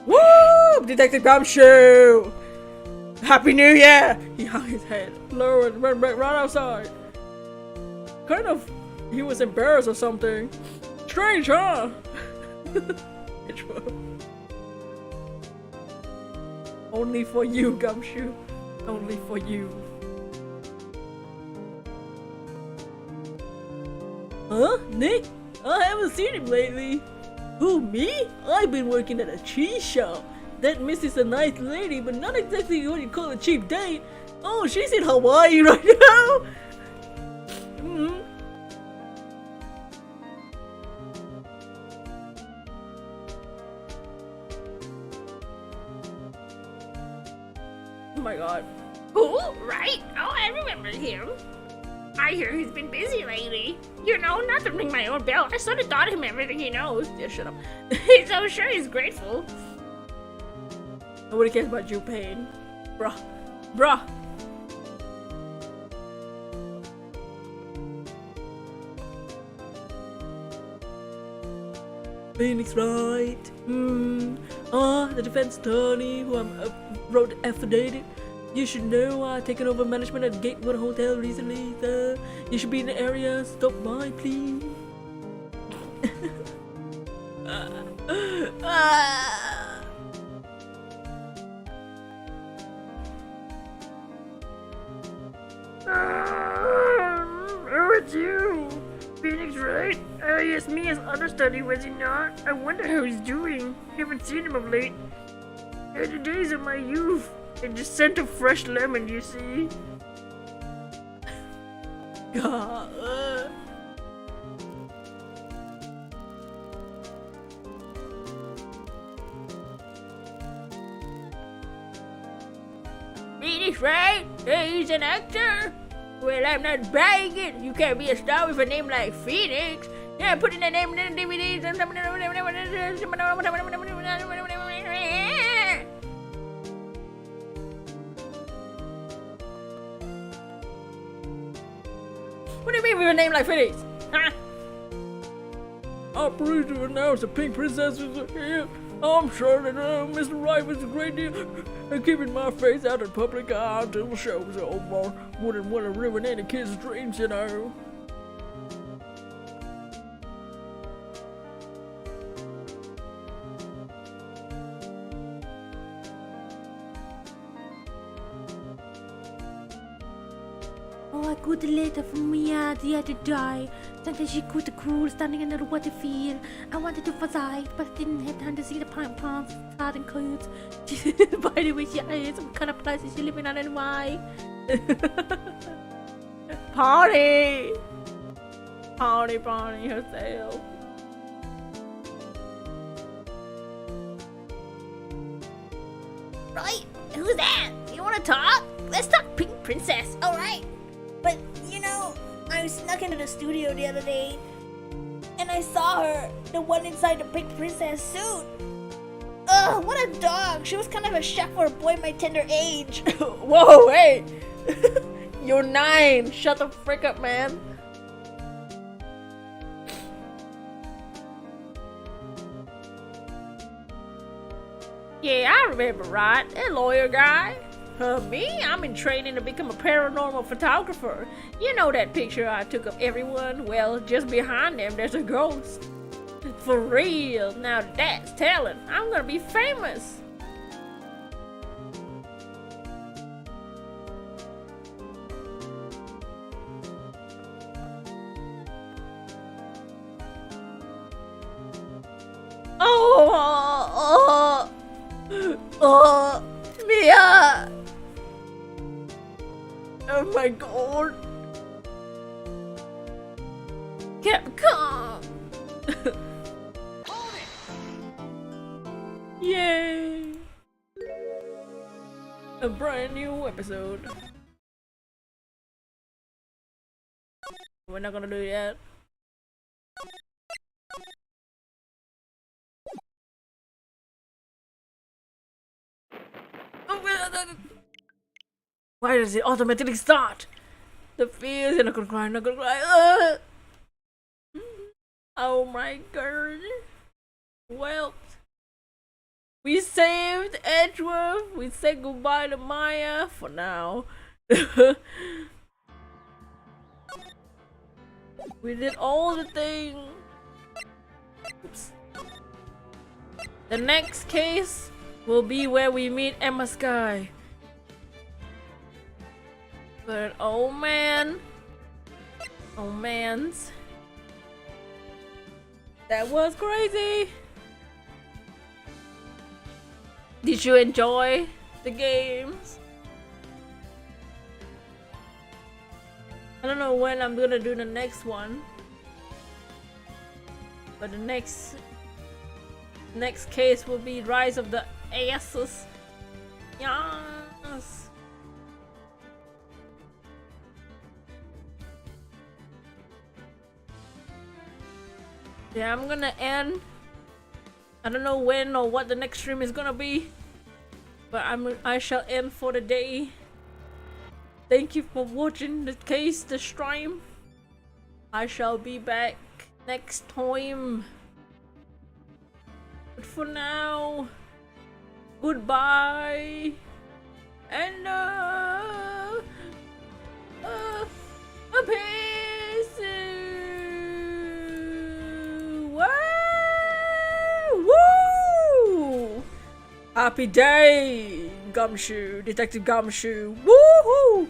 Woo! Detective Gumshoe! Happy New Year! He hung his head low and went back right outside. Kind of, he was embarrassed or something. Strange, huh? Edgeworth. Only for you, Gumshoe. Only for you. Huh? Nick? I haven't seen him lately. Who, me? I've been working at a cheese shop. That miss is a nice lady, but not exactly what you call a cheap date. Oh, she's in Hawaii right now. Oh my god. Oh, right. Oh, I remember him. I hear he's been busy lately. You know, not to ring my own bell. I sort of taught him everything he knows. Yeah, shut up. He's so sure he's grateful. Nobody cares about you, Pain. Bruh. Bruh. Phoenix, right? The defense attorney who wrote the affidavit. You should know I've taken over management at Gatewood Hotel recently. You should be in the area. Stop by, please. Oh, it's you! Phoenix, right? Yes, me as understudy, was he not? I wonder how he's doing. Haven't seen him of late. The days of my youth. And the scent of fresh lemon, you see? God. Phoenix, right? He's an actor? Well, I'm not buying it. You can't be a star with a name like Phoenix. Yeah, put in the name in the DVDs. What do you mean with a name like Phoenix? Huh? I'm pleased to announce the Pink Princess is here. I'm sure that Mr. Wright was a great deal and keeping my face out in public eye until the show's over. Wouldn't want to ruin any kid's dreams, you know. Oh, I got a letter from Mia the other day. Sometimes she got the cool standing under the water field. I wanted to visit, but I didn't have time to see the pine plants, cars and clothes. By the way, she is. What kind of place is she living at anyway? Party! Party herself. Right? Who's that? You wanna talk? Let's talk Pink Princess, alright? But, you know, I snuck into the studio the other day and I saw her, the one inside the Pink Princess suit. Ugh, what a dog. She was kind of a shock for a boy my tender age. Whoa, hey! You're 9. Shut the frick up, man. Yeah, I remember right. That lawyer guy. Me? I'm in training to become a paranormal photographer. You know that picture I took of everyone? Well, just behind them there's a ghost. For real. Now that's talent. I'm gonna be famous. Mia! Oh my god. Capcom! Yay! A brand new episode. We're not gonna do that. Why does it automatically start? The fears and I'm gonna cry, I'm not gonna cry. Oh my god. Well, we saved Edgeworth. We said goodbye to Maya for now. We did all the things. Oops. The next case will be where we meet Emma Sky. But oh man, oh mans, that was crazy. Did you enjoy the games? I don't know when I'm gonna do the next one, but the next case will be Rise of the Aces. Yes. Yeah, I'm gonna end. I don't know when or what the next stream is gonna be, but I shall end for the day. Thank you for watching the stream. I shall be back next time. But for now, goodbye and peace. Woo! Happy day, Gumshoe, Detective Gumshoe. Woohoo!